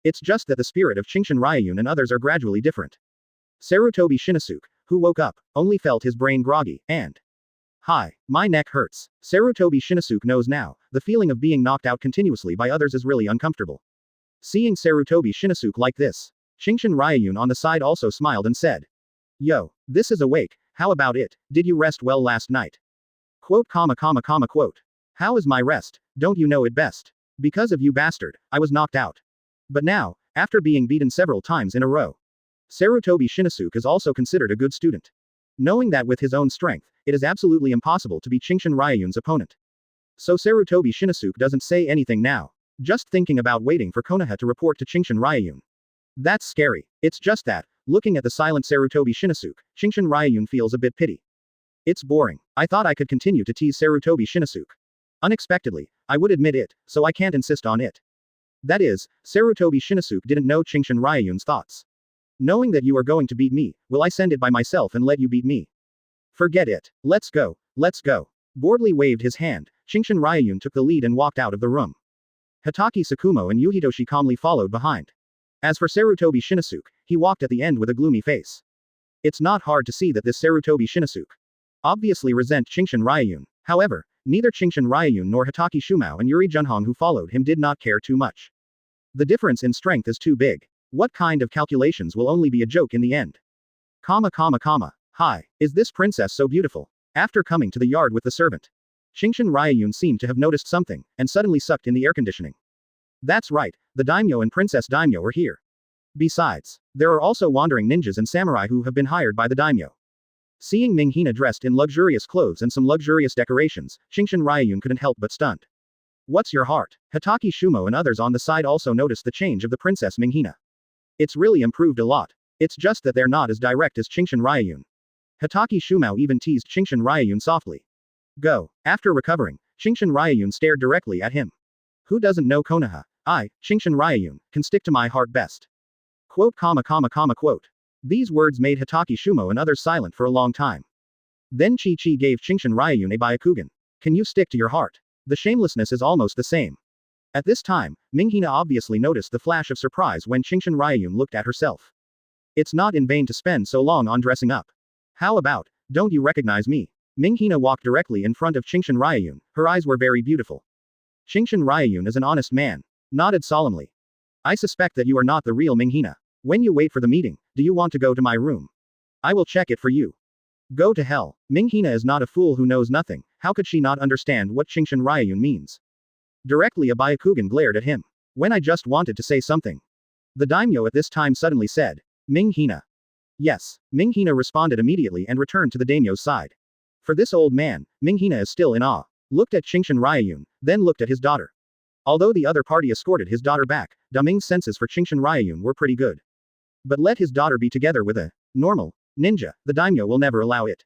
It's just that the spirit of Qingshan Ryuyun and others are gradually different. Sarutobi Shinosuke, who woke up, only felt his brain groggy, and hi, my neck hurts. Sarutobi Shinosuke knows now, the feeling of being knocked out continuously by others is really uncomfortable. Seeing Sarutobi Shinosuke like this, Qingshan Ryuyun on the side also smiled and said, Yo, this is awake, how about it, did you rest well last night? Quote. How is my rest, don't you know it best? Because of you bastard, I was knocked out. But now, after being beaten several times in a row, Sarutobi Shinosuke is also considered a good student. Knowing that with his own strength, it is absolutely impossible to be Qingshan Ryuyun's opponent. So Sarutobi Shinosuke doesn't say anything now. Just thinking about waiting for Konoha to report to Qingshan Ryuyun. That's scary. It's just that, looking at the silent Sarutobi Shinosuke, Qingshan Ryuyun feels a bit pity. It's boring. I thought I could continue to tease Sarutobi Shinosuke. Unexpectedly, I would admit it, so I can't insist on it. That is, Sarutobi Shinosuke didn't know Qingshan Ryuyun's thoughts. Knowing that you are going to beat me, will I send it by myself and let you beat me? Forget it. Let's go. Let's go. Boredly waved his hand, Qingshan Ryuyun took the lead and walked out of the room. Hatake Tsukumo and Yuhitoshi calmly followed behind. As for Sarutobi Shinosuke, he walked at the end with a gloomy face. It's not hard to see that this Sarutobi Shinosuke obviously resent Qingshan Ryuyun. However, neither Qingshan Ryuyun nor Hatake Shumao and Yuri Junhong who followed him did not care too much. The difference in strength is too big. What kind of calculations will only be a joke in the end? Hi, is this princess so beautiful? After coming to the yard with the servant, Qingshan Ryuyun seemed to have noticed something, and suddenly sucked in the air conditioning. That's right, the daimyo and Princess Daimyo are here. Besides, there are also wandering ninjas and samurai who have been hired by the daimyo. Seeing Ming Hina dressed in luxurious clothes and some luxurious decorations, Qingshan Ryuyun couldn't help but stunned. What's your heart? Hatake Shumo and others on the side also noticed the change of the Princess Ming Hina. It's really improved a lot. It's just that they're not as direct as Qingshan Ryuyun. Hatake Shumao even teased Qingshan Ryuyun softly. Go. After recovering, Qingshan Ryuyun stared directly at him. Who doesn't know Konoha? I, Qingshan Ryuyun, can stick to my heart best. Quote. These words made Hatake Shumo and others silent for a long time. Then Chi gave Qingshan Ryuyun a Byakugan. Can you stick to your heart? The shamelessness is almost the same. At this time, Ming Hina obviously noticed the flash of surprise when Qingshan Ryuyun looked at herself. It's not in vain to spend so long on dressing up. How about, don't you recognize me? Ming Hina walked directly in front of Qingshan Ryuyun, her eyes were very beautiful. Qingshan Ryuyun is an honest man. Nodded solemnly. I suspect that you are not the real Ming Hina. When you wait for the meeting, do you want to go to my room? I will check it for you. Go to hell. Ming Hina is not a fool who knows nothing, how could she not understand what Qingshan Ryuyun means? Directly a Byakugan glared at him. When I just wanted to say something. The daimyo at this time suddenly said, Ming Hina. Yes, Ming Hina responded immediately and returned to the daimyo's side. For this old man, Ming Hina is still in awe. Looked at Qingshan Ryuyun, then looked at his daughter. Although the other party escorted his daughter back, Daming's senses for Qingshan Ryuyun were pretty good. But let his daughter be together with a normal ninja, the daimyo will never allow it.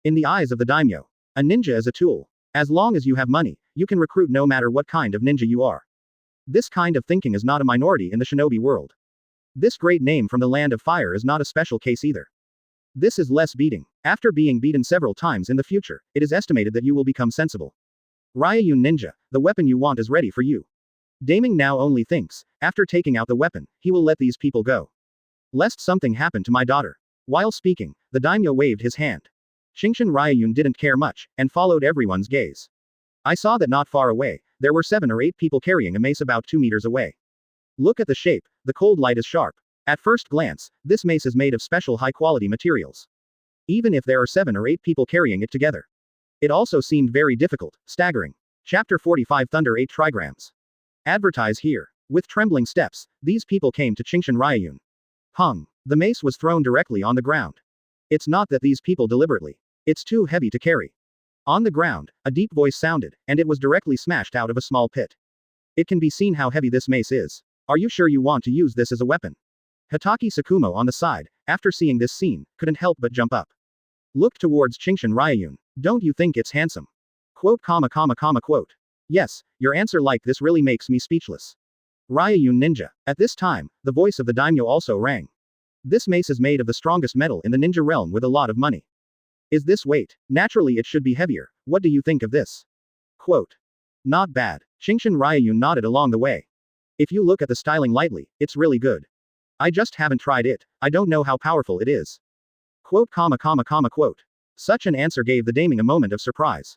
In the eyes of the daimyo, a ninja is a tool. As long as you have money, you can recruit no matter what kind of ninja you are. This kind of thinking is not a minority in the shinobi world. This great name from the land of fire is not a special case either. This is less beating. After being beaten several times in the future, it is estimated that you will become sensible. Ryuyun ninja, the weapon you want is ready for you. Daming now only thinks, after taking out the weapon, he will let these people go. Lest something happen to my daughter. While speaking, the daimyo waved his hand. Qingshan Ryuyun didn't care much, and followed everyone's gaze. I saw that not far away, there were 7 or 8 people carrying a mace about 2 meters away. Look at the shape, the cold light is sharp. At first glance, this mace is made of special high-quality materials. Even if there are 7 or 8 people carrying it together. It also seemed very difficult, staggering. Chapter 45 Thunder 8 Trigrams. Advertise here. With trembling steps, these people came to Qingshan Ryuyun. Hung. The mace was thrown directly on the ground. It's not that these people deliberately. It's too heavy to carry. On the ground, a deep voice sounded, and it was directly smashed out of a small pit. It can be seen how heavy this mace is. Are you sure you want to use this as a weapon? Hatake Tsukumo on the side, after seeing this scene, couldn't help but jump up. Looked towards Qingshan Ryuyun. Don't you think it's handsome? Quote. Yes, your answer like this really makes me speechless. Ryuyun ninja. At this time, the voice of the daimyo also rang. This mace is made of the strongest metal in the ninja realm with a lot of money. Is this weight? Naturally it should be heavier. What do you think of this? Quote. Not bad. Qingshan Ryuyun nodded along the way. If you look at the styling lightly, it's really good. I just haven't tried it, I don't know how powerful it is. Quote. Such an answer gave the daiming a moment of surprise.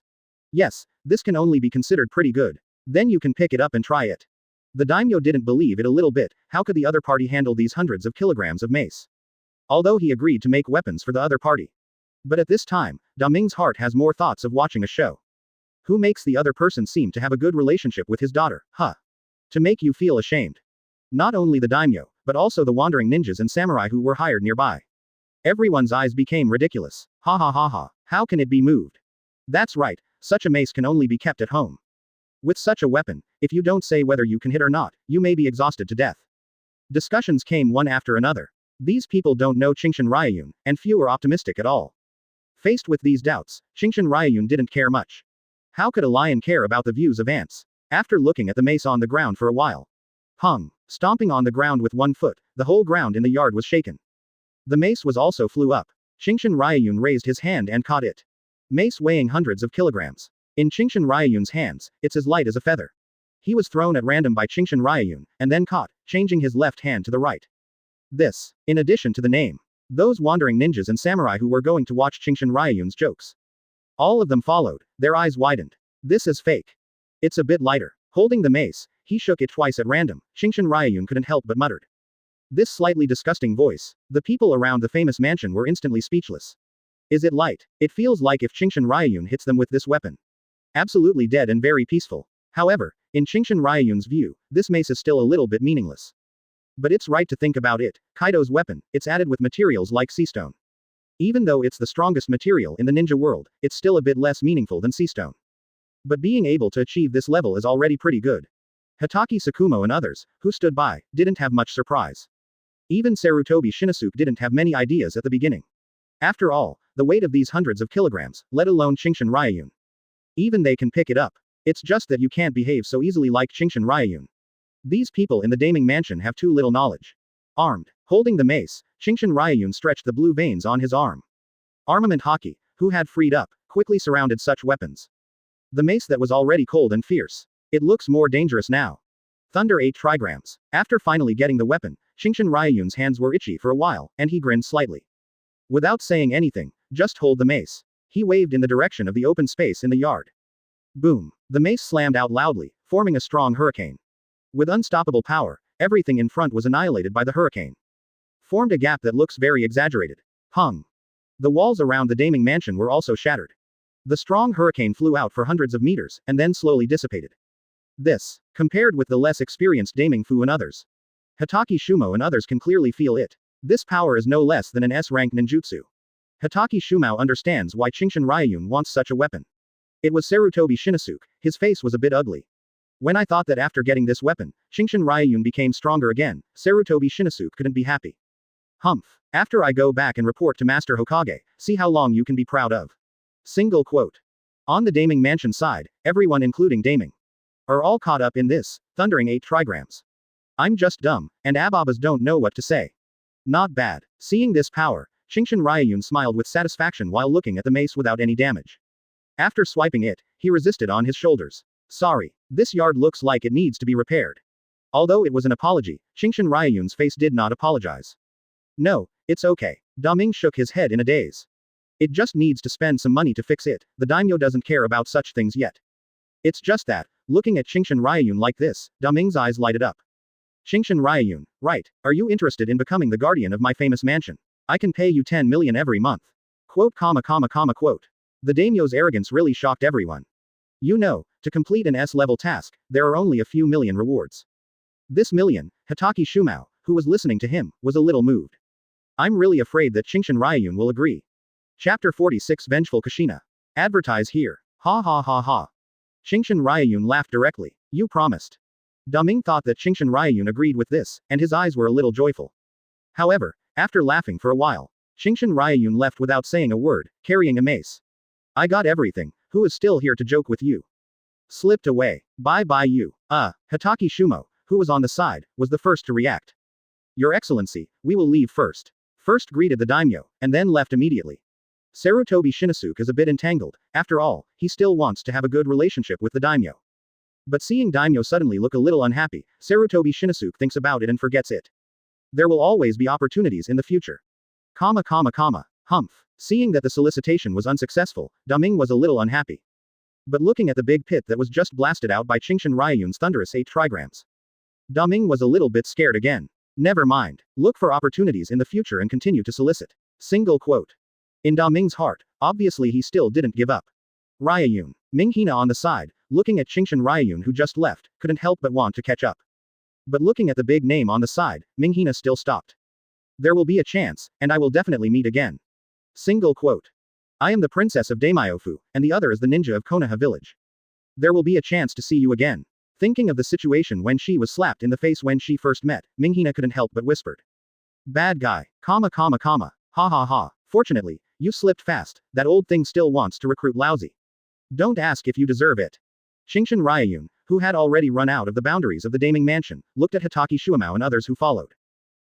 Yes, this can only be considered pretty good. Then you can pick it up and try it. The daimyo didn't believe it a little bit, how could the other party handle these hundreds of kilograms of mace? Although he agreed to make weapons for the other party. But at this time, Daming's heart has more thoughts of watching a show. Who makes the other person seem to have a good relationship with his daughter, huh? To make you feel ashamed. Not only the daimyo, but also the wandering ninjas and samurai who were hired nearby. Everyone's eyes became ridiculous. Ha ha ha ha, how can it be moved? That's right, such a mace can only be kept at home. With such a weapon, if you don't say whether you can hit or not, you may be exhausted to death. Discussions came one after another. These people don't know Qingshan Ryuyun, and few are optimistic at all. Faced with these doubts, Qingshan Ryuyun didn't care much. How could a lion care about the views of ants? After looking at the mace on the ground for a while. Hung. Stomping on the ground with one foot, the whole ground in the yard was shaken. The mace was also flew up. Qingshan Ryuyun raised his hand and caught it. Mace weighing hundreds of kilograms. In Qingshan Ryuyun's hands, it's as light as a feather. He was thrown at random by Qingshan Ryuyun, and then caught, changing his left hand to the right. This, in addition to the name. Those wandering ninjas and samurai who were going to watch Qingshan Ryuyun's jokes. All of them followed, their eyes widened. This is fake. It's a bit lighter. Holding the mace, he shook it twice at random. Qingshan Ryuyun couldn't help but muttered. This slightly disgusting voice. The people around the famous mansion were instantly speechless. Is it light? It feels like if Qingshan Ryuyun hits them with this weapon. Absolutely dead and very peaceful. However, in Qingshan Ryuyun's view, this mace is still a little bit meaningless. But it's right to think about it. Kaido's weapon, it's added with materials like sea stone. Even though it's the strongest material in the ninja world, it's still a bit less meaningful than sea stone. But being able to achieve this level is already pretty good. Hatake Tsukumo and others, who stood by, didn't have much surprise. Even Sarutobi Shinosuke didn't have many ideas at the beginning. After all, the weight of these hundreds of kilograms, let alone Qingshan Ryuyun. Even they can pick it up. It's just that you can't behave so easily like Qingshan Ryuyun. These people in the Daming Mansion have too little knowledge. Armed, holding the mace, Qingshan Ryuyun stretched the blue veins on his arm. Armament Haki, who had freed up, quickly surrounded such weapons. The mace that was already cold and fierce. It looks more dangerous now. Thunder 8 Trigrams. After finally getting the weapon, Qingshan Ryuyun's hands were itchy for a while, and he grinned slightly. Without saying anything, just hold the mace. He waved in the direction of the open space in the yard. Boom. The mace slammed out loudly, forming a strong hurricane. With unstoppable power, everything in front was annihilated by the hurricane. Formed a gap that looks very exaggerated. Hung. The walls around the Daming Mansion were also shattered. The strong hurricane flew out for hundreds of meters, and then slowly dissipated. This, compared with the less experienced Daming Fu and others. Hatake Shumo and others can clearly feel it. This power is no less than an S-rank ninjutsu. Hatake Shumo understands why Qingshan Ryuyun wants such a weapon. It was Sarutobi Shinosuke, his face was a bit ugly. When I thought that after getting this weapon, Qingshan Ryuyun became stronger again, Sarutobi Shinosuke couldn't be happy. Humph. After I go back and report to Master Hokage, see how long you can be proud of. Single quote. On the Daming Mansion side, everyone including Daming are all caught up in this, thundering 8 trigrams. I'm just dumb, and Ababas don't know what to say. Not bad. Seeing this power, Qingshan Ryuyun smiled with satisfaction while looking at the mace without any damage. After swiping it, he resisted on his shoulders. Sorry. This yard looks like it needs to be repaired. Although it was an apology, Qingshan Ryuyun's face did not apologize. No, it's okay. Daming shook his head in a daze. It just needs to spend some money to fix it, the daimyo doesn't care about such things yet. It's just that, looking at Qingshan Ryuyun like this, Daming's eyes lighted up. Qingshan Ryuyun, right, are you interested in becoming the guardian of my famous mansion? I can pay you 10 million every month. Quote. The daimyo's arrogance really shocked everyone. You know, to complete an S-level task, there are only a few million rewards. This million, Hatake Shumo, who was listening to him, was a little moved. I'm really afraid that Qingshan Ryuyun will agree. Chapter 46 Vengeful Kushina. Advertise here. Ha ha ha ha. Qingshan Ryuyun laughed directly. You promised. Daming thought that Qingshan Ryuyun agreed with this, and his eyes were a little joyful. However, after laughing for a while, Qingshan Ryuyun left without saying a word, carrying a mace. I got everything, who is still here to joke with you? Slipped away. Bye you. Hatake Shumo, who was on the side, was the first to react. Your Excellency, we will leave first. First greeted the daimyo, and then left immediately. Sarutobi Shinosuke is a bit entangled, after all, he still wants to have a good relationship with the daimyo. But seeing daimyo suddenly look a little unhappy, Sarutobi Shinosuke thinks about it and forgets it. There will always be opportunities in the future. Humph. Seeing that the solicitation was unsuccessful, Daming was a little unhappy. But looking at the big pit that was just blasted out by Qingshan Ryuyun's thunderous 8 trigrams, Daming was a little bit scared again. Never mind. Look for opportunities in the future and continue to solicit. Single quote. In Daming's heart, obviously he still didn't give up. Ryuyun. Minghina on the side, looking at Qingshan Ryuyun who just left, couldn't help but want to catch up. But looking at the big name on the side, Minghina still stopped. There will be a chance, and I will definitely meet again. Single quote. I am the princess of Daimyofu, and the other is the ninja of Konoha village. There will be a chance to see you again. Thinking of the situation when she was slapped in the face when she first met, Minghina couldn't help but whispered. Bad guy. Ha ha ha. Fortunately, you slipped fast, that old thing still wants to recruit lousy. Don't ask if you deserve it. Qingshan Ryuyun, who had already run out of the boundaries of the Daming Mansion, looked at Hatake Shumo and others who followed.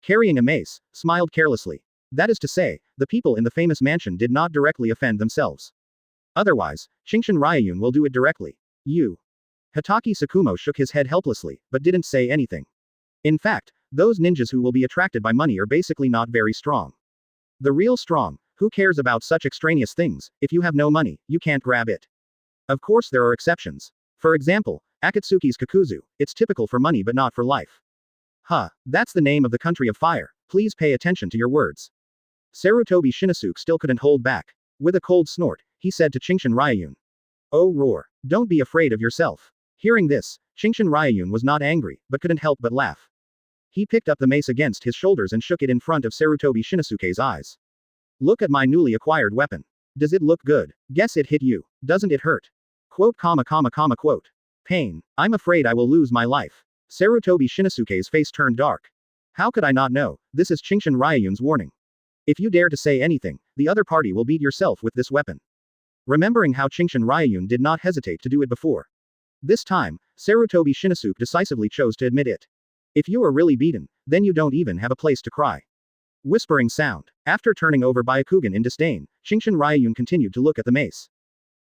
Carrying a mace, smiled carelessly. That is to say, the people in the famous mansion did not directly offend themselves. Otherwise, Qingshan Ryuyun will do it directly. You. Hatake Sakumo shook his head helplessly, but didn't say anything. In fact, those ninjas who will be attracted by money are basically not very strong. The real strong, who cares about such extraneous things, if you have no money, you can't grab it. Of course there are exceptions. For example, Akatsuki's Kakuzu, it's typical for money but not for life. That's the name of the country of fire, please pay attention to your words. Sarutobi Shinosuke still couldn't hold back. With a cold snort, he said to Qingshan Ryuyun. Oh roar. Don't be afraid of yourself. Hearing this, Qingshan Ryuyun was not angry, but couldn't help but laugh. He picked up the mace against his shoulders and shook it in front of Sarutobi Shinosuke's eyes. Look at my newly acquired weapon. Does it look good? Guess it hit you. Doesn't it hurt? Quote. Pain. I'm afraid I will lose my life. Sarutobi Shinosuke's face turned dark. How could I not know? This is Qingshan Ryuyun's warning. If you dare to say anything, the other party will beat yourself with this weapon. Remembering how Qingshan Ryuyun did not hesitate to do it before. This time, Sarutobi Shinosuke decisively chose to admit it. If you are really beaten, then you don't even have a place to cry. Whispering sound. After turning over Byakugan in disdain, Qingshan Ryuyun continued to look at the mace.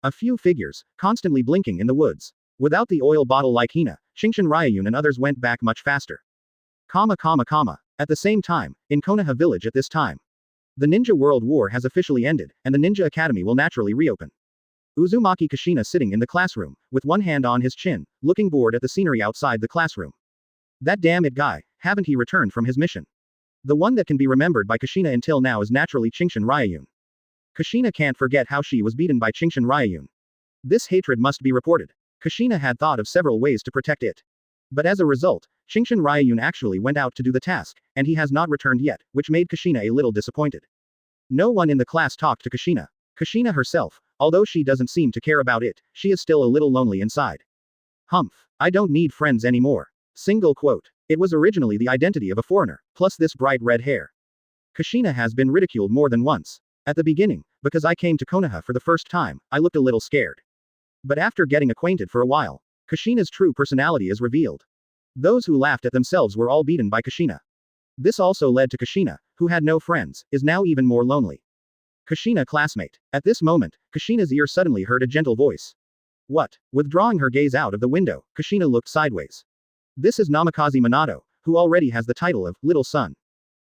A few figures, constantly blinking in the woods. Without the oil bottle like Hina, Qingshan Ryuyun and others went back much faster. At the same time, in Konoha village at this time. The Ninja World War has officially ended, and the Ninja Academy will naturally reopen. Uzumaki Kushina sitting in the classroom, with one hand on his chin, looking bored at the scenery outside the classroom. That damn it guy, haven't he returned from his mission? The one that can be remembered by Kushina until now is naturally Qingshan Ryuyun. Kushina can't forget how she was beaten by Qingshan Ryuyun. This hatred must be reported. Kushina had thought of several ways to protect it. But as a result, Qingshan Ryuyun actually went out to do the task, and he has not returned yet, which made Kushina a little disappointed. No one in the class talked to Kushina. Kushina herself, although she doesn't seem to care about it, she is still a little lonely inside. Humph. I don't need friends anymore. Single quote. It was originally the identity of a foreigner, plus this bright red hair. Kushina has been ridiculed more than once. At the beginning, because I came to Konoha for the first time, I looked a little scared. But after getting acquainted for a while, Kushina's true personality is revealed. Those who laughed at themselves were all beaten by Kushina. This also led to Kushina, who had no friends, is now even more lonely. Kushina classmate. At this moment, Kushina's ear suddenly heard a gentle voice. What? Withdrawing her gaze out of the window, Kushina looked sideways. This is Namikaze Minato, who already has the title of Little Sun.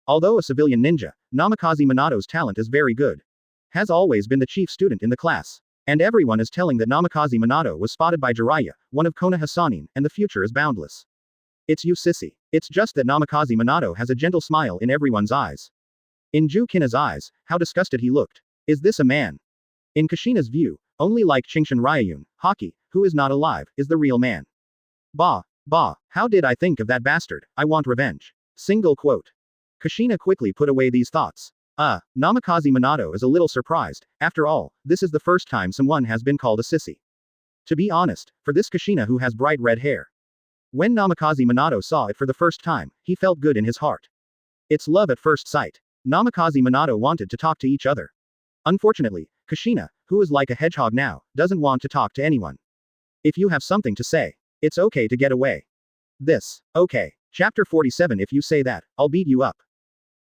Although a civilian ninja, Namikaze Minato's talent is very good. Has always been the chief student in the class. And everyone is telling that Namikaze Minato was spotted by Jiraiya, one of Konoha Sannin, and the future is boundless. It's you sissy. It's just that Namikaze Minato has a gentle smile in everyone's eyes. In Kina's eyes, how disgusted he looked. Is this a man? In Kushina's view, only like Qingshan Ryuyun, Hokage, who is not alive, is the real man. Bah, how did I think of that bastard? I want revenge. Single quote. Kushina quickly put away these thoughts. Namikaze Minato is a little surprised. After all, this is the first time someone has been called a sissy. To be honest, for this Kushina who has bright red hair. When Namikaze Minato saw it for the first time, he felt good in his heart. It's love at first sight. Namikaze Minato wanted to talk to each other. Unfortunately, Kushina, who is like a hedgehog now, doesn't want to talk to anyone. If you have something to say, it's okay to get away. Okay. Chapter 47. If you say that, I'll beat you up.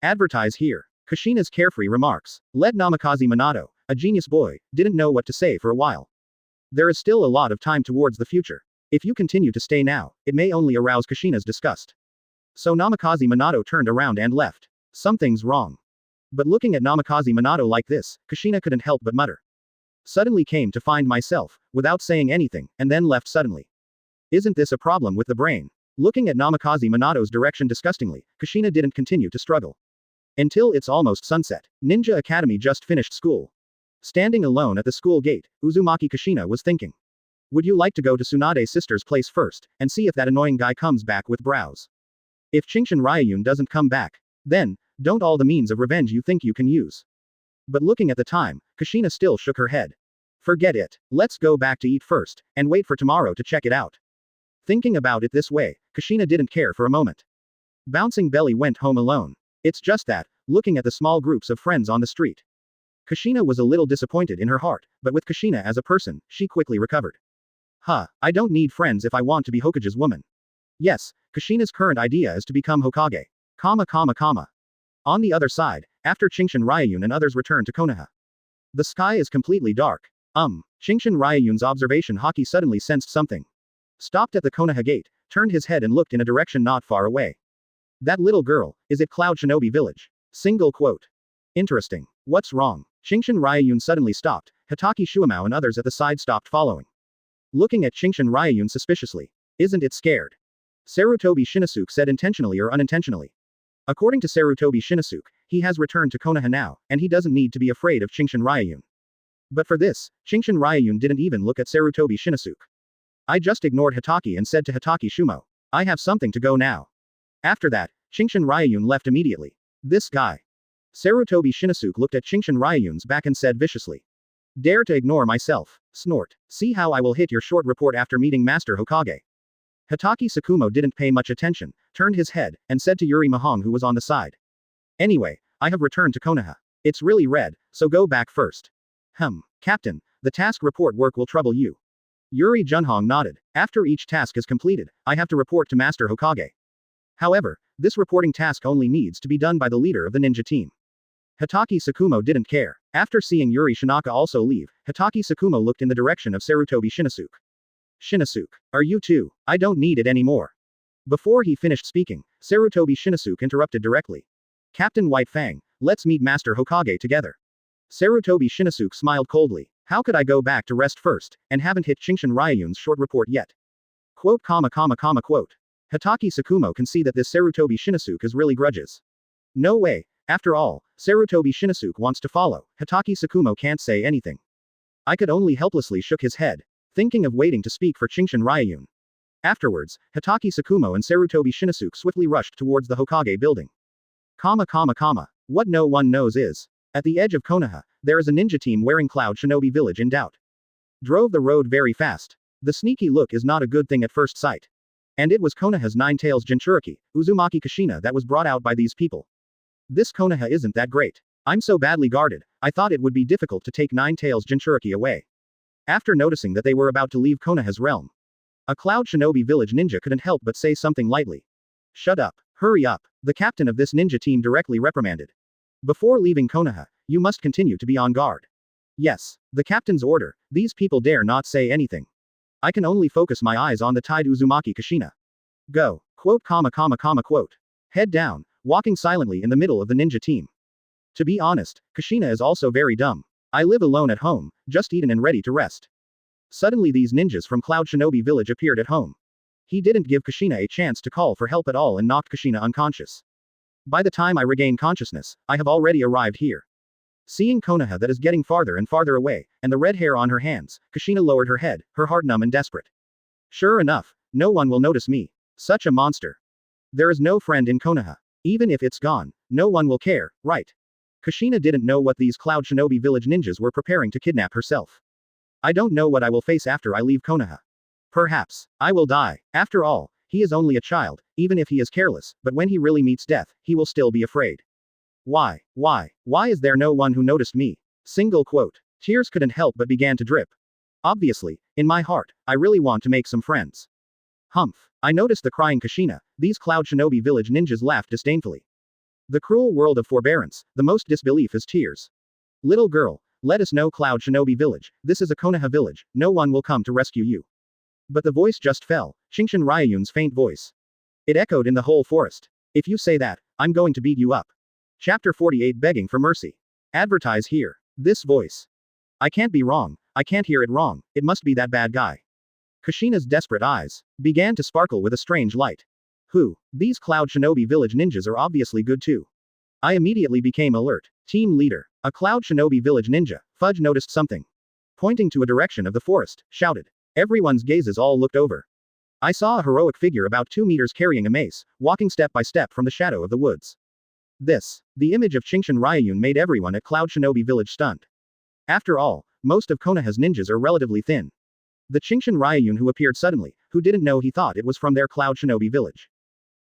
Advertise here. Kushina's carefree remarks led Namikaze Minato, a genius boy, didn't know what to say for a while. There is still a lot of time towards the future. If you continue to stay now, it may only arouse Kushina's disgust. So Namikaze Minato turned around and left. Something's wrong. But looking at Namikaze Minato like this, Kushina couldn't help but mutter. Suddenly came to find myself, without saying anything, and then left suddenly. Isn't this a problem with the brain? Looking at Namikaze Minato's direction disgustingly, Kushina didn't continue to struggle. Until it's almost sunset. Ninja Academy just finished school. Standing alone at the school gate, Uzumaki Kushina was thinking. Would you like to go to Tsunade's sister's place first, and see if that annoying guy comes back with brows? If Qingshan Ryuyun doesn't come back, then, don't all the means of revenge you think you can use. But looking at the time, Kushina still shook her head. Forget it. Let's go back to eat first, and wait for tomorrow to check it out. Thinking about it this way, Kushina didn't care for a moment. Bouncing Belly went home alone. It's just that, looking at the small groups of friends on the street. Kushina was a little disappointed in her heart, but with Kushina as a person, she quickly recovered. I don't need friends if I want to be Hokage's woman. Yes, Kushina's current idea is to become Hokage. On the other side, after Qingshan Ryuyun and others return to Konoha. The sky is completely dark. Qingshan Ryuyun's observation Haki suddenly sensed something. Stopped at the Konoha gate, turned his head and looked in a direction not far away. That little girl, is it Cloud Shinobi Village? Single quote. Interesting. What's wrong? Qingshan Ryuyun suddenly stopped, Hatake Shuamao and others at the side stopped following. Looking at Qingshan Ryuyun suspiciously. Isn't it scared? Sarutobi Shinosuke said intentionally or unintentionally. According to Sarutobi Shinosuke, he has returned to Konoha now, and he doesn't need to be afraid of Qingshan Ryuyun. But for this, Qingshan Ryuyun didn't even look at Sarutobi Shinosuke. I just ignored Hatake and said to Hatake Shumo, I have something to go now. After that, Qingshan Ryuyun left immediately. This guy. Sarutobi Shinosuke looked at Qingshan Ryuyun's back and said viciously. Dare to ignore myself. Snort. See how I will hit your short report after meeting Master Hokage. Hatake Sakumo didn't pay much attention, turned his head, and said to Yuri Mahong who was on the side. Anyway, I have returned to Konoha. It's really red, so go back first. Captain, the task report work will trouble you. Yuri Junhong nodded. After each task is completed, I have to report to Master Hokage. However, this reporting task only needs to be done by the leader of the ninja team. Hatake Sakumo didn't care. After seeing Yuri Shinaka also leave, Hatake Sakumo looked in the direction of Sarutobi Shinosuke. Shinosuke, are you too? I don't need it anymore. Before he finished speaking, Sarutobi Shinosuke interrupted directly. Captain White Fang, let's meet Master Hokage together. Sarutobi Shinosuke smiled coldly. How could I go back to rest first, and haven't hit Qingshan Ryuyun's short report yet? Quote. Hatake Sakumo can see that this Sarutobi Shinosuke is really grudges. No way. After all, Sarutobi Shinosuke wants to follow. Hatake Sakumo can't say anything. I could only helplessly shook his head, thinking of waiting to speak for Qingshan Ryuyun. Afterwards, Hitaki Sakumo and Sarutobi Shinosuke swiftly rushed towards the Hokage building. What no one knows is, at the edge of Konoha, there is a ninja team wearing Cloud Shinobi Village in doubt. Drove the road very fast. The sneaky look is not a good thing at first sight. And it was Konoha's Nine Tails Jinchuriki, Uzumaki Kushina that was brought out by these people. This Konoha isn't that great. I'm so badly guarded, I thought it would be difficult to take Nine Tails Jinchuriki away. After noticing that they were about to leave Konoha's realm, a Cloud Shinobi Village ninja couldn't help but say something lightly. Shut up. Hurry up. The captain of this ninja team directly reprimanded. Before leaving Konoha, you must continue to be on guard. Yes. The captain's order, these people dare not say anything. I can only focus my eyes on the tied Uzumaki Kushina. Go. Quote. Head down, walking silently in the middle of the ninja team. To be honest, Kushina is also very dumb. I live alone at home, just eaten and ready to rest. Suddenly these ninjas from Cloud Shinobi Village appeared at home. He didn't give Kushina a chance to call for help at all and knocked Kushina unconscious. By the time I regain consciousness, I have already arrived here. Seeing Konoha that is getting farther and farther away, and the red hair on her hands, Kushina lowered her head, her heart numb and desperate. Sure enough, no one will notice me. Such a monster. There is no friend in Konoha. Even if it's gone, no one will care, right? Kushina didn't know what these Cloud Shinobi Village ninjas were preparing to kidnap herself. I don't know what I will face after I leave Konoha. Perhaps I will die. After all, he is only a child, even if he is careless, but when he really meets death, he will still be afraid. Why is there no one who noticed me? Single quote. Tears couldn't help but began to drip. Obviously, in my heart, I really want to make some friends. Humph. I noticed the crying Kushina, these Cloud Shinobi Village ninjas laughed disdainfully. The cruel world of forbearance, the most disbelief is tears. Little girl, let us know Cloud Shinobi Village, this is a Konoha village, no one will come to rescue you. But the voice just fell, Qingshan Ryuyun's faint voice. It echoed in the whole forest. If you say that, I'm going to beat you up. Chapter 48 Begging for Mercy. Advertise here. This voice. I can't be wrong, I can't hear it wrong, it must be that bad guy. Kushina's desperate eyes began to sparkle with a strange light. Who? These Cloud Shinobi Village ninjas are obviously good too. I immediately became alert. Team leader. A Cloud Shinobi Village ninja, Fudge noticed something. Pointing to a direction of the forest, shouted. Everyone's gazes all looked over. I saw a heroic figure about 2 meters carrying a mace, walking step by step from the shadow of the woods. The image of Qingshan Ryuyun made everyone at Cloud Shinobi Village stunned. After all, most of Konoha's ninjas are relatively thin. The Qingshan Ryuyun who appeared suddenly, who didn't know he thought it was from their Cloud Shinobi Village.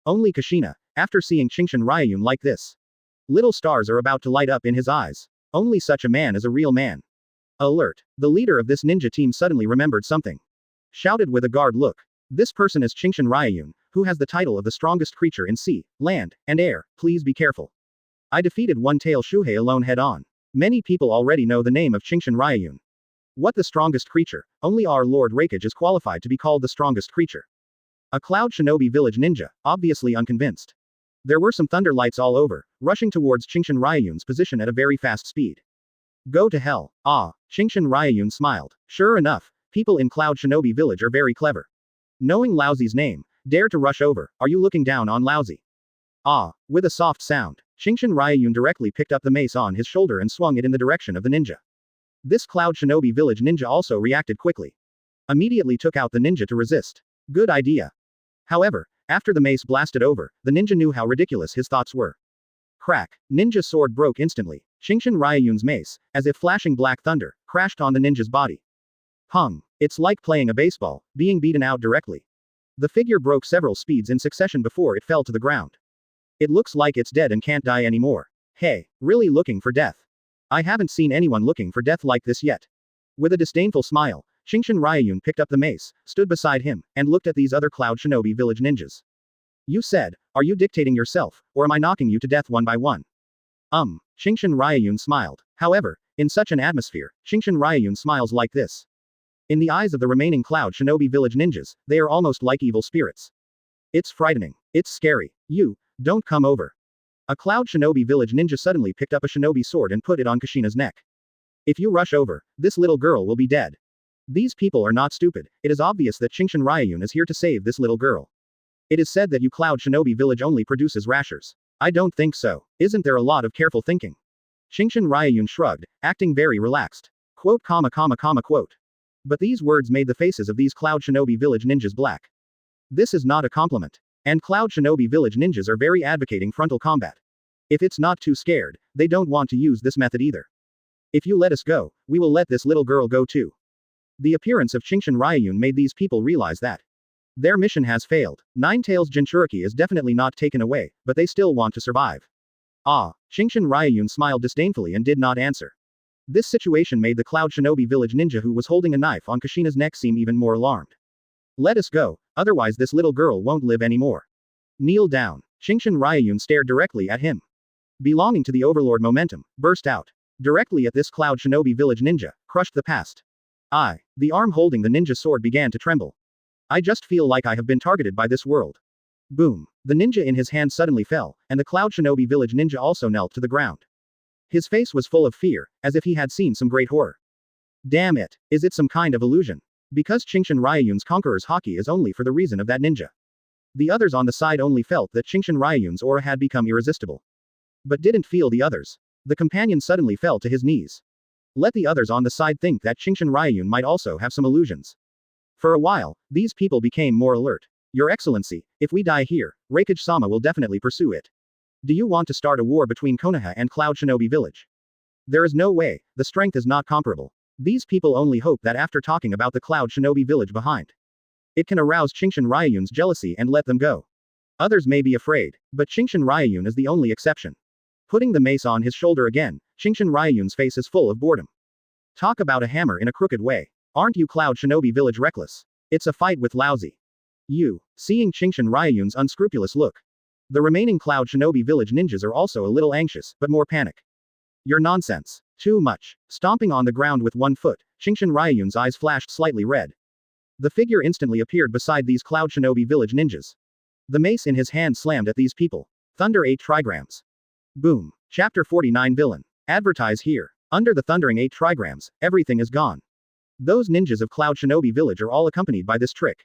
Only Kushina, after seeing Qingshan Ryuyun like this. Little stars are about to light up in his eyes. Only such a man is a real man. Alert. The leader of this ninja team suddenly remembered something. Shouted with a guard look. This person is Qingshan Ryuyun, who has the title of the strongest creature in sea, land, and air, please be careful. I defeated One-Tail Shuhei alone head-on. Many people already know the name of Qingshan Ryuyun. What the strongest creature? Only our Lord Raikage is qualified to be called the strongest creature. A Cloud Shinobi Village ninja, obviously unconvinced. There were some thunder lights all over, rushing towards Qingshan Ryuyun's position at a very fast speed. Go to hell. Ah, Qingshan Ryuyun smiled. Sure enough, people in Cloud Shinobi Village are very clever. Knowing Laozi's name, dare to rush over, are you looking down on Laozi? Ah, with a soft sound, Qingshan Ryuyun directly picked up the mace on his shoulder and swung it in the direction of the ninja. This Cloud Shinobi Village ninja also reacted quickly. Immediately took out the ninja to resist. Good idea. However, after the mace blasted over, the ninja knew how ridiculous his thoughts were. Crack. Ninja sword broke instantly. Qingshan Ryuyun's mace, as if flashing black thunder, crashed on the ninja's body. Pung. It's like playing a baseball, being beaten out directly. The figure broke several speeds in succession before it fell to the ground. It looks like it's dead and can't die anymore. Hey, really looking for death? I haven't seen anyone looking for death like this yet. With a disdainful smile, Qingshan Ryuyun picked up the mace, stood beside him, and looked at these other Cloud Shinobi Village ninjas. You said, are you dictating yourself, or am I knocking you to death one by one? Qingshan Ryuyun smiled. However, in such an atmosphere, Qingshan Ryuyun smiles like this. In the eyes of the remaining Cloud Shinobi Village ninjas, they are almost like evil spirits. It's frightening. It's scary. You, don't come over. A Cloud Shinobi Village ninja suddenly picked up a shinobi sword and put it on Kushina's neck. If you rush over, this little girl will be dead. These people are not stupid, it is obvious that Qingshan Ryuyun is here to save this little girl. It is said that you Cloud Shinobi Village only produces rashers. I don't think so. Isn't there a lot of careful thinking? Qingshan Ryuyun shrugged, acting very relaxed. Quote. But these words made the faces of these Cloud Shinobi Village ninjas black. This is not a compliment. And Cloud Shinobi Village ninjas are very advocating frontal combat. If it's not too scared, they don't want to use this method either. If you let us go, we will let this little girl go too. The appearance of Qingshan Ryuyun made these people realize that their mission has failed. Ninetales Jinchuriki is definitely not taken away, but they still want to survive. Ah, Qingshan Ryuyun smiled disdainfully and did not answer. This situation made the Cloud Shinobi Village ninja who was holding a knife on Kushina's neck seem even more alarmed. Let us go, otherwise this little girl won't live anymore. Kneel down. Qingshan Ryuyun stared directly at him. Belonging to the overlord momentum, burst out. Directly at this Cloud Shinobi Village ninja, crushed the past. The arm holding the ninja sword began to tremble. I just feel like I have been targeted by this world. Boom. The ninja in his hand suddenly fell, and the Cloud Shinobi Village ninja also knelt to the ground. His face was full of fear, as if he had seen some great horror. Damn it, is it some kind of illusion? Because Qingshan Ryuyun's Conqueror's Haki is only for the reason of that ninja. The others on the side only felt that Qingshan Ryuyun's aura had become irresistible. But didn't feel the others. The companion suddenly fell to his knees. Let the others on the side think that Qingshan Ryuyun might also have some illusions. For a while, these people became more alert. Your Excellency, if we die here, Raikage-sama will definitely pursue it. Do you want to start a war between Konoha and Cloud Shinobi Village? There is no way, the strength is not comparable. These people only hope that after talking about the Cloud Shinobi Village behind, it can arouse Qingshan Ryuyun's jealousy and let them go. Others may be afraid, but Qingshan Ryuyun is the only exception. Putting the mace on his shoulder again, Qingshan Ryuyun's face is full of boredom. Talk about a hammer in a crooked way. Aren't you Cloud Shinobi Village reckless? It's a fight with lousy. You. Seeing Qingshan Ryuyun's unscrupulous look. The remaining Cloud Shinobi Village ninjas are also a little anxious, but more panic. Your nonsense. Too much. Stomping on the ground with one foot, Qingshan Ryuyun's eyes flashed slightly red. The figure instantly appeared beside these Cloud Shinobi Village ninjas. The mace in his hand slammed at these people. Thunder 8 Trigrams. Boom. Chapter 49 Villain. Advertise here. Under the thundering 8 Trigrams, everything is gone. Those ninjas of Cloud Shinobi Village are all accompanied by this trick.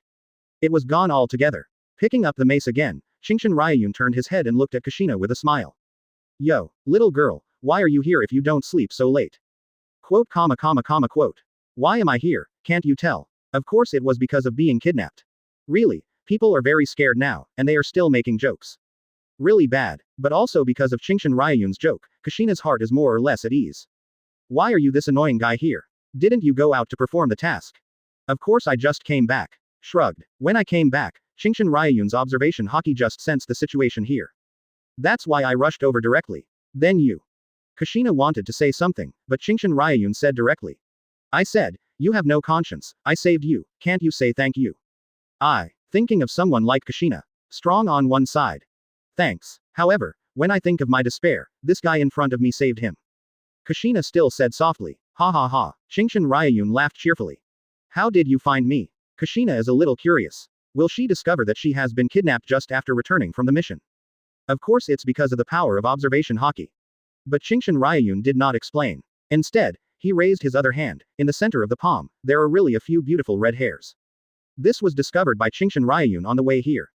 It was gone altogether. Picking up the mace again, Qingshan Ryuyun turned his head and looked at Kushina with a smile. Yo, little girl, why are you here if you don't sleep so late? Quote. Why am I here, can't you tell? Of course it was because of being kidnapped. Really, people are very scared now, and they are still making jokes. Really bad, but also because of Qingshan Ryuyun's joke, Kushina's heart is more or less at ease. Why are you this annoying guy here? Didn't you go out to perform the task? Of course I just came back. Shrugged. When I came back, Qingshan Ryuyun's observation Haki just sensed the situation here. That's why I rushed over directly. Then you. Kushina wanted to say something, but Qingshan Ryuyun said directly. I said, you have no conscience, I saved you, can't you say thank you? Thinking of someone like Kushina. Strong on one side. Thanks. However, when I think of my despair, this guy in front of me saved him. Kushina still said softly. Ha ha ha. Qingshan Ryuyun laughed cheerfully. How did you find me? Kushina is a little curious. Will she discover that she has been kidnapped just after returning from the mission? Of course it's because of the power of observation Haki. But Qingshan Ryuyun did not explain. Instead, he raised his other hand. In the center of the palm, there are really a few beautiful red hairs. This was discovered by Qingshan Ryuyun on the way here.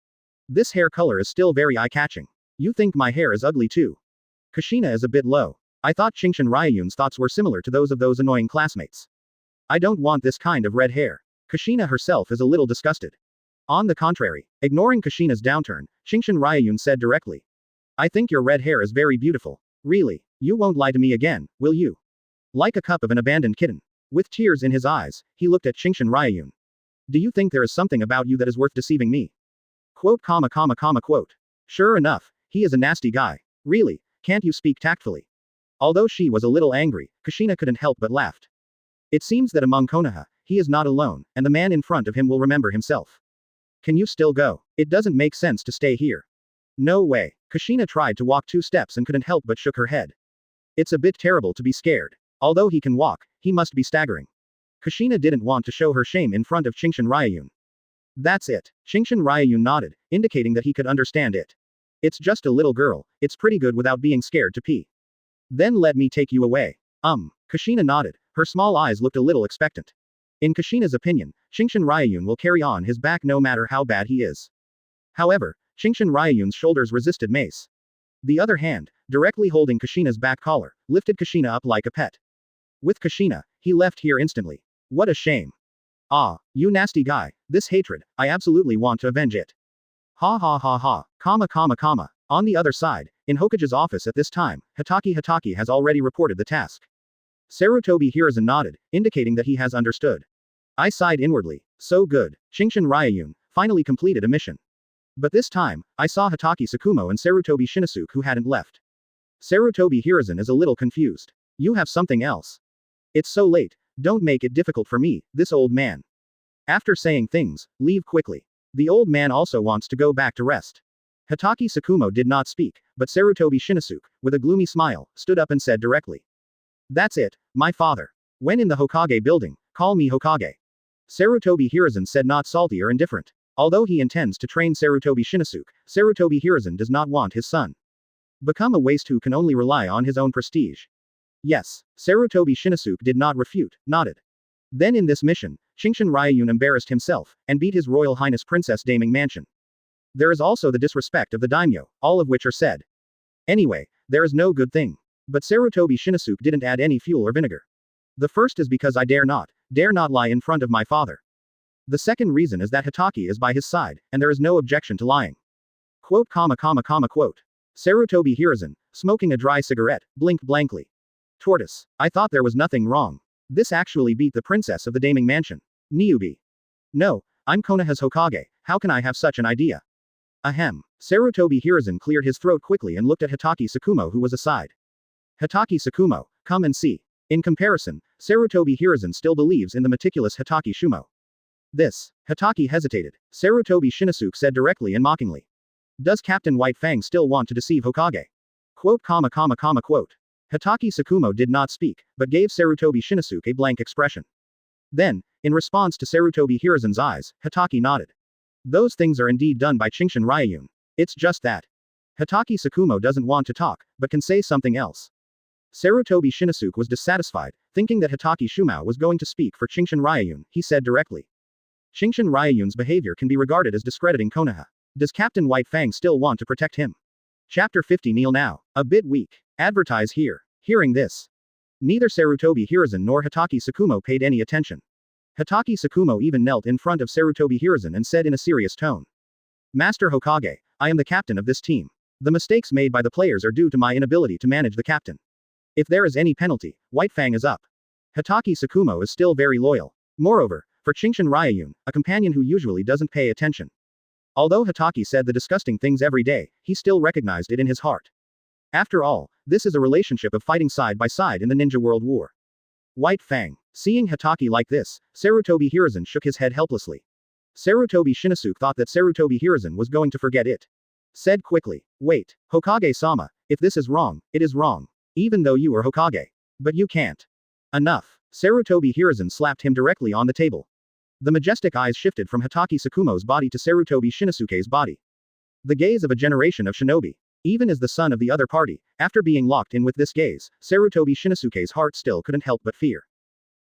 This hair color is still very eye-catching. You think my hair is ugly too? Kushina is a bit low. I thought Qingshan Ryuyun's thoughts were similar to those of those annoying classmates. I don't want this kind of red hair. Kushina herself is a little disgusted. On the contrary, ignoring Kushina's downturn, Qingshan Ryuyun said directly. I think your red hair is very beautiful. Really, you won't lie to me again, will you? Like a cup of an abandoned kitten. With tears in his eyes, he looked at Qingshan Ryuyun. Do you think there is something about you that is worth deceiving me? Quote. Sure enough, he is a nasty guy. Really, can't you speak tactfully? Although she was a little angry, Kushina couldn't help but laughed. It seems that among Konoha, he is not alone, and the man in front of him will remember himself. Can you still go? It doesn't make sense to stay here. No way. Kushina tried to walk 2 steps and couldn't help but shook her head. It's a bit terrible to be scared. Although he can walk, he must be staggering. Kushina didn't want to show her shame in front of Qingshan Ryuyun. That's it. Qingshan Ryuyun nodded, indicating that he could understand it. It's just a little girl, it's pretty good without being scared to pee. Then let me take you away. Kushina nodded, her small eyes looked a little expectant. In Kushina's opinion, Qingshan Ryuyun will carry on his back no matter how bad he is. However, Qingshan Ryuyun's shoulders resisted mace. The other hand, directly holding Kushina's back collar, lifted Kushina up like a pet. With Kushina, he left here instantly. What a shame. Ah, you nasty guy, this hatred, I absolutely want to avenge it. Ha ha ha ha, comma. On the other side, in Hokage's office at this time, Hataki has already reported the task. Sarutobi Hiruzen nodded, indicating that he has understood. I sighed inwardly. So good, Qingshan Ryuyun finally completed a mission. But this time, I saw Hataki Sakumo and Sarutobi Shinosuke who hadn't left. Sarutobi Hiruzen is a little confused. You have something else. It's so late, don't make it difficult for me, this old man. After saying things, leave quickly. The old man also wants to go back to rest. Hataki Sakumo did not speak, but Sarutobi Shinosuke, with a gloomy smile, stood up and said directly. That's it, my father. When in the Hokage building, call me Hokage. Sarutobi Hiruzen said, not salty or indifferent. Although he intends to train Sarutobi Shinosuke, Sarutobi Hiruzen does not want his son become a waste who can only rely on his own prestige. Yes, Sarutobi Shinosuke did not refute, nodded. Then in this mission, Qingshan Ryuyun embarrassed himself, and beat His Royal Highness Princess Daming Mansion. There is also the disrespect of the daimyo, all of which are said. Anyway, there is no good thing. But Sarutobi Shinosuke didn't add any fuel or vinegar. The first is because I dare not lie in front of my father. The second reason is that Hataki is by his side, and there is no objection to lying. Quote. Sarutobi Hiruzen, smoking a dry cigarette, blinked blankly. Tortoise, I thought there was nothing wrong. This actually beat the princess of the Daming Mansion. Niyubi. No, I'm Konoha's Hokage, how can I have such an idea? Ahem. Sarutobi Hiruzen cleared his throat quickly and looked at Hataki Sakumo who was aside. Hataki Sakumo, come and see. In comparison, Sarutobi Hiruzen still believes in the meticulous Hataki Shumo. This. Hataki hesitated. Sarutobi Shinosuke said directly and mockingly. Does Captain White Fang still want to deceive Hokage? Quote. Hataki Sakumo did not speak, but gave Sarutobi Shinosuke a blank expression. Then, in response to Sarutobi Hiruzen's eyes, Hataki nodded. Those things are indeed done by Qingshan Ryuyun. It's just that. Hataki Sakumo doesn't want to talk, but can say something else. Sarutobi Shinosuke was dissatisfied, thinking that Hataki Shumao was going to speak for Qingshan Ryuyun, he said directly. Qingshan Ryuyun's behavior can be regarded as discrediting Konoha. Does Captain White Fang still want to protect him? Chapter 50. Kneel now. A bit weak. Advertise here. Hearing this, neither Sarutobi Hiruzen nor Hataki Sakumo paid any attention. Hataki Sakumo even knelt in front of Sarutobi Hiruzen and said in a serious tone. Master Hokage, I am the captain of this team. The mistakes made by the players are due to my inability to manage the captain. If there is any penalty, White Fang is up. Hataki Sakumo is still very loyal. Moreover, for Qingshan Ryuyun, a companion who usually doesn't pay attention. Although Hataki said the disgusting things every day, he still recognized it in his heart. After all, this is a relationship of fighting side by side in the Ninja World War. White Fang. Seeing Hataki like this, Sarutobi Hiruzen shook his head helplessly. Sarutobi Shinosuke thought that Sarutobi Hiruzen was going to forget it. Said quickly, wait, Hokage-sama, if this is wrong, it is wrong. Even though you are Hokage. But you can't. Enough. Sarutobi Hiruzen slapped him directly on the table. The majestic eyes shifted from Hataki Sakumo's body to Sarutobi Shinosuke's body. The gaze of a generation of shinobi. Even as the son of the other party, after being locked in with this gaze, Sarutobi Shinosuke's heart still couldn't help but fear.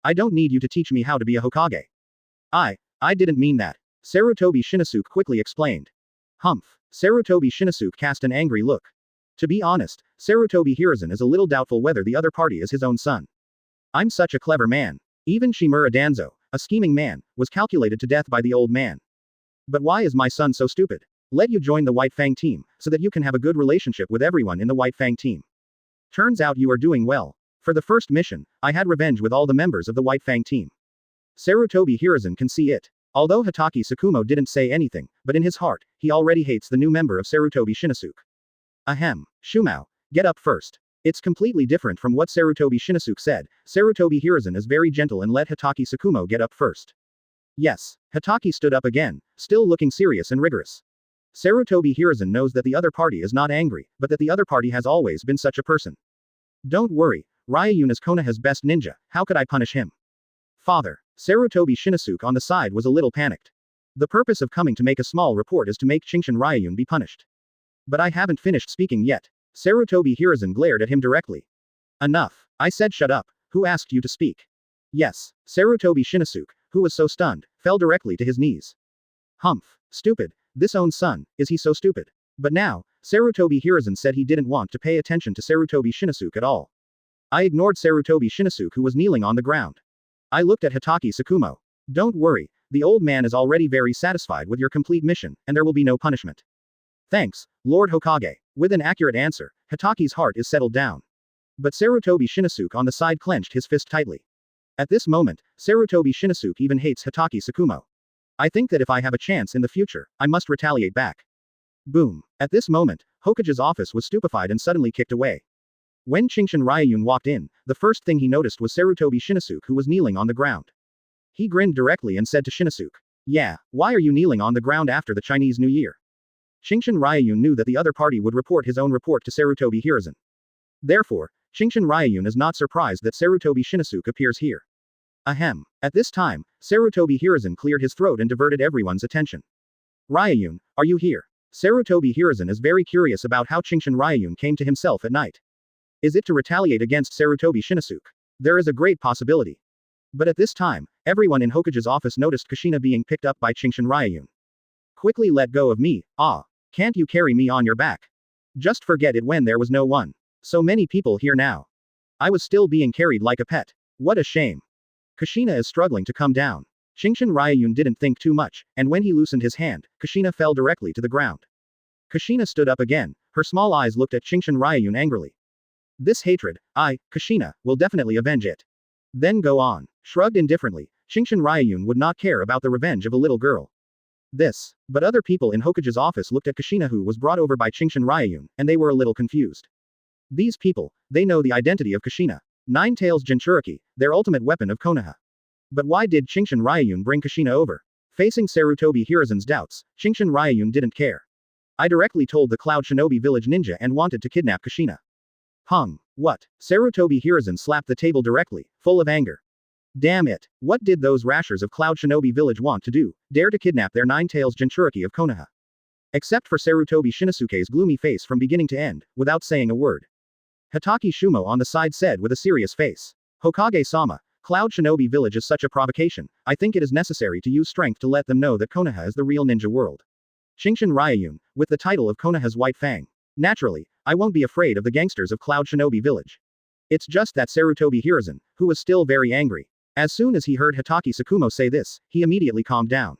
I don't need you to teach me how to be a Hokage. I didn't mean that. Sarutobi Shinosuke quickly explained. Humph. Sarutobi Shinosuke cast an angry look. To be honest, Sarutobi Hiruzen is a little doubtful whether the other party is his own son. I'm such a clever man. Even Shimura Danzo, a scheming man, was calculated to death by the old man. But why is my son so stupid? Let you join the White Fang team, so that you can have a good relationship with everyone in the White Fang team. Turns out you are doing well. For the first mission, I had revenge with all the members of the White Fang team. Sarutobi Hiruzen can see it. Although Hataki Sakumo didn't say anything, but in his heart, he already hates the new member of Sarutobi Shinosuke. Ahem. Shumao, get up first. It's completely different from what Sarutobi Shinosuke said. Sarutobi Hiruzen is very gentle and let Hataki Sakumo get up first. Yes. Hataki stood up again, still looking serious and rigorous. Sarutobi Hiruzen knows that the other party is not angry, but that the other party has always been such a person. Don't worry, Ryuyun is Konoha's best ninja, how could I punish him? Father. Sarutobi Shinosuke on the side was a little panicked. The purpose of coming to make a small report is to make Qingshan Ryuyun be punished. But I haven't finished speaking yet. Sarutobi Hiruzen glared at him directly. Enough. I said shut up. Who asked you to speak? Yes. Sarutobi Shinosuke, who was so stunned, fell directly to his knees. Humph. Stupid. This own son, is he so stupid? But now, Sarutobi Hiruzen said he didn't want to pay attention to Sarutobi Shinosuke at all. I ignored Sarutobi Shinosuke who was kneeling on the ground. I looked at Hataki Sakumo. Don't worry, the old man is already very satisfied with your complete mission, and there will be no punishment. Thanks, Lord Hokage. With an accurate answer, Hitaki's heart is settled down. But Sarutobi Shinosuke on the side clenched his fist tightly. At this moment, Sarutobi Shinosuke even hates Hitaki Tsukumo. I think that if I have a chance in the future, I must retaliate back. Boom. At this moment, Hokage's office was stupefied and suddenly kicked away. When Qingshan Ryuyun walked in, the first thing he noticed was Sarutobi Shinosuke who was kneeling on the ground. He grinned directly and said to Shinosuke, "Yeah, why are you kneeling on the ground after the Chinese New Year?" Qingshan Ryuyun knew that the other party would report his own report to Sarutobi Hiruzen. Therefore, Qingshan Ryuyun is not surprised that Sarutobi Shinosuke appears here. Ahem. At this time, Sarutobi Hiruzen cleared his throat and diverted everyone's attention. Ryuyun, are you here? Sarutobi Hiruzen is very curious about how Qingshan Ryuyun came to himself at night. Is it to retaliate against Sarutobi Shinosuke? There is a great possibility. But at this time, everyone in Hokage's office noticed Kushina being picked up by Qingshan Ryuyun. Quickly let go of me, can't you carry me on your back? Just forget it when there was no one. So many people here now. I was still being carried like a pet. What a shame. Kushina is struggling to come down. Qingshan Ryuyun didn't think too much, and when he loosened his hand, Kushina fell directly to the ground. Kushina stood up again, her small eyes looked at Qingshan Ryuyun angrily. This hatred, Kushina, will definitely avenge it. Then go on. Shrugged indifferently, Qingshan Ryuyun would not care about the revenge of a little girl. But other people in Hokage's office looked at Kushina who was brought over by Qingshan Ryuyun, and they were a little confused. These people, they know the identity of Kushina. Nine-Tails Jinchuriki, their ultimate weapon of Konoha. But why did Qingshan Ryuyun bring Kushina over? Facing Sarutobi Hiruzen's doubts, Qingshan Ryuyun didn't care. I directly told the Cloud Shinobi village ninja and wanted to kidnap Kushina. Hung. What? Sarutobi Hiruzen slapped the table directly, full of anger. Damn it. What did those rashers of Cloud Shinobi village want to do? Dare to kidnap their Nine-Tails Jinchuriki of Konoha? Except for Sarutobi Shinosuke's gloomy face from beginning to end, without saying a word. Hitaki Shumo on the side said with a serious face. Hokage-sama, Cloud Shinobi village is such a provocation, I think it is necessary to use strength to let them know that Konoha is the real ninja world. Qingshan Ryuyun, with the title of Konoha's White Fang. Naturally, I won't be afraid of the gangsters of Cloud Shinobi village. It's just that Sarutobi Hiruzen, who was still very angry. As soon as he heard Hitaki Tsukumo say this, he immediately calmed down.